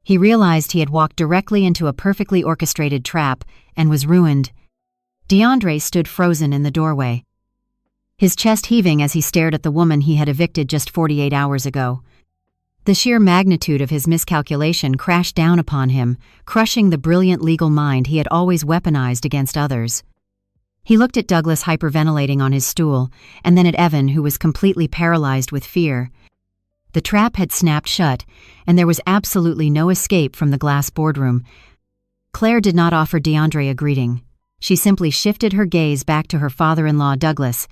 He realized he had walked directly into a perfectly orchestrated trap and was ruined. DeAndre stood frozen in the doorway, his chest heaving as he stared at the woman he had evicted just 48 hours ago. The sheer magnitude of his miscalculation crashed down upon him, crushing the brilliant legal mind he had always weaponized against others. He looked at Douglas hyperventilating on his stool, and then at Evan, who was completely paralyzed with fear. The trap had snapped shut, and there was absolutely no escape from the glass boardroom. Claire did not offer DeAndre a greeting. She simply shifted her gaze back to her father-in-law, Douglas.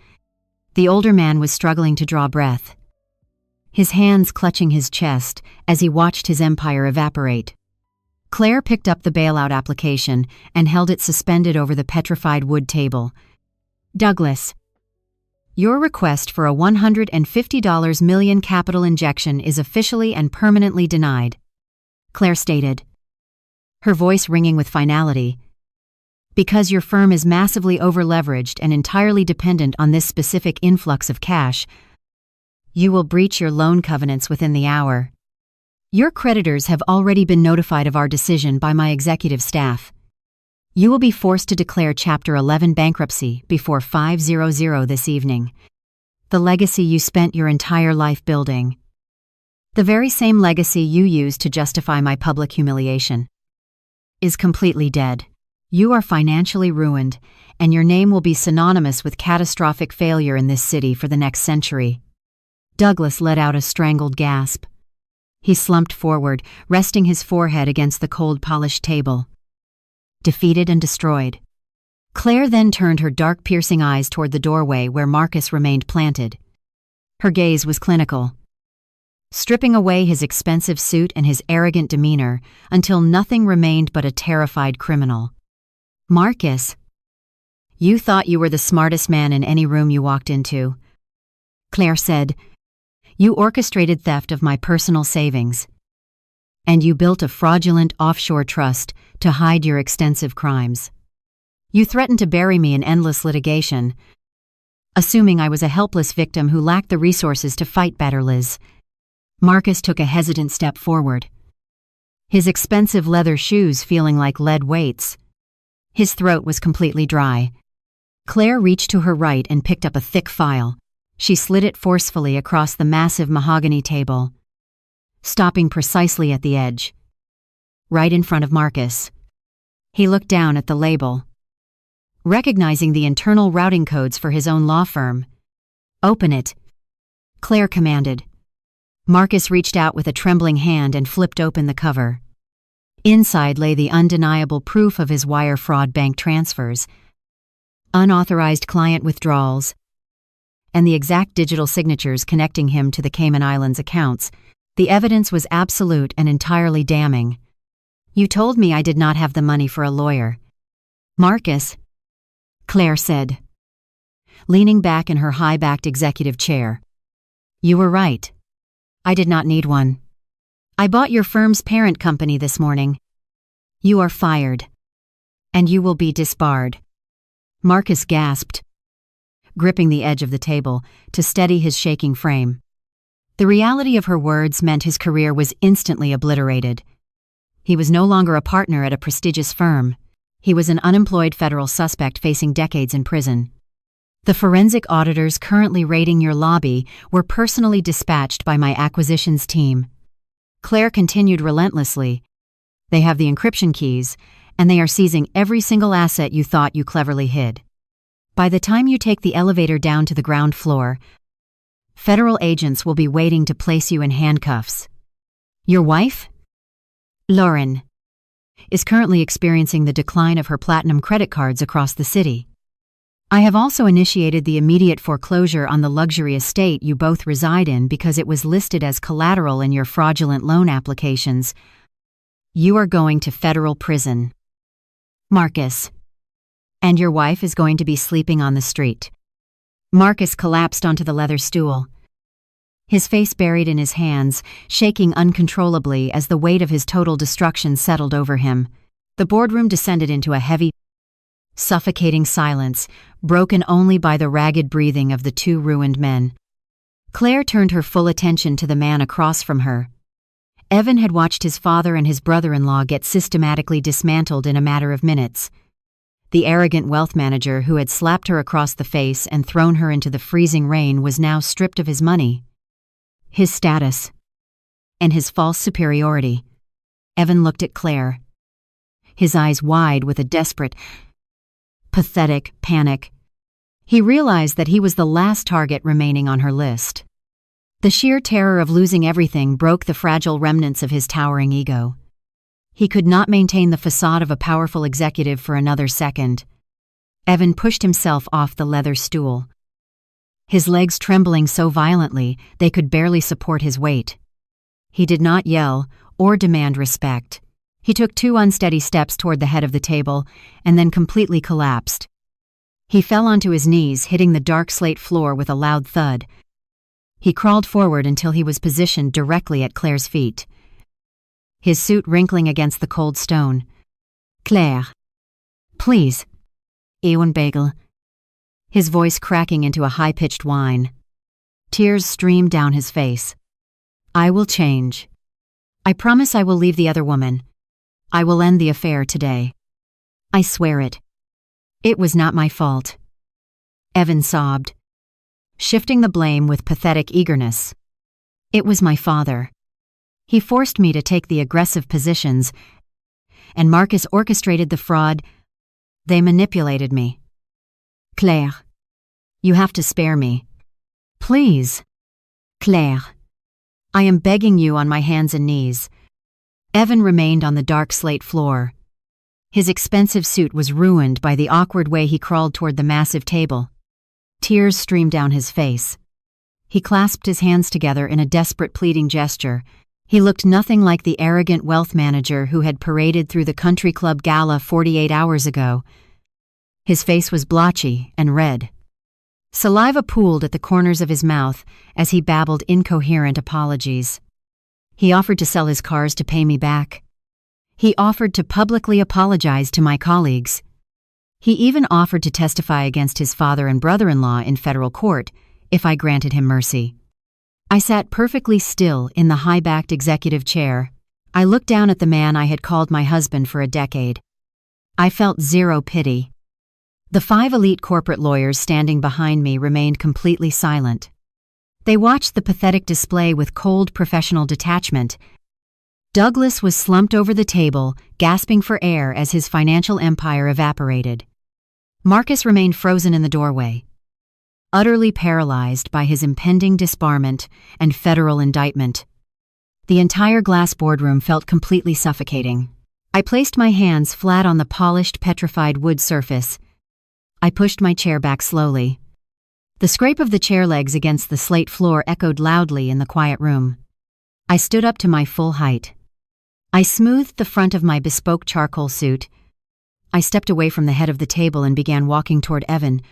The older man was struggling to draw breath, his hands clutching his chest as he watched his empire evaporate. Claire picked up the bailout application and held it suspended over the petrified wood table. Douglas, your request for a $150 million capital injection is officially and permanently denied, Claire stated, her voice ringing with finality. Because your firm is massively over-leveraged and entirely dependent on this specific influx of cash, you will breach your loan covenants within the hour. Your creditors have already been notified of our decision by my executive staff. You will be forced to declare Chapter 11 bankruptcy before 5:00 this evening. The legacy you spent your entire life building. The very same legacy you used to justify my public humiliation is completely dead. You are financially ruined, and your name will be synonymous with catastrophic failure in this city for the next century. Douglas let out a strangled gasp. He slumped forward, resting his forehead against the cold polished table. Defeated and destroyed. Claire then turned her dark piercing eyes toward the doorway where Marcus remained planted. Her gaze was clinical, stripping away his expensive suit and his arrogant demeanor until nothing remained but a terrified criminal. "Marcus, you thought you were the smartest man in any room you walked into," Claire said. "You orchestrated theft of my personal savings. And you built a fraudulent offshore trust to hide your extensive crimes. You threatened to bury me in endless litigation, assuming I was a helpless victim who lacked the resources to fight better, Liz." Marcus took a hesitant step forward, his expensive leather shoes feeling like lead weights. His throat was completely dry. Claire reached to her right and picked up a thick file. She slid it forcefully across the massive mahogany table, stopping precisely at the edge, right in front of Marcus. He looked down at the label, recognizing the internal routing codes for his own law firm. "Open it," Claire commanded. Marcus reached out with a trembling hand and flipped open the cover. Inside lay the undeniable proof of his wire fraud bank transfers, unauthorized client withdrawals, and the exact digital signatures connecting him to the Cayman Islands accounts. The evidence was absolute and entirely damning. "You told me I did not have the money for a lawyer, Marcus," Claire said, leaning back in her high-backed executive chair. "You were right. I did not need one. I bought your firm's parent company this morning. You are fired, and you will be disbarred." Marcus gasped, gripping the edge of the table to steady his shaking frame. The reality of her words meant his career was instantly obliterated. He was no longer a partner at a prestigious firm. He was an unemployed federal suspect facing decades in prison. "The forensic auditors currently raiding your lobby were personally dispatched by my acquisitions team," Claire continued relentlessly. "They have the encryption keys, and they are seizing every single asset you thought you cleverly hid. By the time you take the elevator down to the ground floor, federal agents will be waiting to place you in handcuffs. Your wife, Lauren, is currently experiencing the decline of her platinum credit cards across the city. I have also initiated the immediate foreclosure on the luxury estate you both reside in because it was listed as collateral in your fraudulent loan applications. You are going to federal prison, Marcus. And your wife is going to be sleeping on the street." Marcus collapsed onto the leather stool, his face buried in his hands, shaking uncontrollably as the weight of his total destruction settled over him. The boardroom descended into a heavy, suffocating silence, broken only by the ragged breathing of the two ruined men. Claire turned her full attention to the man across from her. Evan had watched his father and his brother-in-law get systematically dismantled in a matter of minutes. The arrogant wealth manager who had slapped her across the face and thrown her into the freezing rain was now stripped of his money, his status, and his false superiority. Evan looked at Claire, his eyes wide with a desperate, pathetic panic. He realized that he was the last target remaining on her list. The sheer terror of losing everything broke the fragile remnants of his towering ego. He could not maintain the facade of a powerful executive for another second. Evan pushed himself off the leather stool, his legs trembling so violently they could barely support his weight. He did not yell or demand respect. He took 2 unsteady steps toward the head of the table and then completely collapsed. He fell onto his knees, hitting the dark slate floor with a loud thud. He crawled forward until he was positioned directly at Claire's feet, his suit wrinkling against the cold stone. "Claire, please, Ewan Bagel," his voice cracking into a high-pitched whine. Tears streamed down his face. "I will change. I promise I will leave the other woman. I will end the affair today. I swear it. It was not my fault." Evan sobbed, shifting the blame with pathetic eagerness. "It was my father. He forced me to take the aggressive positions, and Marcus orchestrated the fraud. They manipulated me. Claire, you have to spare me. Please. Claire, I am begging you on my hands and knees." Evan remained on the dark slate floor. His expensive suit was ruined by the awkward way he crawled toward the massive table. Tears streamed down his face. He clasped his hands together in a desperate pleading gesture. He looked nothing like the arrogant wealth manager who had paraded through the country club Gala 48 hours ago. His face was blotchy and red. Saliva pooled at the corners of his mouth as he babbled incoherent apologies. He offered to sell his cars to pay me back. He offered to publicly apologize to my colleagues. He even offered to testify against his father and brother-in-law in federal court if I granted him mercy. I sat perfectly still in the high-backed executive chair. I looked down at the man I had called my husband for a decade. I felt zero pity. The 5 elite corporate lawyers standing behind me remained completely silent. They watched the pathetic display with cold professional detachment. Douglas was slumped over the table, gasping for air as his financial empire evaporated. Marcus remained frozen in the doorway, utterly paralyzed by his impending disbarment and federal indictment. The entire glass boardroom felt completely suffocating. I placed my hands flat on the polished, petrified wood surface. I pushed my chair back slowly. The scrape of the chair legs against the slate floor echoed loudly in the quiet room. I stood up to my full height. I smoothed the front of my bespoke charcoal suit. I stepped away from the head of the table and began walking toward Evan.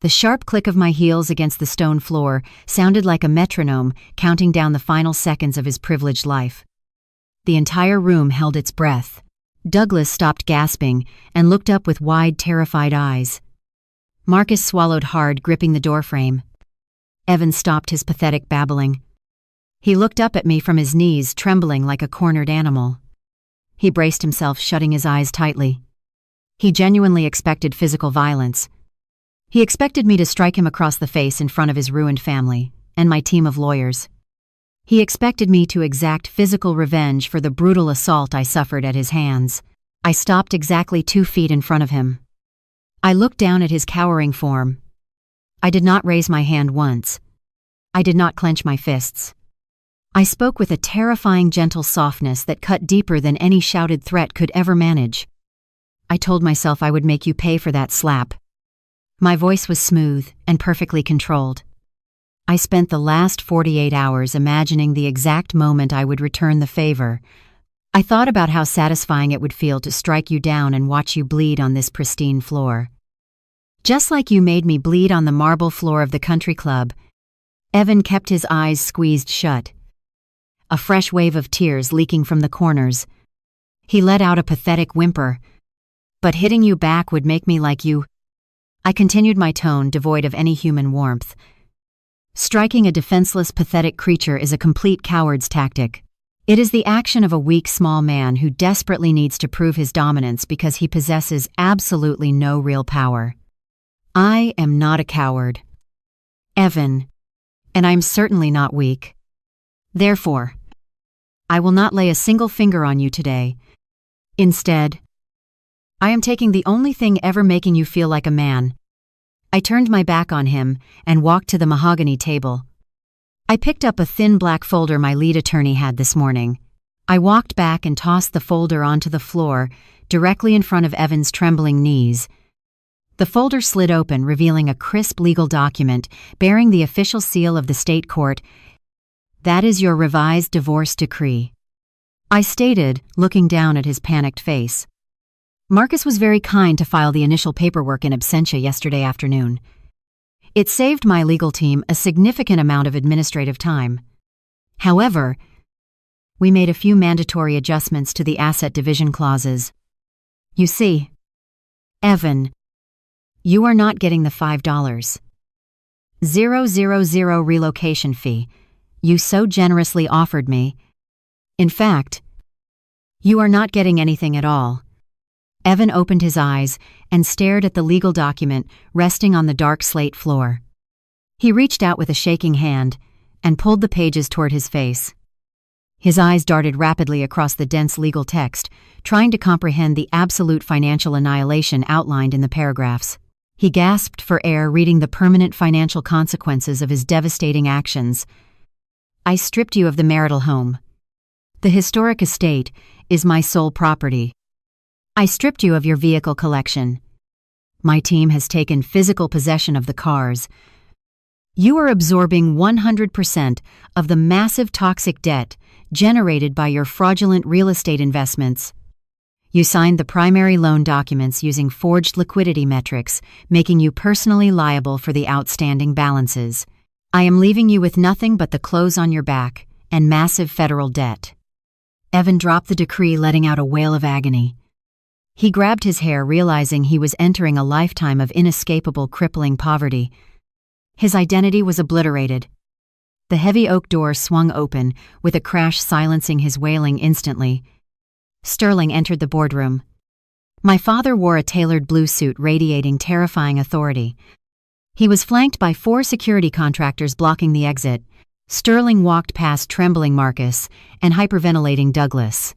The sharp click of my heels against the stone floor sounded like a metronome counting down the final seconds of his privileged life. The entire room held its breath. Douglas stopped gasping and looked up with wide, terrified eyes. Marcus swallowed hard, gripping the doorframe. Evan stopped his pathetic babbling. He looked up at me from his knees, trembling like a cornered animal. He braced himself, shutting his eyes tightly. He genuinely expected physical violence. He expected me to strike him across the face in front of his ruined family and my team of lawyers. He expected me to exact physical revenge for the brutal assault I suffered at his hands. I stopped exactly 2 feet in front of him. I looked down at his cowering form. I did not raise my hand once. I did not clench my fists. I spoke with a terrifying, gentle softness that cut deeper than any shouted threat could ever manage. I told myself I would make you pay for that slap. My voice was smooth and perfectly controlled. I spent the last 48 hours imagining the exact moment I would return the favor. I thought about how satisfying it would feel to strike you down and watch you bleed on this pristine floor. Just like you made me bleed on the marble floor of the country club. Evan kept his eyes squeezed shut, a fresh wave of tears leaking from the corners. He let out a pathetic whimper. But hitting you back would make me like you. I continued my tone, devoid of any human warmth. Striking a defenseless, pathetic creature is a complete coward's tactic. It is the action of a weak, small man who desperately needs to prove his dominance because he possesses absolutely no real power. I am not a coward, Evan, and I'm certainly not weak. Therefore, I will not lay a single finger on you today. Instead, I am taking the only thing ever making you feel like a man. I turned my back on him and walked to the mahogany table. I picked up a thin black folder my lead attorney had this morning. I walked back and tossed the folder onto the floor, directly in front of Evan's trembling knees. The folder slid open, revealing a crisp legal document bearing the official seal of the state court. "That is your revised divorce decree," I stated, looking down at his panicked face. Marcus was very kind to file the initial paperwork in absentia yesterday afternoon. It saved my legal team a significant amount of administrative time. However, we made a few mandatory adjustments to the asset division clauses. You see, Evan, you are not getting the $5,000 relocation fee you so generously offered me. In fact, you are not getting anything at all. Evan opened his eyes and stared at the legal document resting on the dark slate floor. He reached out with a shaking hand and pulled the pages toward his face. His eyes darted rapidly across the dense legal text, trying to comprehend the absolute financial annihilation outlined in the paragraphs. He gasped for air, reading the permanent financial consequences of his devastating actions. I stripped you of the marital home. The historic estate is my sole property. I stripped you of your vehicle collection. My team has taken physical possession of the cars. You are absorbing 100% of the massive toxic debt generated by your fraudulent real estate investments. You signed the primary loan documents using forged liquidity metrics, making you personally liable for the outstanding balances. I am leaving you with nothing but the clothes on your back and massive federal debt." Evan dropped the decree, letting out a wail of agony. He grabbed his hair, realizing he was entering a lifetime of inescapable, crippling poverty. His identity was obliterated. The heavy oak door swung open, with a crash silencing his wailing instantly. Sterling entered the boardroom. My father wore a tailored blue suit radiating terrifying authority. He was flanked by 4 security contractors blocking the exit. Sterling walked past trembling Marcus and hyperventilating Douglas.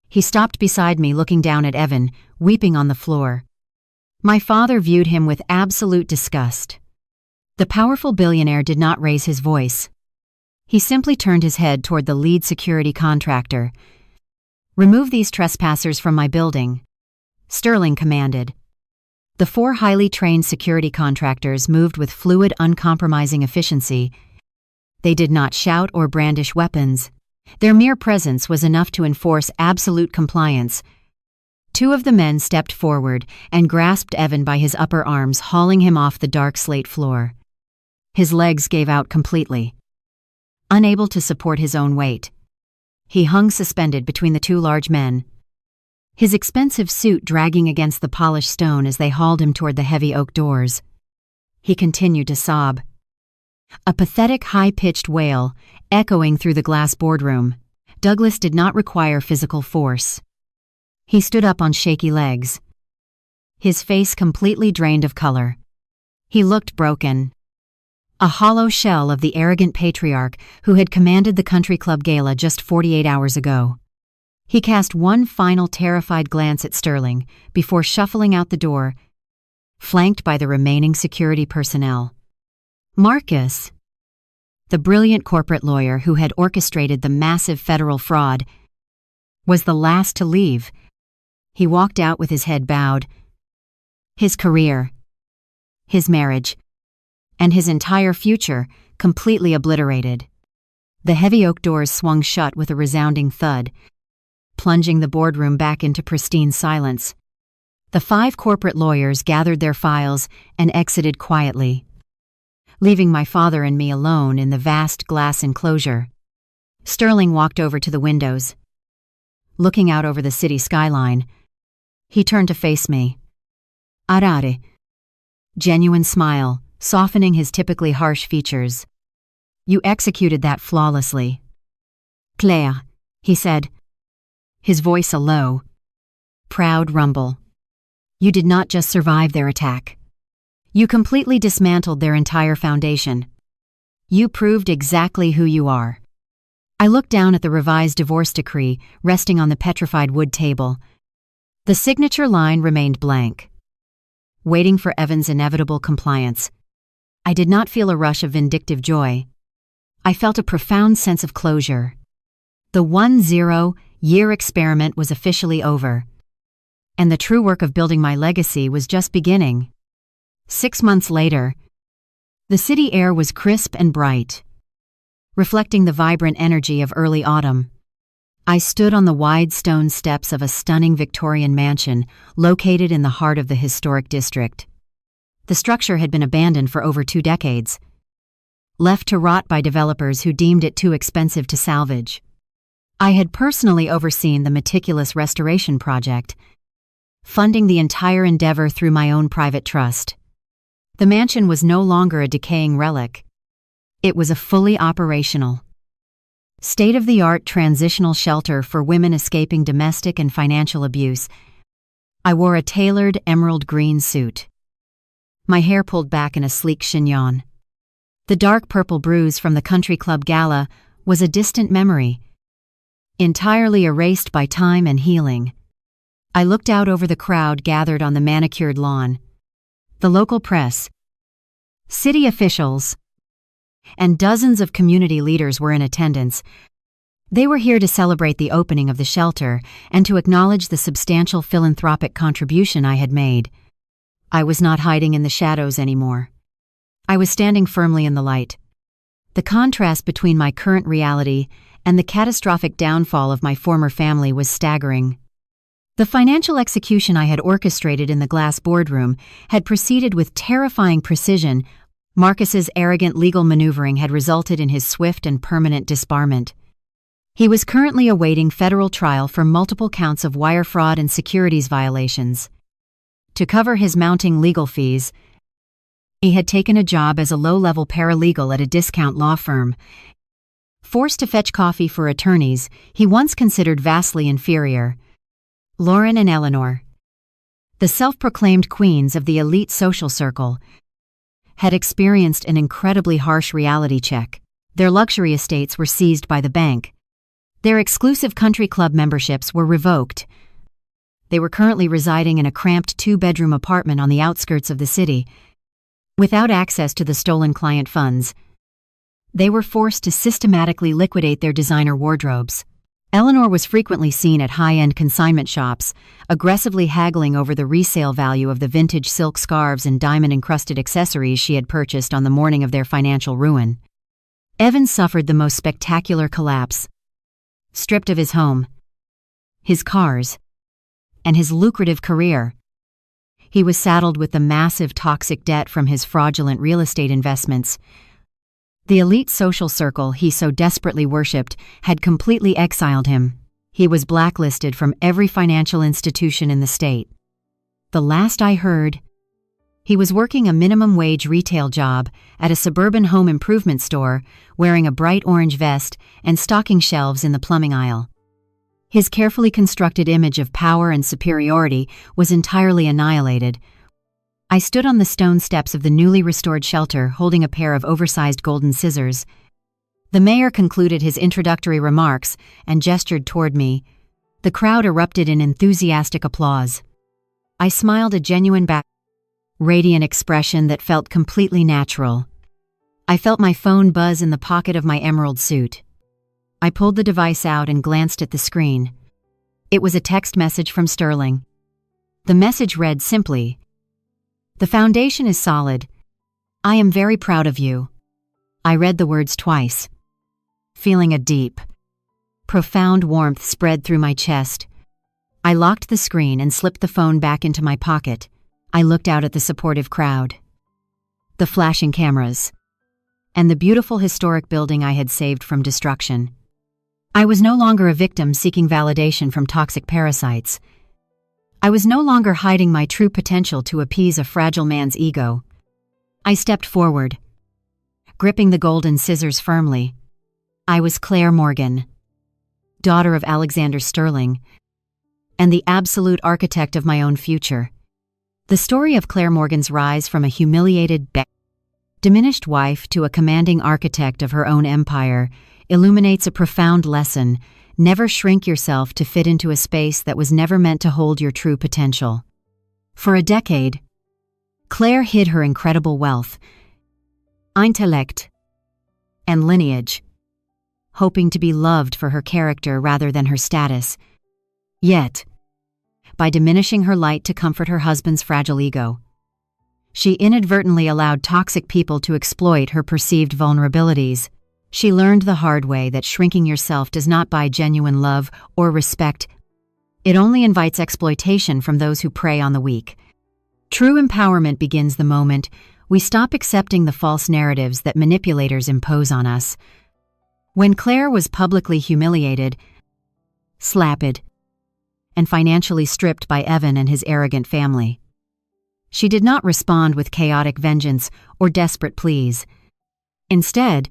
He stopped beside me, looking down at Evan, weeping on the floor. My father viewed him with absolute disgust. The powerful billionaire did not raise his voice. He simply turned his head toward the lead security contractor. "Remove these trespassers from my building," Sterling commanded. The 4 highly trained security contractors moved with fluid, uncompromising efficiency. They did not shout or brandish weapons. Their mere presence was enough to enforce absolute compliance. 2 of the men stepped forward and grasped Evan by his upper arms, hauling him off the dark slate floor. His legs gave out completely. Unable to support his own weight, he hung suspended between the 2 large men, his expensive suit dragging against the polished stone as they hauled him toward the heavy oak doors. He continued to sob, a pathetic, high-pitched wail echoing through the glass boardroom. Douglas did not require physical force. He stood up on shaky legs, his face completely drained of color. He looked broken, a hollow shell of the arrogant patriarch who had commanded the country club Gala just 48 hours ago. He cast one final terrified glance at Sterling before shuffling out the door, flanked by the remaining security personnel. Marcus, the brilliant corporate lawyer who had orchestrated the massive federal fraud, was the last to leave. He walked out with his head bowed. His career, his marriage, and his entire future completely obliterated. The heavy oak doors swung shut with a resounding thud, plunging the boardroom back into pristine silence. The 5 corporate lawyers gathered their files and exited quietly, leaving my father and me alone in the vast glass enclosure. Sterling walked over to the windows, looking out over the city skyline. He turned to face me. "Arare." Genuine smile, softening his typically harsh features. "You executed that flawlessly." "Claire," he said, his voice a low, proud rumble. "You did not just survive their attack. You completely dismantled their entire foundation. You proved exactly who you are." I looked down at the revised divorce decree resting on the petrified wood table. The signature line remained blank, waiting for Evan's inevitable compliance. I did not feel a rush of vindictive joy. I felt a profound sense of closure. The 10-year experiment was officially over, and the true work of building my legacy was just beginning. 6 months later, the city air was crisp and bright, reflecting the vibrant energy of early autumn. I stood on the wide stone steps of a stunning Victorian mansion located in the heart of the historic district. The structure had been abandoned for over 2 decades, left to rot by developers who deemed it too expensive to salvage. I had personally overseen the meticulous restoration project, funding the entire endeavor through my own private trust. The mansion was no longer a decaying relic. It was a fully operational, state-of-the-art transitional shelter for women escaping domestic and financial abuse. I wore a tailored emerald green suit, my hair pulled back in a sleek chignon. The dark purple bruise from the country club Gala was a distant memory, entirely erased by time and healing. I looked out over the crowd gathered on the manicured lawn. The local press, city officials, and dozens of community leaders were in attendance. They were here to celebrate the opening of the shelter and to acknowledge the substantial philanthropic contribution I had made. I was not hiding in the shadows anymore. I was standing firmly in the light. The contrast between my current reality and the catastrophic downfall of my former family was staggering. The financial execution I had orchestrated in the glass boardroom had proceeded with terrifying precision. Marcus's arrogant legal maneuvering had resulted in his swift and permanent disbarment. He was currently awaiting federal trial for multiple counts of wire fraud and securities violations. To cover his mounting legal fees, he had taken a job as a low-level paralegal at a discount law firm. Forced to fetch coffee for attorneys he once considered vastly inferior, Lauren and Eleanor, the self-proclaimed queens of the elite social circle, had experienced an incredibly harsh reality check. Their luxury estates were seized by the bank. Their exclusive country club memberships were revoked. They were currently residing in a cramped two-bedroom apartment on the outskirts of the city. Without access to the stolen client funds, they were forced to systematically liquidate their designer wardrobes. Eleanor was frequently seen at high-end consignment shops, aggressively haggling over the resale value of the vintage silk scarves and diamond-encrusted accessories she had purchased on the morning of their financial ruin. Evan suffered the most spectacular collapse. Stripped of his home, his cars, and his lucrative career, he was saddled with the massive toxic debt from his fraudulent real estate investments. The elite social circle he so desperately worshipped had completely exiled him. He was blacklisted from every financial institution in the state. The last I heard, he was working a minimum-wage retail job at a suburban home improvement store, wearing a bright orange vest and stocking shelves in the plumbing aisle. His carefully constructed image of power and superiority was entirely annihilated. I stood on the stone steps of the newly restored shelter holding a pair of oversized golden scissors. The mayor concluded his introductory remarks and gestured toward me. The crowd erupted in enthusiastic applause. I smiled a genuine radiant expression that felt completely natural. I felt my phone buzz in the pocket of my emerald suit. I pulled the device out and glanced at the screen. It was a text message from Sterling. The message read simply, "The foundation is solid. I am very proud of you." I read the words twice, feeling a deep, profound warmth spread through my chest. I locked the screen and slipped the phone back into my pocket. I looked out at the supportive crowd, the flashing cameras, and the beautiful historic building I had saved from destruction. I was no longer a victim seeking validation from toxic parasites. I was no longer hiding my true potential to appease a fragile man's ego. I stepped forward, gripping the golden scissors firmly. I was Claire Morgan, daughter of Alexander Sterling, and the absolute architect of my own future. The story of Claire Morgan's rise from a humiliated, diminished wife to a commanding architect of her own empire illuminates a profound lesson. Never shrink yourself to fit into a space that was never meant to hold your true potential. For a decade, Claire hid her incredible wealth, intellect, and lineage, hoping to be loved for her character rather than her status. Yet, by diminishing her light to comfort her husband's fragile ego, she inadvertently allowed toxic people to exploit her perceived vulnerabilities. She learned the hard way that shrinking yourself does not buy genuine love or respect. It only invites exploitation from those who prey on the weak. True empowerment begins the moment we stop accepting the false narratives that manipulators impose on us. When Claire was publicly humiliated, slapped, and financially stripped by Evan and his arrogant family, she did not respond with chaotic vengeance or desperate pleas. Instead,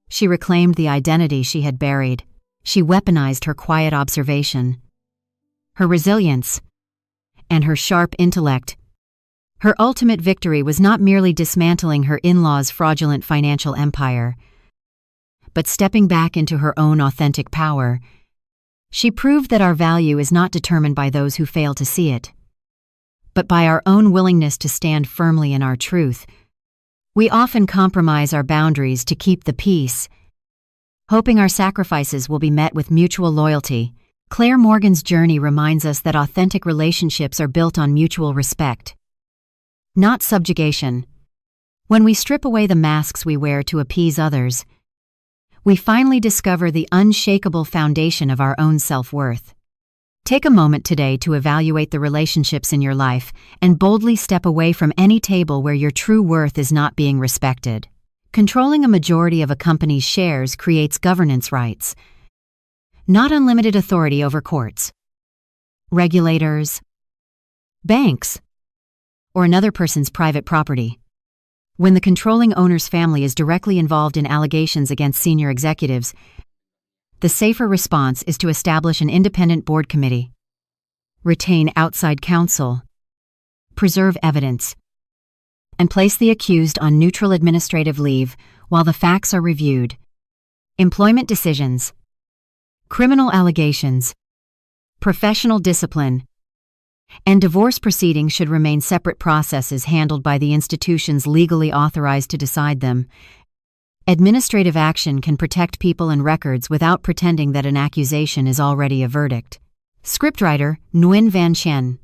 she reclaimed the identity she had buried. She weaponized her quiet observation, her resilience, and her sharp intellect. Her ultimate victory was not merely dismantling her in-laws' fraudulent financial empire, but stepping back into her own authentic power. She proved that our value is not determined by those who fail to see it, but by our own willingness to stand firmly in our truth. We often compromise our boundaries to keep the peace, hoping our sacrifices will be met with mutual loyalty. Claire Morgan's journey reminds us that authentic relationships are built on mutual respect, not subjugation. When we strip away the masks we wear to appease others, we finally discover the unshakable foundation of our own self-worth. Take a moment today to evaluate the relationships in your life and boldly step away from any table where your true worth is not being respected. Controlling a majority of a company's shares creates governance rights, not unlimited authority over courts, regulators, banks, or another person's private property. When the controlling owner's family is directly involved in allegations against senior executives, the safer response is to establish an independent board committee, retain outside counsel, preserve evidence, and place the accused on neutral administrative leave while the facts are reviewed. Employment decisions, criminal allegations, professional discipline, and divorce proceedings should remain separate processes handled by the institutions legally authorized to decide them. Administrative action can protect people and records without pretending that an accusation is already a verdict. Scriptwriter Nguyen Van Chien.